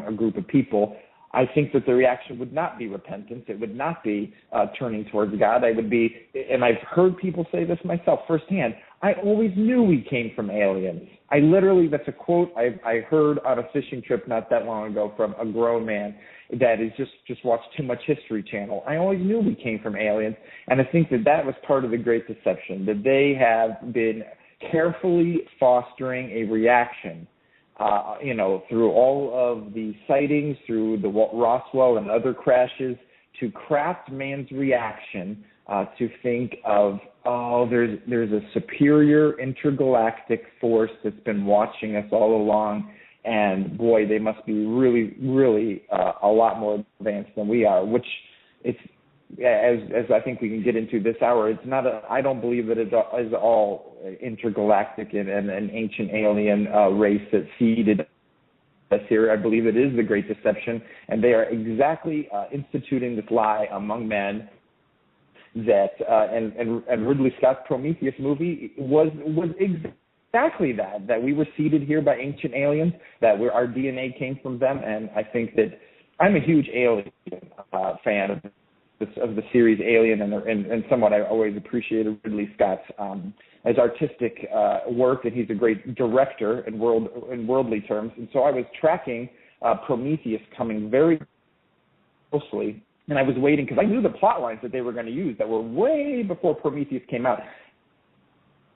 a group of people, I think that the reaction would not be repentance. It would not be turning towards God. I would be, and I've heard people say this myself firsthand, I always knew we came from aliens. That's a quote I heard on a fishing trip not that long ago from a grown man that is just watched too much History Channel. I always knew we came from aliens, and I think that was part of the Great Deception, that they have been carefully fostering a reaction through all of the sightings, through the Roswell and other crashes, to craft man's reaction to think of, there's a superior intergalactic force that's been watching us all along, and boy, they must be really, really a lot more advanced than we are, which it's, as I think we can get into this hour, it's not I don't believe that it is all intergalactic and an ancient alien race that seeded here. I believe it is the Great Deception, and they are exactly instituting this lie among men that and Ridley Scott's Prometheus movie was exactly that we were seeded here by ancient aliens, that our DNA came from them. And I think that I'm a huge Alien fan of the series Alien, and somewhat I always appreciated Ridley Scott's as artistic work, and he's a great director in worldly terms. And so I was tracking Prometheus coming very closely, and I was waiting because I knew the plot lines that they were going to use that were way before Prometheus came out,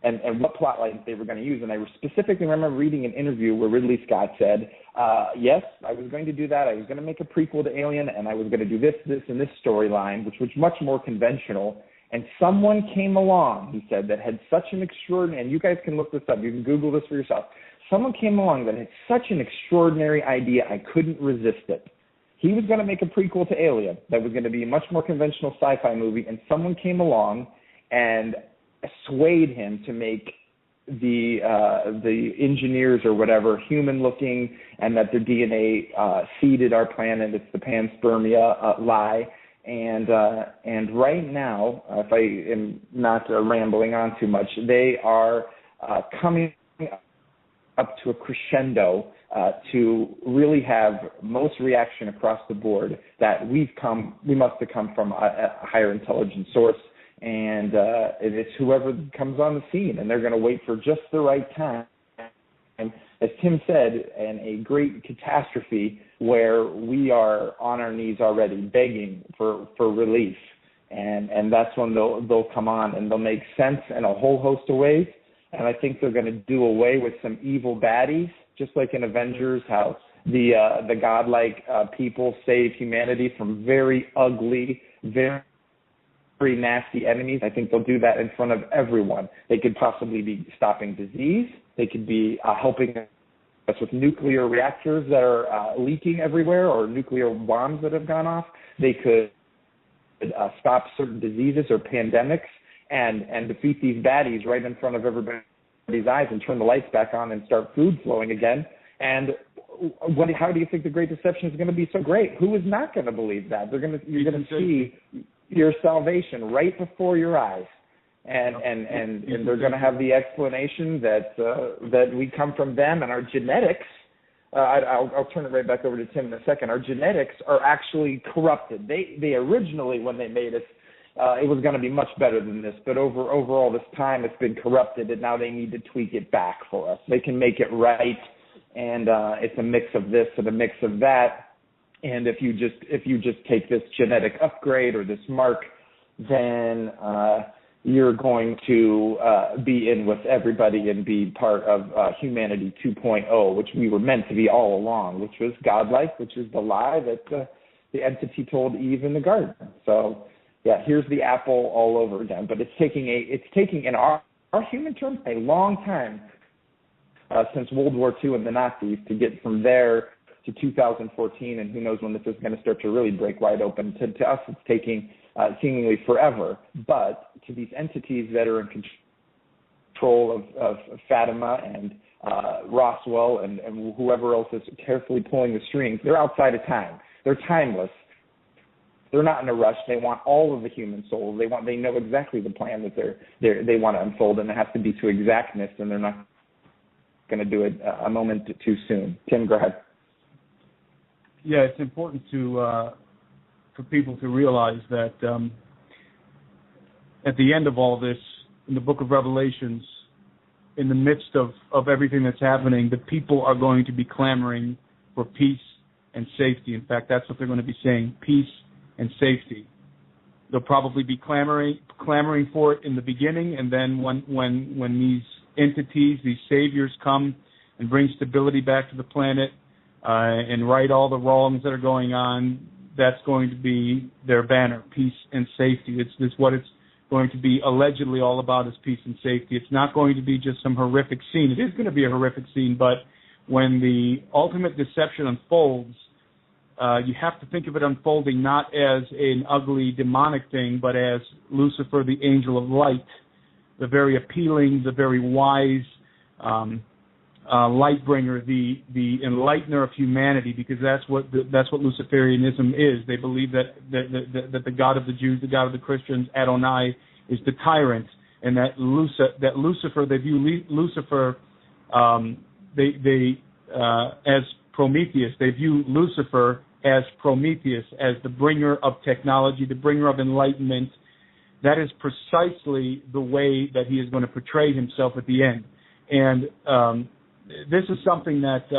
and what plot lines they were going to use. And I specifically remember reading an interview where Ridley Scott said, yes, I was going to do that. I was going to make a prequel to Alien, and I was going to do this, and this storyline, which was much more conventional. And someone came along, he said, that had such an extraordinary, and you guys can look this up, you can Google this for yourself. Someone came along that had such an extraordinary idea, I couldn't resist it. He was going to make a prequel to Alien that was going to be a much more conventional sci-fi movie, and someone came along and swayed him to make the engineers or whatever human-looking, and that their DNA seeded our planet. It's the panspermia lie. And right now, if I am not rambling on too much, they are coming up to a crescendo to really have most reaction across the board that we must have come from a higher intelligence source, and it's whoever comes on the scene, and they're going to wait for just the right time. And as Tim said, in a great catastrophe where we are on our knees already begging for relief, and that's when they'll come on and they'll make sense in a whole host of ways. And I think they're going to do away with some evil baddies, just like in Avengers, how the godlike people save humanity from very ugly, very nasty enemies. I think they'll do that in front of everyone. They could possibly be stopping disease. They could be helping us with nuclear reactors that are leaking everywhere, or nuclear bombs that have gone off. They could stop certain diseases or pandemics and defeat these baddies right in front of everybody's eyes and turn the lights back on and start food flowing again. And how do you think the Great Deception is going to be so great? Who is not going to believe that? You're going to see your salvation right before your eyes. And they're going to have the explanation that we come from them, and our genetics. I'll turn it right back over to Tim in a second. Our genetics are actually corrupted. They originally, when they made us, it was going to be much better than this. But overall, this time it's been corrupted, and now they need to tweak it back for us. They can make it right, and it's a mix of this and a mix of that. And if you just take this genetic upgrade or this mark, then you're going to be in with everybody and be part of humanity 2.0, which we were meant to be all along, which was godlike, which is the lie that the entity told Eve in the garden. So, yeah, here's the apple all over again. But it's taking in our human terms a long time since World War II and the Nazis to get from there to 2014, and who knows when this is going to start to really break wide open. To us, it's taking seemingly forever, but to these entities that are in control of Fatima and Roswell and whoever else is carefully pulling the strings, they're outside of time. They're timeless. They're not in a rush. They want all of the human soul. They know exactly the plan that they want to unfold, and it has to be to exactness, and they're not going to do it a moment too soon. Tim, go ahead. Yeah, it's important for people to realize that at the end of all this, in the book of Revelations, in the midst of everything that's happening, the people are going to be clamoring for peace and safety. In fact, that's what they're going to be saying, peace and safety. They'll probably be clamoring for it in the beginning, and then when these entities, these saviors come and bring stability back to the planet and right all the wrongs that are going on, that's going to be their banner, peace and safety. It's what it's going to be allegedly all about, is peace and safety. It's not going to be just some horrific scene. It is going to be a horrific scene, but when the ultimate deception unfolds, you have to think of it unfolding not as an ugly demonic thing, but as Lucifer, the angel of light, the very appealing, the very wise, light bringer, the enlightener of humanity, because that's what Luciferianism is. They believe that the God of the Jews, the God of the Christians, Adonai, is the tyrant, and that Lucifer, they view Lucifer as Prometheus. They view Lucifer as Prometheus, as the bringer of technology, the bringer of enlightenment. That is precisely the way that he is going to portray himself at the end. And this is something that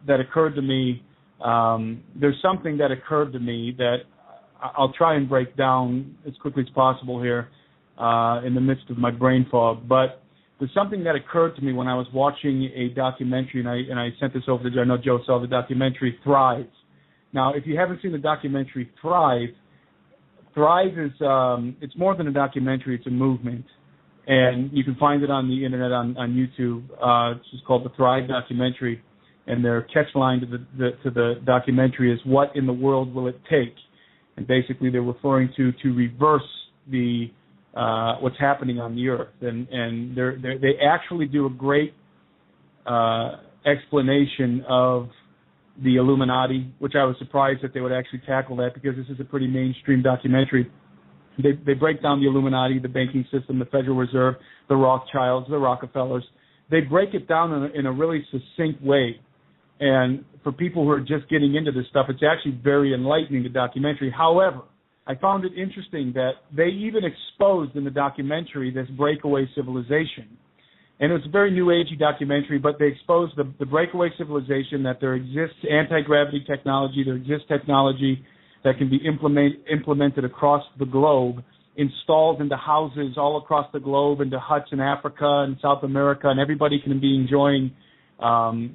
occurred to me. There's something that occurred to me that I'll try and break down as quickly as possible here in the midst of my brain fog. But there's something that occurred to me when I was watching a documentary, and I sent this over to Joe. I know Joe saw the documentary Thrive. Now, if you haven't seen the documentary Thrive is it's more than a documentary; it's a movement, and you can find it on the internet on YouTube. It's just called the Thrive documentary, and their catchline to the documentary is "What in the world will it take?" And basically, they're referring to reverse the what's happening on the earth, and they actually do a great explanation of the Illuminati, which I was surprised that they would actually tackle that, because this is a pretty mainstream documentary. They break down the Illuminati, the banking system, the Federal Reserve, the Rothschilds, the Rockefellers. They break it down in a really succinct way. And for people who are just getting into this stuff, it's actually very enlightening, the documentary. However, I found it interesting that they even exposed in the documentary this breakaway civilization. And it was a very new agey documentary, but they exposed the breakaway civilization, that there exists anti-gravity technology, there exists technology that can be implemented across the globe, installed into houses all across the globe, into huts in Africa and South America, and everybody can be enjoying the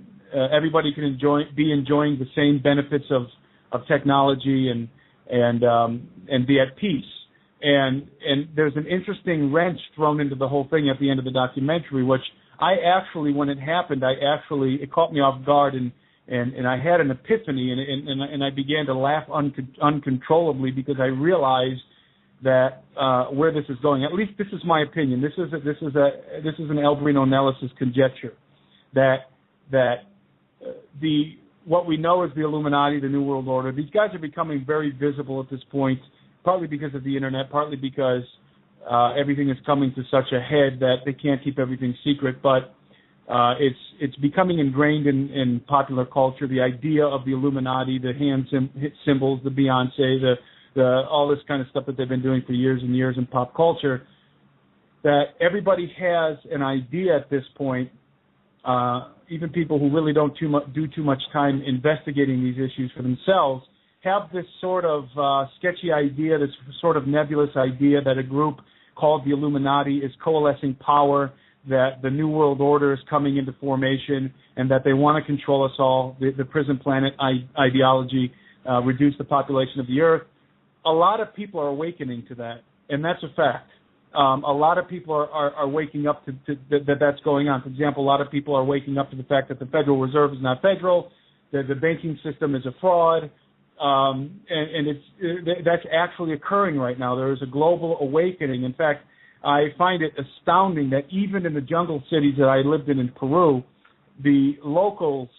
same benefits of technology and be at peace. And there's an interesting wrench thrown into the whole thing at the end of the documentary, which I actually, when it happened, it caught me off guard, and I had an epiphany, and I began to laugh uncontrollably, because I realized that where this is going. At least this is my opinion. This is an Alberino analysis conjecture that what we know as the Illuminati, the New World Order, these guys are becoming very visible at this point, partly because of the internet, partly because everything is coming to such a head that they can't keep everything secret. But it's becoming ingrained in popular culture. The idea of the Illuminati, the hand symbols, the Beyonce, the all this kind of stuff that they've been doing for years and years in pop culture. That everybody has an idea at this point. Even people who really don't do too much time investigating these issues for themselves have this sort of sketchy idea, this sort of nebulous idea that a group called the Illuminati is coalescing power, that the New World Order is coming into formation, and that they want to control us all, the prison planet ideology, reduce the population of the earth. A lot of people are awakening to that, and that's a fact. A lot of people are waking up to that's going on. For example, a lot of people are waking up to the fact that the Federal Reserve is not federal, that the banking system is a fraud, and that's actually occurring right now. There is a global awakening. In fact, I find it astounding that even in the jungle cities that I lived in Peru, the locals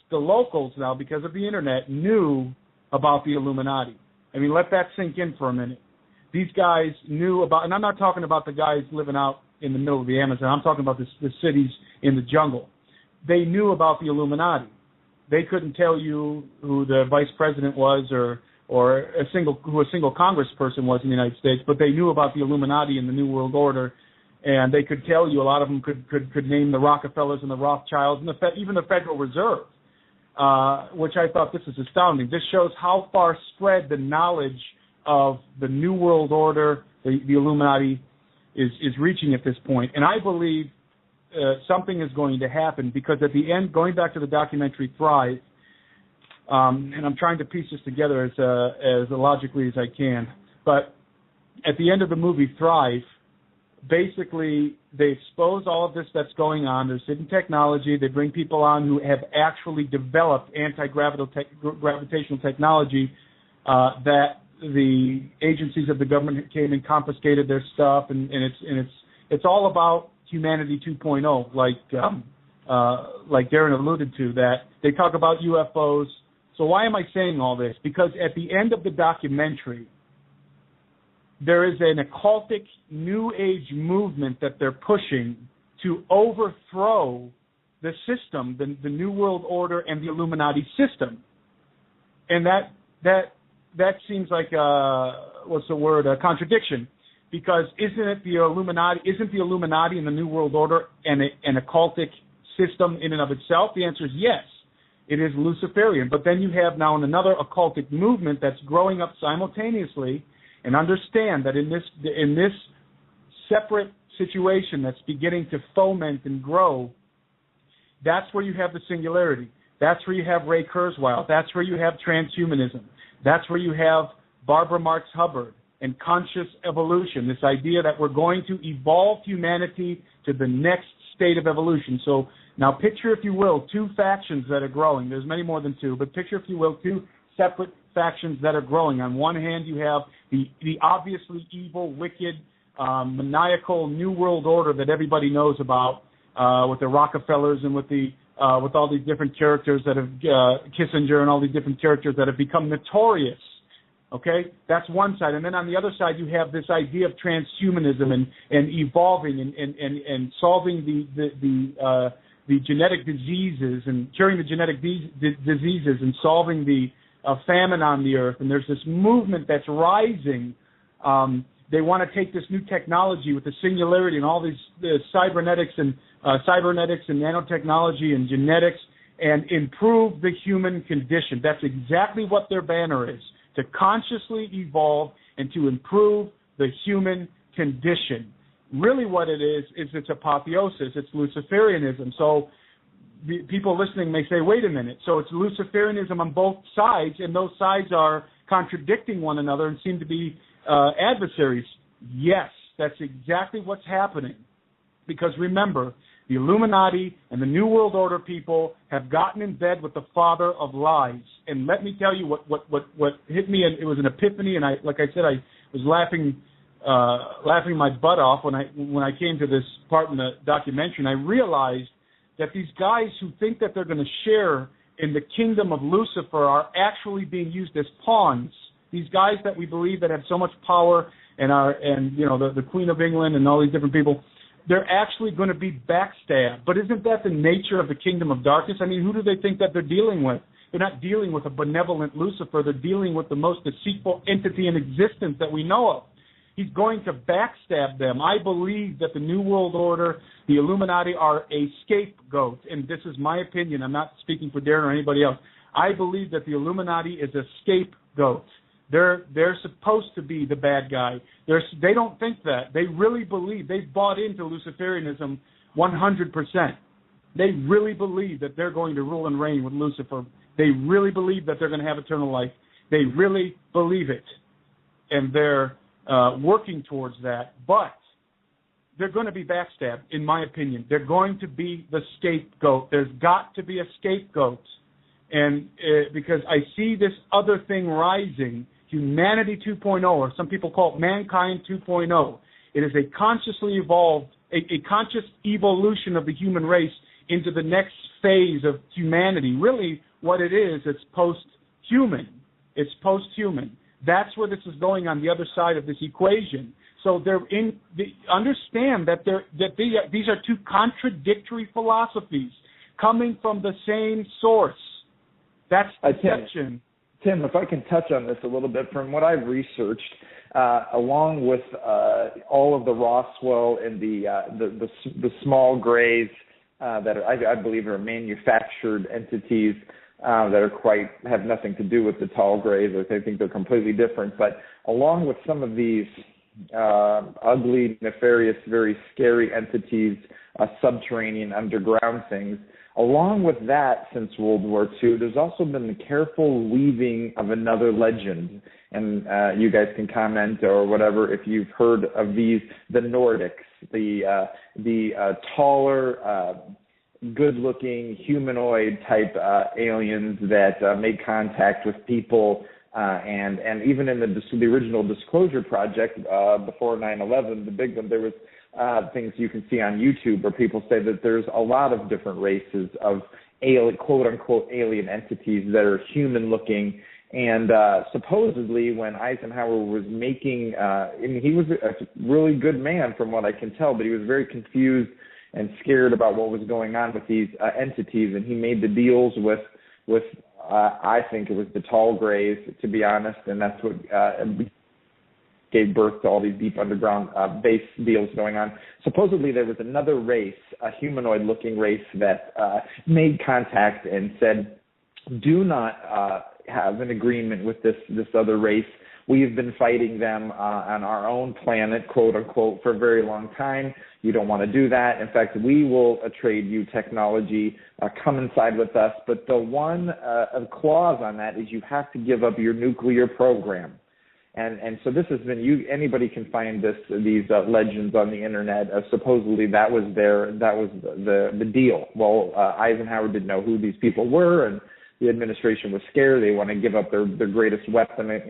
now, because of the internet, knew about the Illuminati. I mean, let that sink in for a minute. These guys knew about, and I'm not talking about the guys living out in the middle of the Amazon. I'm talking about the cities in the jungle. They knew about the Illuminati. They couldn't tell you who the vice president was or who a single congressperson was in the United States, but they knew about the Illuminati and the New World Order, and they could tell you. A lot of them could name the Rockefellers and the Rothschilds and even the Federal Reserve, which I thought this is astounding. This shows how far spread the knowledge of the New World Order, the Illuminati, is reaching at this point. And I believe something is going to happen, because at the end, going back to the documentary Thrive, and I'm trying to piece this together as logically as I can, but at the end of the movie Thrive, basically they expose all of this that's going on. There's hidden technology. They bring people on who have actually developed anti-gravitational technology that the agencies of the government came and confiscated their stuff, and it's all about humanity 2.0, like Darren alluded to, that they talk about UFOs. So why am I saying all this? Because at the end of the documentary, there is an occultic New Age movement that they're pushing to overthrow the system, the New World Order and the Illuminati system. And that seems like a contradiction, because isn't the Illuminati and the New World Order an occultic system in and of itself? The answer is yes. It is Luciferian. But then you have now another occultic movement that's growing up simultaneously, and understand that in this separate situation that's beginning to foment and grow, that's where you have the singularity. That's where you have Ray Kurzweil. That's where you have transhumanism. That's where you have Barbara Marx Hubbard and conscious evolution, this idea that we're going to evolve humanity to the next state of evolution. So now picture, if you will, two factions that are growing. There's many more than two, but picture, if you will, two separate factions that are growing. On one hand, you have the obviously evil, wicked, maniacal New World Order that everybody knows about, with the Rockefellers and with all these different characters that have Kissinger and all these different characters that have become notorious. Okay, that's one side, and then on the other side you have this idea of transhumanism and evolving and solving the genetic diseases and curing the genetic diseases and solving the famine on the earth. And there's this movement that's rising. They want to take this new technology with the singularity and all these cybernetics and nanotechnology and genetics and improve the human condition. That's exactly what their banner is, to consciously evolve and to improve the human condition. Really what it is its apotheosis. It's Luciferianism. So people listening may say, wait a minute, so it's Luciferianism on both sides, and those sides are contradicting one another and seem to be adversaries. Yes, that's exactly what's happening. Because remember, the Illuminati and the New World Order people have gotten in bed with the father of lies. And let me tell you what hit me, and it was an epiphany, and like I said, I was laughing my butt off when I came to this part in the documentary, and I realized that these guys who think that they're going to share in the kingdom of Lucifer are actually being used as pawns. These guys that we believe that have so much power and the Queen of England and all these different people, they're actually going to be backstabbed. But isn't that the nature of the kingdom of darkness? I mean, who do they think that they're dealing with? They're not dealing with a benevolent Lucifer. They're dealing with the most deceitful entity in existence that we know of. He's going to backstab them. I believe that the New World Order, the Illuminati, are a scapegoat. And this is my opinion. I'm not speaking for Darren or anybody else. I believe that the Illuminati is a scapegoat. They're supposed to be the bad guy. They don't think that. They really believe. They've bought into Luciferianism 100%. They really believe that they're going to rule and reign with Lucifer. They really believe that they're going to have eternal life. They really believe it. And they're working towards that. But they're going to be backstabbed, in my opinion. They're going to be the scapegoat. There's got to be a scapegoat. And because I see this other thing rising, Humanity 2.0, or some people call it Mankind 2.0. It is a consciously evolved, a conscious evolution of the human race into the next phase of humanity. Really, what it is, it's post-human. It's post-human. That's where this is going on the other side of this equation. So understand that these are two contradictory philosophies coming from the same source. That's deception. Tim, if I can touch on this a little bit, from what I've researched, along with all of the Roswell and the small grays that I believe are manufactured entities that have nothing to do with the tall grays. I think they're completely different. But along with some of these ugly, nefarious, very scary entities, subterranean, underground things, along with that, since World War II, there's also been the careful weaving of another legend. And you guys can comment or whatever if you've heard of these, the Nordics, the taller, good-looking, humanoid-type aliens that made contact with people. And even in the original Disclosure Project before 9/11, the big one, there was things you can see on YouTube where people say that there's a lot of different races of quote unquote alien entities that are human looking. And supposedly when Eisenhower was making, and he was a really good man from what I can tell, but he was very confused and scared about what was going on with these entities, and he made the deals with I think it was the tall grays, to be honest, and that's what gave birth to all these deep underground base deals going on. Supposedly there was another race, a humanoid-looking race that made contact and said, do not have an agreement with this other race. We have been fighting them on our own planet, quote unquote, for a very long time. You don't want to do that. In fact, we will trade you technology. Come inside with us. But the one clause on that is you have to give up your nuclear program. And so this has been anybody can find these legends on the internet. Supposedly that was the deal. Well, Eisenhower didn't know who these people were, and the administration was scared. They want to give up their greatest weapon, as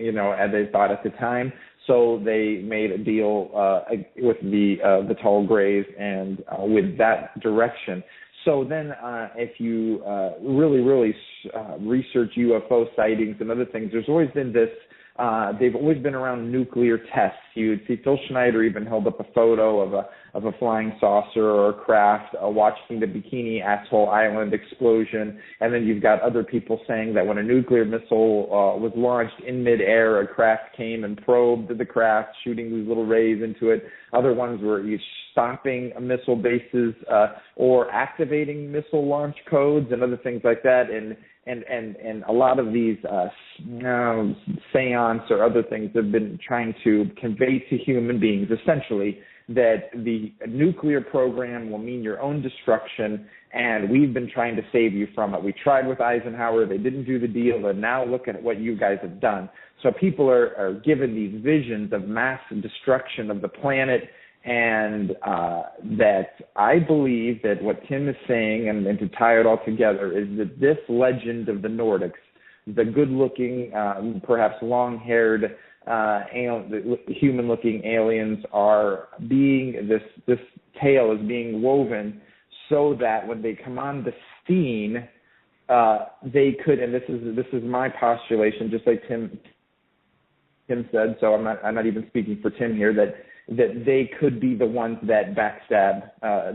they thought at the time. So they made a deal with the tall grays and with that direction. So then if you really research UFO sightings and other things, there's always been this, they've always been around nuclear tests. You'd see Phil Schneider even held up a photo of a flying saucer or a craft watching the Bikini Atoll Island explosion. And then you've got other people saying that when a nuclear missile was launched in midair, a craft came and probed the craft, shooting these little rays into it. Other ones were stopping missile bases or activating missile launch codes and other things like that. And a lot of these seance or other things have been trying to convey to human beings, essentially, that the nuclear program will mean your own destruction, and we've been trying to save you from it. We tried with Eisenhower. They didn't do the deal, and now look at what you guys have done. So people are given these visions of mass destruction of the planet, and that I believe that what Tim is saying, and to tie it all together, is that this legend of the Nordics, the good-looking, perhaps long-haired, human-looking aliens are being, this tale is being woven so that when they come on the scene, they could, and this is my postulation, just like Tim said, so I'm not even speaking for Tim here, that they could be the ones that backstab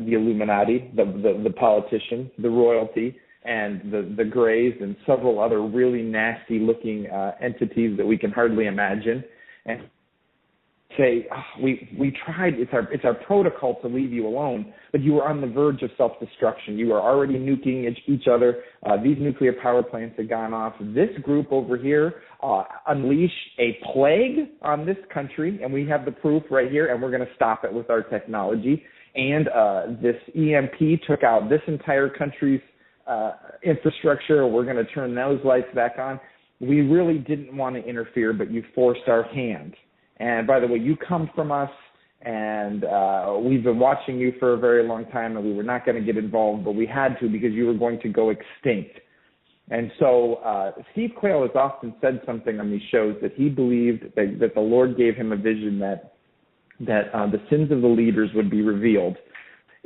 the Illuminati, the politicians, the royalty, and the Greys, and several other really nasty-looking entities that we can hardly imagine, and say, we tried. It's our protocol to leave you alone, but you were on the verge of self-destruction. You were already nuking each other. These nuclear power plants had gone off. This group over here unleashed a plague on this country, and we have the proof right here, and we're going to stop it with our technology. And this EMP took out this entire country's infrastructure. We're going to turn those lights back on. We really didn't want to interfere, but you forced our hand. And by the way, you come from us, and we've been watching you for a very long time, and we were not going to get involved, but we had to because you were going to go extinct. And so Steve Quayle has often said something on these shows that he believed that the Lord gave him a vision that the sins of the leaders would be revealed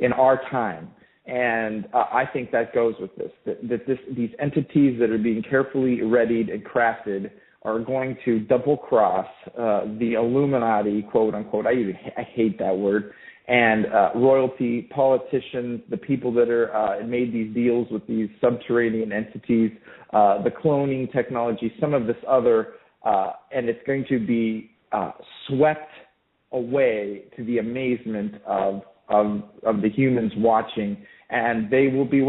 in our time. And I think that goes with this, these entities that are being carefully readied and crafted are going to double-cross the Illuminati, quote-unquote, I hate that word, and royalty, politicians, the people that are made these deals with these subterranean entities, the cloning technology, some of this other, and it's going to be swept away to the amazement of the humans watching, and they will be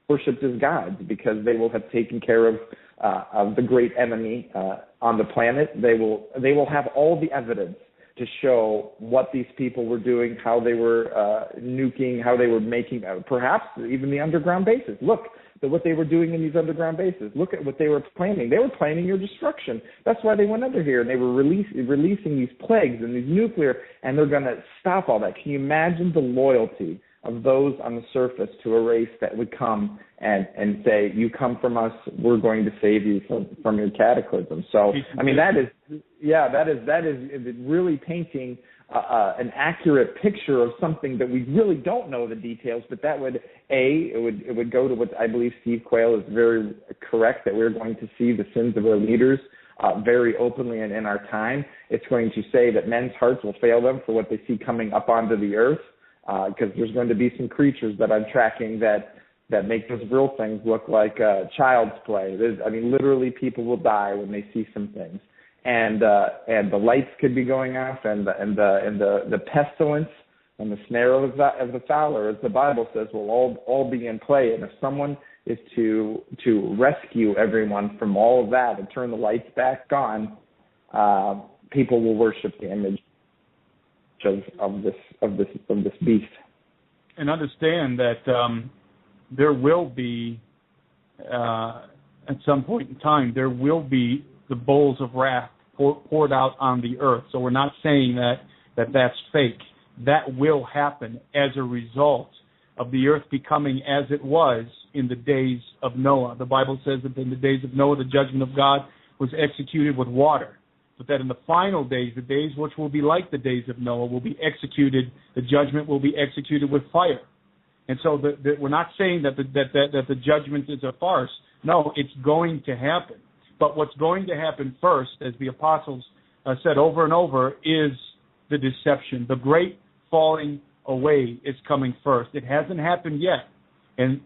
worshipped as gods because they will have taken care of the great enemy on the planet. They will have all the evidence to show what these people were doing, how they were nuking, how they were making, perhaps even the underground bases. Look at what they were doing in these underground bases. Look at what they were planning. They were planning your destruction. That's why they went under here, and they were releasing these plagues and these nuclear, and they're going to stop all that. Can you imagine the loyalty of those on the surface to a race that would come and say, you come from us, we're going to save you from your cataclysm. So, I mean, that is really painting an accurate picture of something that we really don't know the details, but that would, it would go to what I believe Steve Quayle is very correct, that we're going to see the sins of our leaders very openly and in our time. It's going to say that men's hearts will fail them for what they see coming up onto the earth, because there's going to be some creatures that I'm tracking that make those real things look like child's play. Literally people will die when they see some things. And the lights could be going off, and the pestilence and the snare of the fowler, as the Bible says, will all be in play. And if someone is to rescue everyone from all of that and turn the lights back on, people will worship the image of this beast. And understand that there will be at some point in time there will be the bowls of wrath poured out on the earth. So we're not saying that's fake. That will happen as a result of the earth becoming as it was in the days of Noah. The Bible says that in the days of Noah, the judgment of God was executed with water. But that in the final days, the days which will be like the days of Noah, will be executed, the judgment will be executed with fire. And so we're not saying that the judgment is a farce. No, it's going to happen. But what's going to happen first, as the apostles said over and over, is the deception. The great falling away is coming first. It hasn't happened yet. And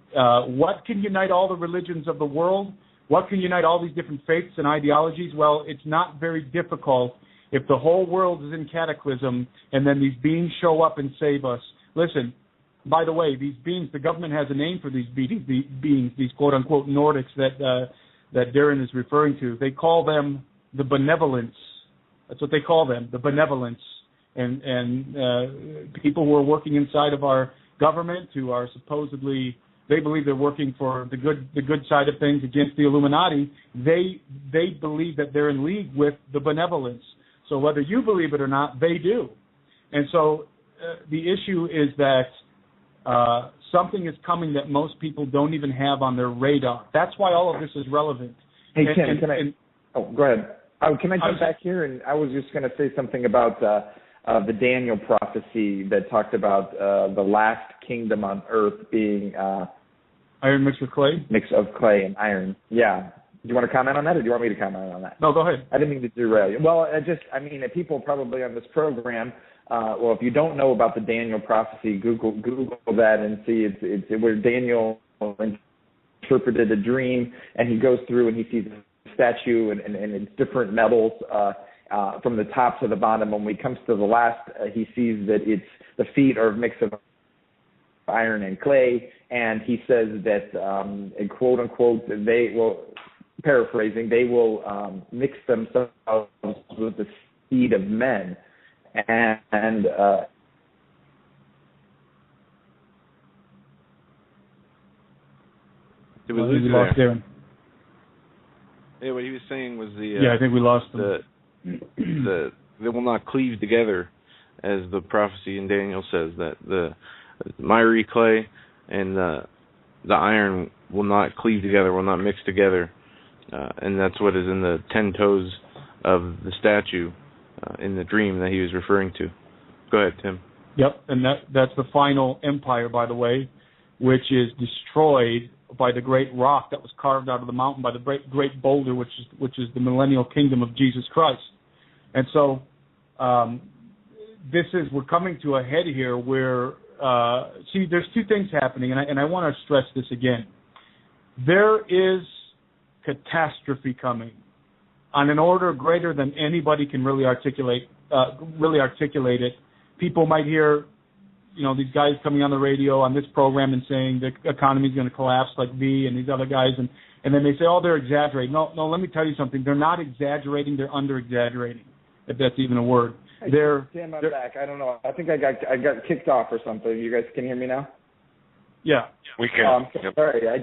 what can unite all the religions of the world? What can unite all these different faiths and ideologies? Well, it's not very difficult if the whole world is in cataclysm and then these beings show up and save us. Listen, by the way, these beings, the government has a name for these beings, these quote-unquote Nordics that Darren is referring to. They call them the benevolence. That's what they call them, the benevolence. And people who are working inside of our government, who are supposedly, they believe they're working for the good side of things against the Illuminati, they believe that they're in league with the benevolence. So whether you believe it or not, they do. And so the issue is that something is coming that most people don't even have on their radar. That's why all of this is relevant. Hey, Tim, go ahead. Can I jump back here? And I was just going to say something about the Daniel prophecy that talked about the last kingdom on earth being iron mixed with clay? Mix of clay and iron. Yeah. Do you want to comment on that, or do you want me to comment on that? No, go ahead. I didn't mean to derail you. Well, people probably on this program, if you don't know about the Daniel prophecy, Google that and see it's where Daniel interpreted a dream, and he goes through and he sees a statue and it's different metals from the top to the bottom. When he comes to the last, he sees that it's the feet are a mix of iron and clay, and he says that, quote unquote, they will, paraphrasing, they will mix themselves with the seed of men. And did we lose lost Darren? Yeah, what he was saying was I think we lost him. They will not cleave together, as the prophecy in Daniel says, that the miry clay and the iron will not cleave together, will not mix together, and that's what is in the 10 toes of the statue in the dream that he was referring to. Go ahead, Tim. Yep, and that's the final empire, by the way, which is destroyed by the great rock that was carved out of the mountain, by the great boulder, which is the millennial kingdom of Jesus Christ. And so we're coming to a head here where, there's two things happening, and I want to stress this again. There is catastrophe coming on an order greater than anybody can really articulate it. People might hear, these guys coming on the radio on this program and saying the economy is going to collapse like V and these other guys, and then they say, oh, they're exaggerating. No, let me tell you something. They're not exaggerating. They're under-exaggerating, if that's even a word. Tim, I'm back. I don't know. I think I got kicked off or something. You guys can hear me now? Yeah, we can. I'm sorry. I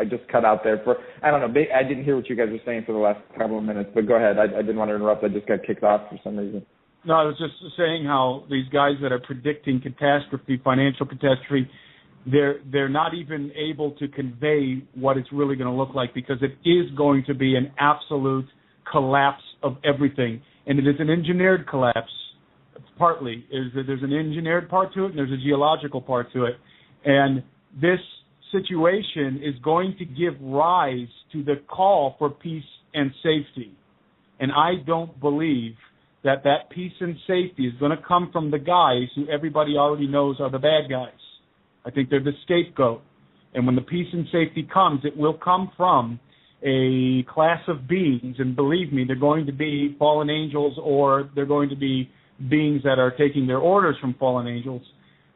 just cut out there for, I don't know. I didn't hear what you guys were saying for the last couple of minutes, but go ahead. I didn't want to interrupt. I just got kicked off for some reason. No, I was just saying how these guys that are predicting catastrophe, financial catastrophe, they're not even able to convey what it's really going to look like, because it is going to be an absolute collapse of everything. And it is an engineered collapse, partly. There's an engineered part to it, and there's a geological part to it. And this situation is going to give rise to the call for peace and safety. And I don't believe that peace and safety is going to come from the guys who everybody already knows are the bad guys. I think they're the scapegoat. And when the peace and safety comes, it will come from a class of beings. And believe me, they're going to be fallen angels, or they're going to be beings that are taking their orders from fallen angels,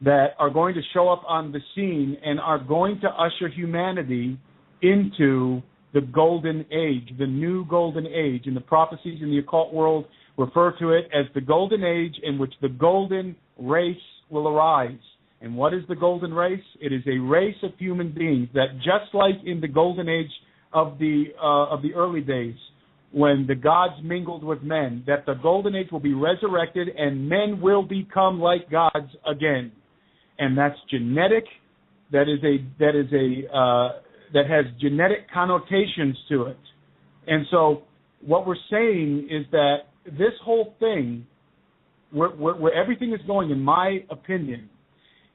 that are going to show up on the scene and are going to usher humanity into the golden age, the new golden age. And the prophecies in the occult world refer to it as the golden age, in which the golden race will arise. And what is the golden race? It is a race of human beings that, just like in the golden age of the early days, when the gods mingled with men, that the golden age will be resurrected and men will become like gods again. And that's genetic. That has genetic connotations to it. And so what we're saying is that this whole thing, where everything is going, in my opinion,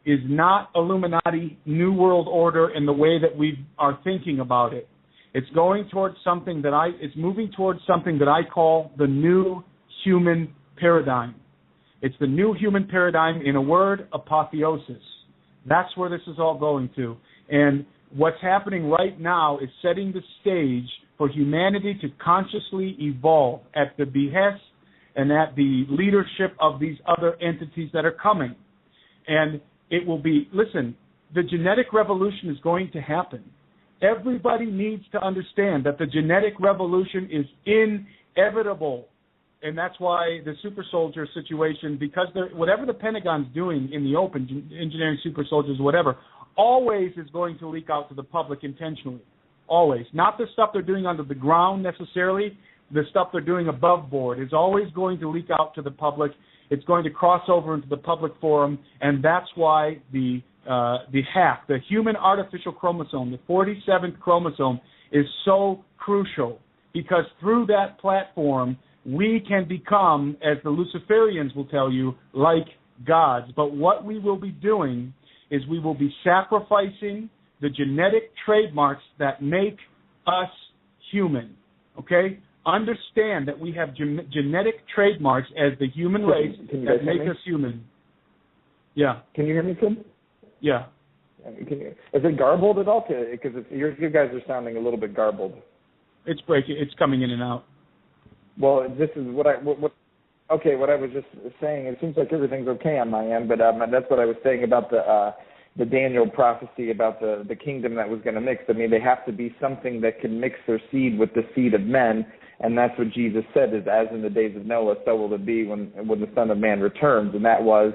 is not Illuminati, New World Order in the way that we are thinking about it. It's going towards something it's moving towards something that I call the new human paradigm. It's the new human paradigm, in a word, apotheosis. That's where this is all going to. And what's happening right now is setting the stage for humanity to consciously evolve at the behest and at the leadership of these other entities that are coming. And it will be, listen, the genetic revolution is going to happen. Everybody needs to understand that the genetic revolution is inevitable. And that's why the super soldier situation, because whatever the Pentagon's doing in the open, engineering super soldiers, whatever, always is going to leak out to the public intentionally. Always. Not the stuff they're doing under the ground necessarily. The stuff they're doing above board is always going to leak out to the public. It's going to cross over into the public forum, and that's why the human artificial chromosome, the 47th chromosome, is so crucial, because through that platform, we can become, as the Luciferians will tell you, like gods. But what we will be doing is we will be sacrificing the genetic trademarks that make us human. Okay? Understand that we have genetic trademarks as the human race that make us human. Yeah. Can you hear me, Tim? Yeah. Is it garbled at all? Because you guys are sounding a little bit garbled. It's breaking. It's coming in and out. Well, this is what I was just saying. It seems like everything's okay on my end, but that's what I was saying about the Daniel prophecy about the kingdom that was going to mix. I mean, they have to be something that can mix their seed with the seed of men, and that's what Jesus said is, as in the days of Noah, so will it be when the Son of Man returns, and that was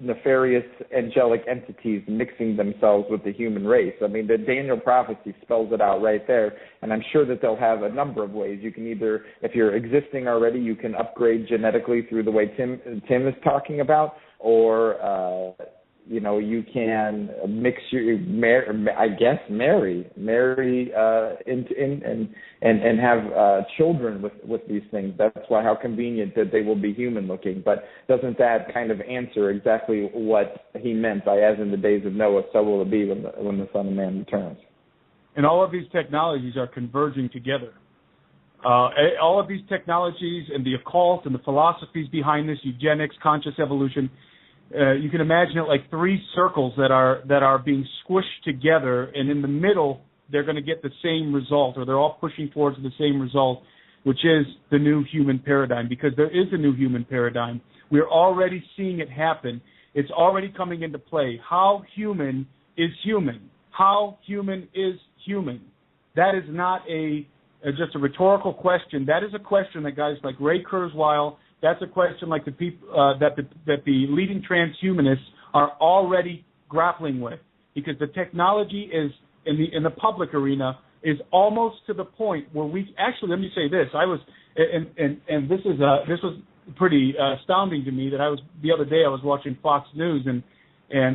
nefarious angelic entities mixing themselves with the human race. I mean, the Daniel prophecy spells it out right there, and I'm sure that they'll have a number of ways. You can either, if you're existing already, you can upgrade genetically through the way Tim is talking about, or you can mix marry and have children with these things. That's why how convenient that they will be human looking. But doesn't that kind of answer exactly what he meant by as in the days of Noah, so will it be when the Son of Man returns? And all of these technologies are converging together. All of these technologies and the occult and the philosophies behind this, eugenics, conscious evolution, you can imagine it like three circles that are being squished together, and in the middle they're going to get the same result, or they're all pushing towards the same result, which is the new human paradigm, because there is a new human paradigm. We're already seeing it happen. It's already coming into play. How human is human? How human is human? That is not just a rhetorical question. That is a question that guys like Ray Kurzweil, that's a question like the people that the leading transhumanists are already grappling with, because the technology is in the public arena is almost to the point where we actually, let me say this. I was and this was pretty astounding to me. That the other day I was watching Fox News, and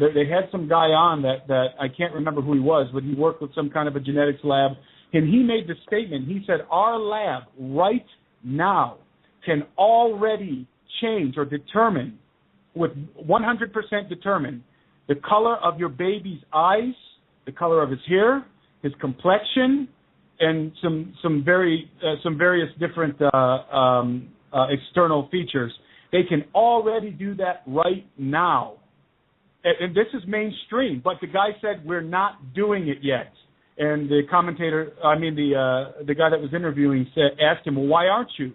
they had some guy on that I can't remember who he was, but he worked with some kind of a genetics lab, and he made the statement. He said, our lab right now can already change or determine, with 100% determine, the color of your baby's eyes, the color of his hair, his complexion, and some various different external features. They can already do that right now. And this is mainstream, but the guy said we're not doing it yet. And the commentator, the guy that was interviewing asked him, well, why aren't you?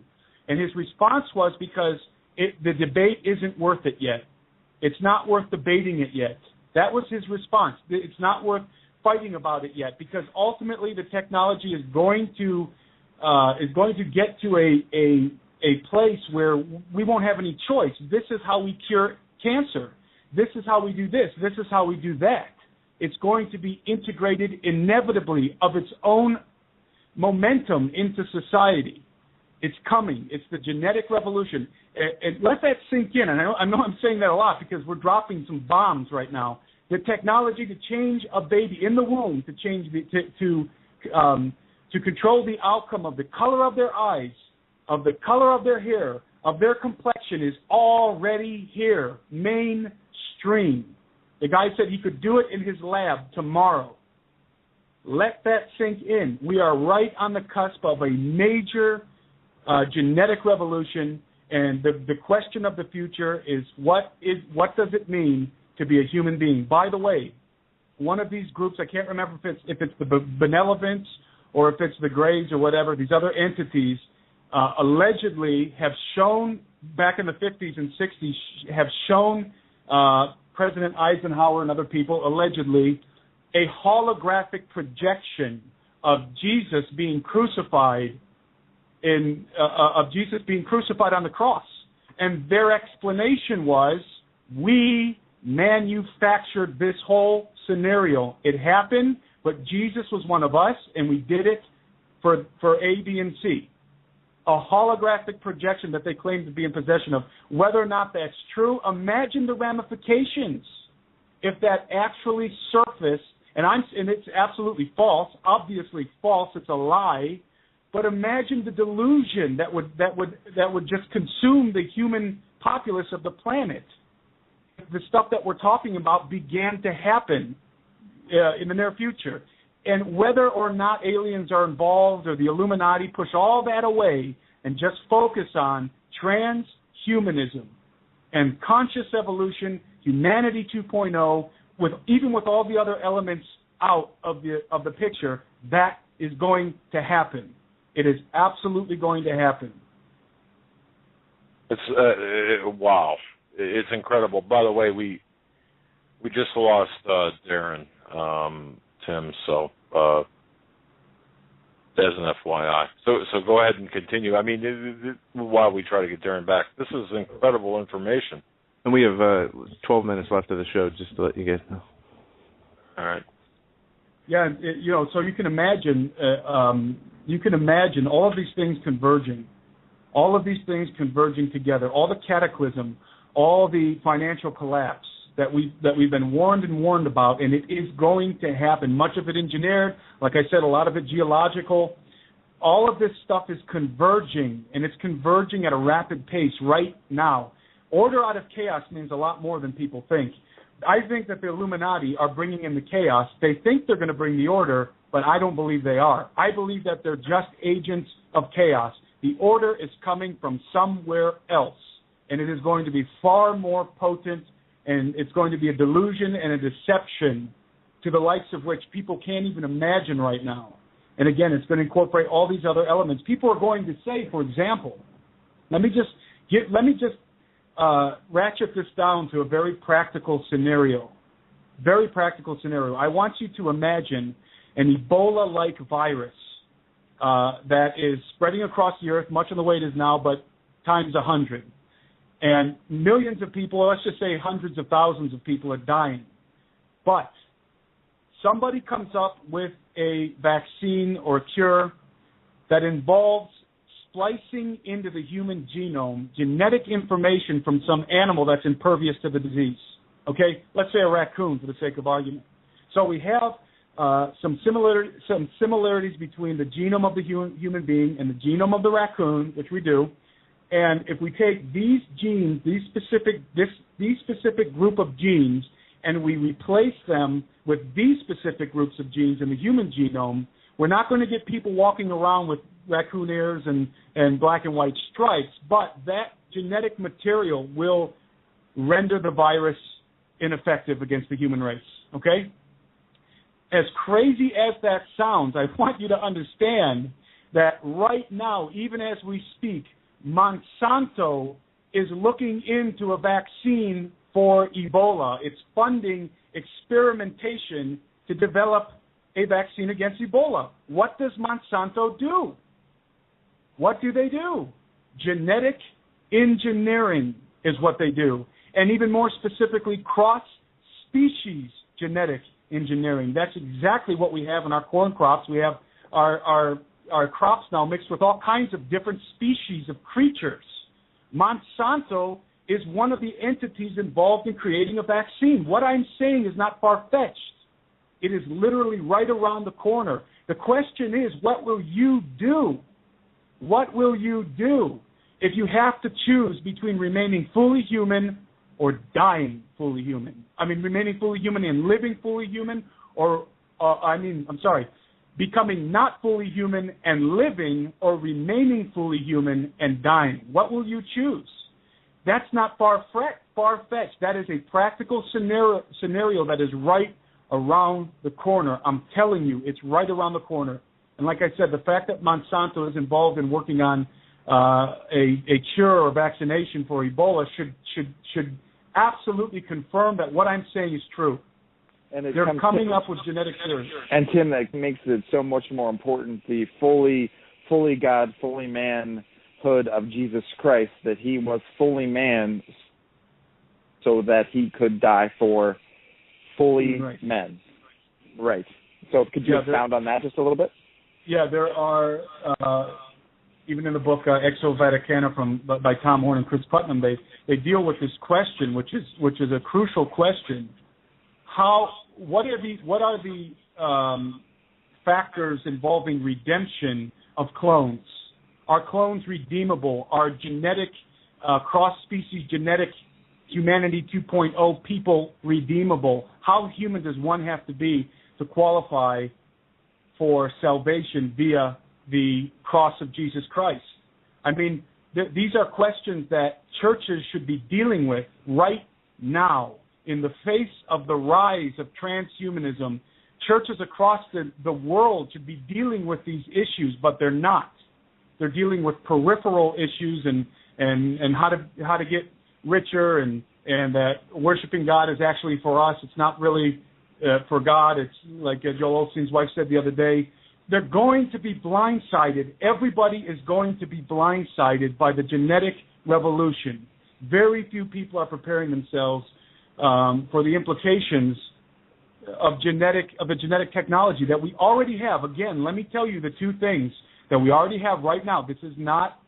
And his response was because the debate isn't worth it yet. It's not worth debating it yet. That was his response. It's not worth fighting about it yet, because ultimately the technology is going to get to a place where we won't have any choice. This is how we cure cancer. This is how we do this. This is how we do that. It's going to be integrated inevitably of its own momentum into society. It's coming. It's the genetic revolution. And let that sink in. And I know I'm saying that a lot because we're dropping some bombs right now. The technology to change a baby in the womb, to control the outcome of the color of their eyes, of the color of their hair, of their complexion is already here, mainstream. The guy said he could do it in his lab tomorrow. Let that sink in. We are right on the cusp of a major genetic revolution, and the question of the future is what does it mean to be a human being? By the way, one of these groups, I can't remember if it's the Benevolence or if it's the Greys or whatever, these other entities, allegedly have shown, back in the 50s and 60s, have shown President Eisenhower and other people, allegedly, a holographic projection of Jesus being crucified on the cross. And their explanation was, we manufactured this whole scenario. It happened, but Jesus was one of us, and we did it for A, B, and C. A holographic projection that they claim to be in possession of. Whether or not that's true, imagine the ramifications if that actually surfaced. And it's absolutely false. Obviously false. It's a lie. But imagine the delusion that would just consume the human populace of the planet. The stuff that we're talking about began to happen in the near future. And whether or not aliens are involved or the Illuminati, push all that away and just focus on transhumanism and conscious evolution, humanity 2.0, even with all the other elements out of the picture, that is going to happen. It is absolutely going to happen. It's wow. It's incredible. By the way, we just lost Darren, Tim. So as an FYI. So go ahead and continue. I mean, while we try to get Darren back, this is incredible information. And we have 12 minutes left of the show, just to let you guys know. All right. Yeah, so you can imagine all of these things converging. All of these things converging together, all the cataclysm, all the financial collapse that we've been warned about, and it is going to happen. Much of it engineered, like I said, a lot of it geological. All of this stuff is converging, and it's converging at a rapid pace right now. Order out of chaos means a lot more than people think. I think that the Illuminati are bringing in the chaos. They think they're going to bring the order, but I don't believe they are. I believe that they're just agents of chaos. The order is coming from somewhere else, and it is going to be far more potent, and it's going to be a delusion and a deception to the likes of which people can't even imagine right now. And again, it's going to incorporate all these other elements. People are going to say, for example, let me just ratchet this down to a very practical scenario. Very practical scenario. I want you to imagine an Ebola-like virus that is spreading across the earth, much in the way it is now, but times 100. And millions of people, let's just say hundreds of thousands of people are dying. But somebody comes up with a vaccine or a cure that involves splicing into the human genome genetic information from some animal that's impervious to the disease. Okay, let's say a raccoon for the sake of argument. So we have some similarities between the genome of the human being and the genome of the raccoon, which we do. And if we take these genes, these specific group of genes, and we replace them with these specific groups of genes in the human genome, we're not going to get people walking around with raccoon ears and black and white stripes, but that genetic material will render the virus ineffective against the human race, okay? As crazy as that sounds, I want you to understand that right now, even as we speak, Monsanto is looking into a vaccine for Ebola. It's funding experimentation to develop a vaccine against Ebola. What does Monsanto do? What do they do? Genetic engineering is what they do. And even more specifically, cross-species genetic engineering. That's exactly what we have in our corn crops. We have our crops now mixed with all kinds of different species of creatures. Monsanto is one of the entities involved in creating a vaccine. What I'm saying is not far-fetched. It is literally right around the corner. The question is, what will you do? What will you do if you have to choose between remaining fully human or dying fully human? I mean, remaining fully human and living fully human, or, becoming not fully human and living, or remaining fully human and dying. What will you choose? That's not far-fetched. That is a practical scenario that is right around the corner. I'm telling you, it's right around the corner. And like I said, the fact that Monsanto is involved in working on a cure or vaccination for Ebola should absolutely confirm that what I'm saying is true. And they're coming up with genetic theories. And Tim, that makes it so much more important, the fully God, fully manhood of Jesus Christ, that he was fully man so that he could die for fully men. Right. So could you expound on that just a little bit? Yeah, there are, even in the book Exo Vaticana by Tom Horn and Chris Putnam, they deal with this question, which is a crucial question. What are the factors involving redemption of clones? Are clones redeemable? Are genetic cross-species genetic humanity 2.0 people redeemable? How human does one have to be to qualify for salvation via the cross of Jesus Christ? I mean, these are questions that churches should be dealing with right now. In the face of the rise of transhumanism, churches across the world should be dealing with these issues, but they're not. They're dealing with peripheral issues and how to get richer and that worshiping God is actually for us. It's not really for God. It's like Joel Osteen's wife said the other day, they're going to be blindsided. Everybody is going to be blindsided by the genetic revolution. Very few people are preparing themselves for the implications of the genetic technology that we already have. Again, let me tell you the two things that we already have right now. This is not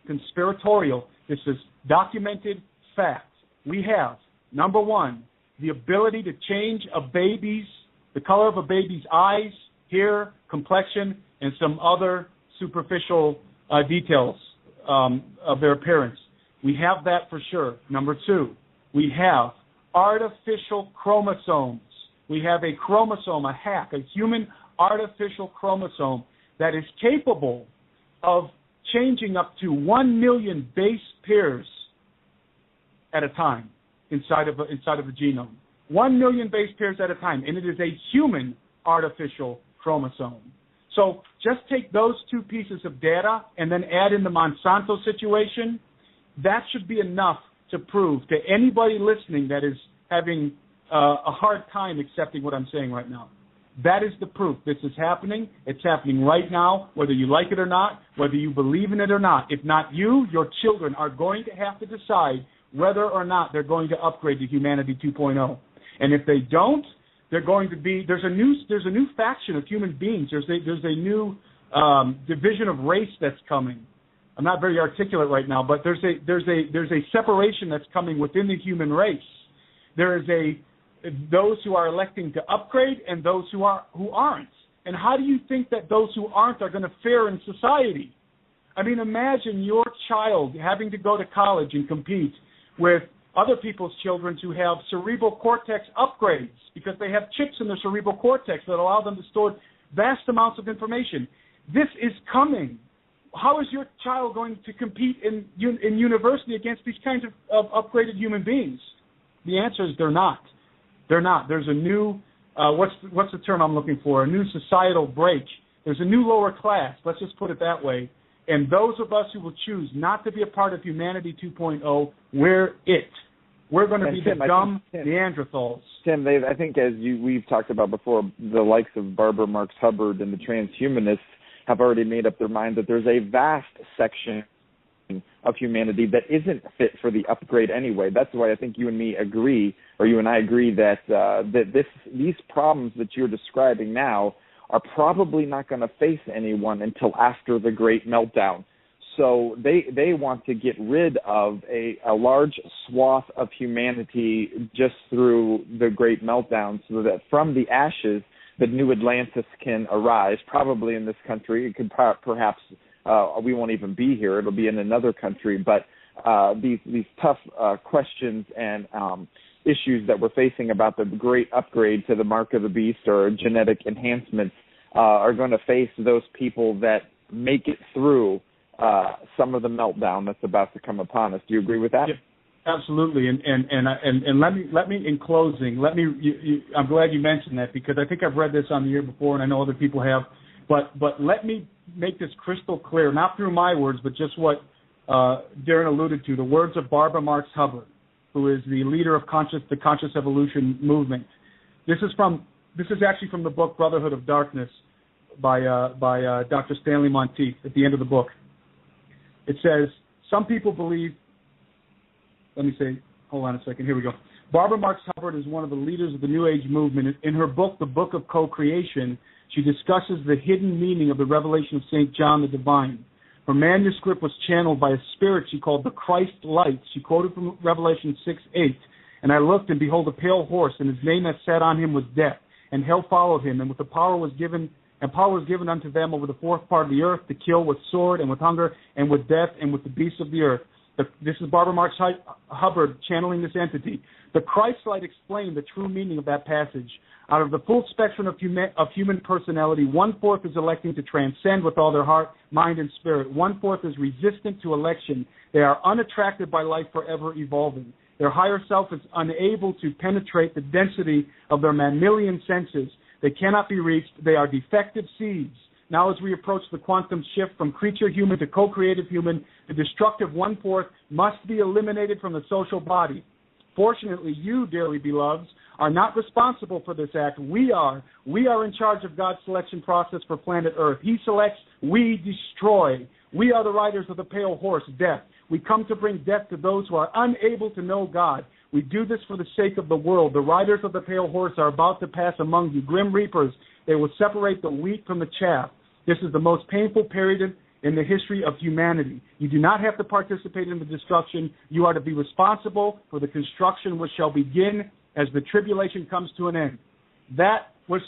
conspiratorial. This is documented fact. We have, number one, the ability to change the color of a baby's eyes, hair, complexion, and some other superficial details of their appearance. We have that for sure. Number two, we have artificial chromosomes. We have a chromosome, a human artificial chromosome that is capable of changing up to 1 million base pairs at a time inside of a genome. 1 million base pairs at a time, and it is a human artificial chromosome. So just take those two pieces of data and then add in the Monsanto situation. That should be enough to prove to anybody listening that is having a hard time accepting what I'm saying right now. That is the proof. This is happening. It's happening right now, whether you like it or not, whether you believe in it or not. If not you, your children are going to have to decide whether or not they're going to upgrade to Humanity 2.0. And if they don't, they're going to be there's a new faction of human beings. There's a new division of race that's coming. I'm not very articulate right now, but there's a separation that's coming within the human race. There is those who are electing to upgrade and those who aren't. And how do you think that those who aren't are going to fare in society? I mean, imagine your child having to go to college and compete with other people's children who have cerebral cortex upgrades because they have chips in their cerebral cortex that allow them to store vast amounts of information. This is coming. How is your child going to compete in university against these kinds of upgraded human beings? The answer is they're not. They're not. There's a new, what's the term I'm looking for? A new societal break. There's a new lower class, let's just put it that way. And those of us who will choose not to be a part of Humanity 2.0, we're it. We're going to be the dumb Neanderthals. Tim, I think as we've talked about before, the likes of Barbara Marx Hubbard and the transhumanists have already made up their mind that there's a vast section of humanity that isn't fit for the upgrade anyway. That's why I think you and I agree that these problems that you're describing now are probably not going to face anyone until after the Great Meltdown. So they want to get rid of a large swath of humanity just through the Great Meltdown so that from the ashes the new Atlantis can arise, probably in this country. It could perhaps, we won't even be here. It'll be in another country. But these tough questions and issues that we're facing about the great upgrade to the mark of the beast or genetic enhancements are going to face those people that make it through some of the meltdown that's about to come upon us. Do you agree with that? Yeah, absolutely. And let me in closing, I'm glad you mentioned that because I think I've read this on the air before and I know other people have. But let me make this crystal clear, not through my words, but just what Darren alluded to, the words of Barbara Marx Hubbard, who is the leader of the Conscious Evolution movement. This is actually from the book Brotherhood of Darkness by Dr. Stanley Monteith at the end of the book. It says, some people believe, hold on a second, here we go. Barbara Marx Hubbard is one of the leaders of the New Age movement. In her book, The Book of Co-Creation, she discusses the hidden meaning of the revelation of St. John the Divine. Her manuscript was channeled by a spirit she called the Christ Light. She quoted from Revelation 6:8, and I looked, and behold, a pale horse, and his name that sat on him was Death, and hell followed him, and with the power was given unto them over the fourth part of the earth to kill with sword and with hunger and with death and with the beasts of the earth. This is Barbara Marx Hubbard channeling this entity. The Christ Light explained the true meaning of that passage. Out of the full spectrum of human personality, 1/4 is electing to transcend with all their heart, mind, and spirit. 1/4 is resistant to election. They are unattracted by life forever evolving. Their higher self is unable to penetrate the density of their mammalian senses. They cannot be reached. They are defective seeds. Now as we approach the quantum shift from creature human to co-creative human, the destructive 1/4 must be eliminated from the social body. Fortunately, you, dearly beloveds, are not responsible for this act. We are. We are in charge of God's selection process for planet Earth. He selects, we destroy. We are the riders of the pale horse, death. We come to bring death to those who are unable to know God. We do this for the sake of the world. The riders of the pale horse are about to pass among you. Grim reapers, they will separate the wheat from the chaff. This is the most painful period in the history of humanity. You do not have to participate in the destruction. You are to be responsible for the construction which shall begin as the tribulation comes to an end. That was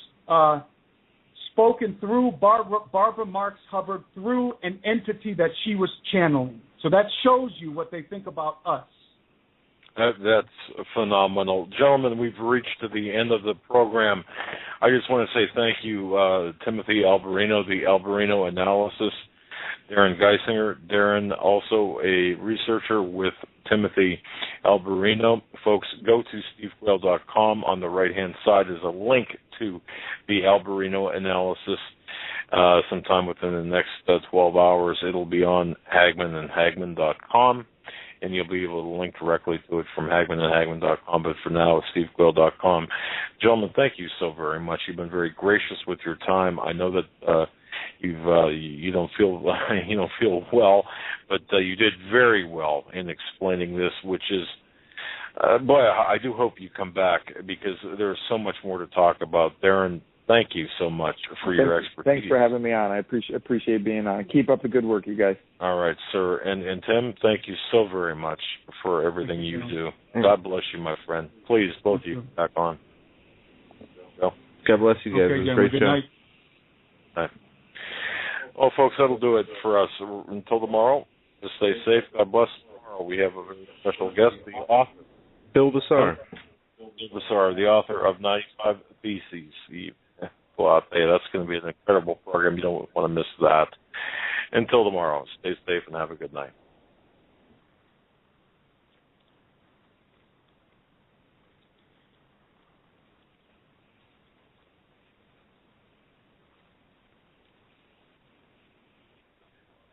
spoken through Barbara Marx Hubbard through an entity that she was channeling. So that shows you what they think about us. That's phenomenal. Gentlemen, we've reached to the end of the program. I just want to say thank you, Timothy Alberino, the Alberino Analysis, Darren Geisinger. Darren, also a researcher with Timothy Alberino. Folks, go to stevequayle.com. On the right-hand side is a link to the Alberino Analysis. Sometime within the next 12 hours, it'll be on Hagmann and Hagmann.com. And you'll be able to link directly to it from Hagmann and Hagmann.com. But for now, it's stevequayle.com. Gentlemen, thank you so very much. You've been very gracious with your time. I know that you don't feel well, but you did very well in explaining this, which is, boy, I do hope you come back because there's so much more to talk about. Darren Thank you so much for your expertise. Thanks for having me on. I appreciate being on. Keep up the good work, you guys. All right, sir. And Tim, thank you so very much for everything you do. God bless you, my friend. Please, both of you, back on. Go. God bless you guys. Okay, it was a great good show. night. Bye. Well, folks, that'll do it for us. Until tomorrow, just stay safe. God bless. Tomorrow we have a very special guest, the author. Bill Bassar. Bill Bassar, the author of 95 Theses. Go out there. That's going to be an incredible program. You don't want to miss that. Until tomorrow, stay safe and have a good night.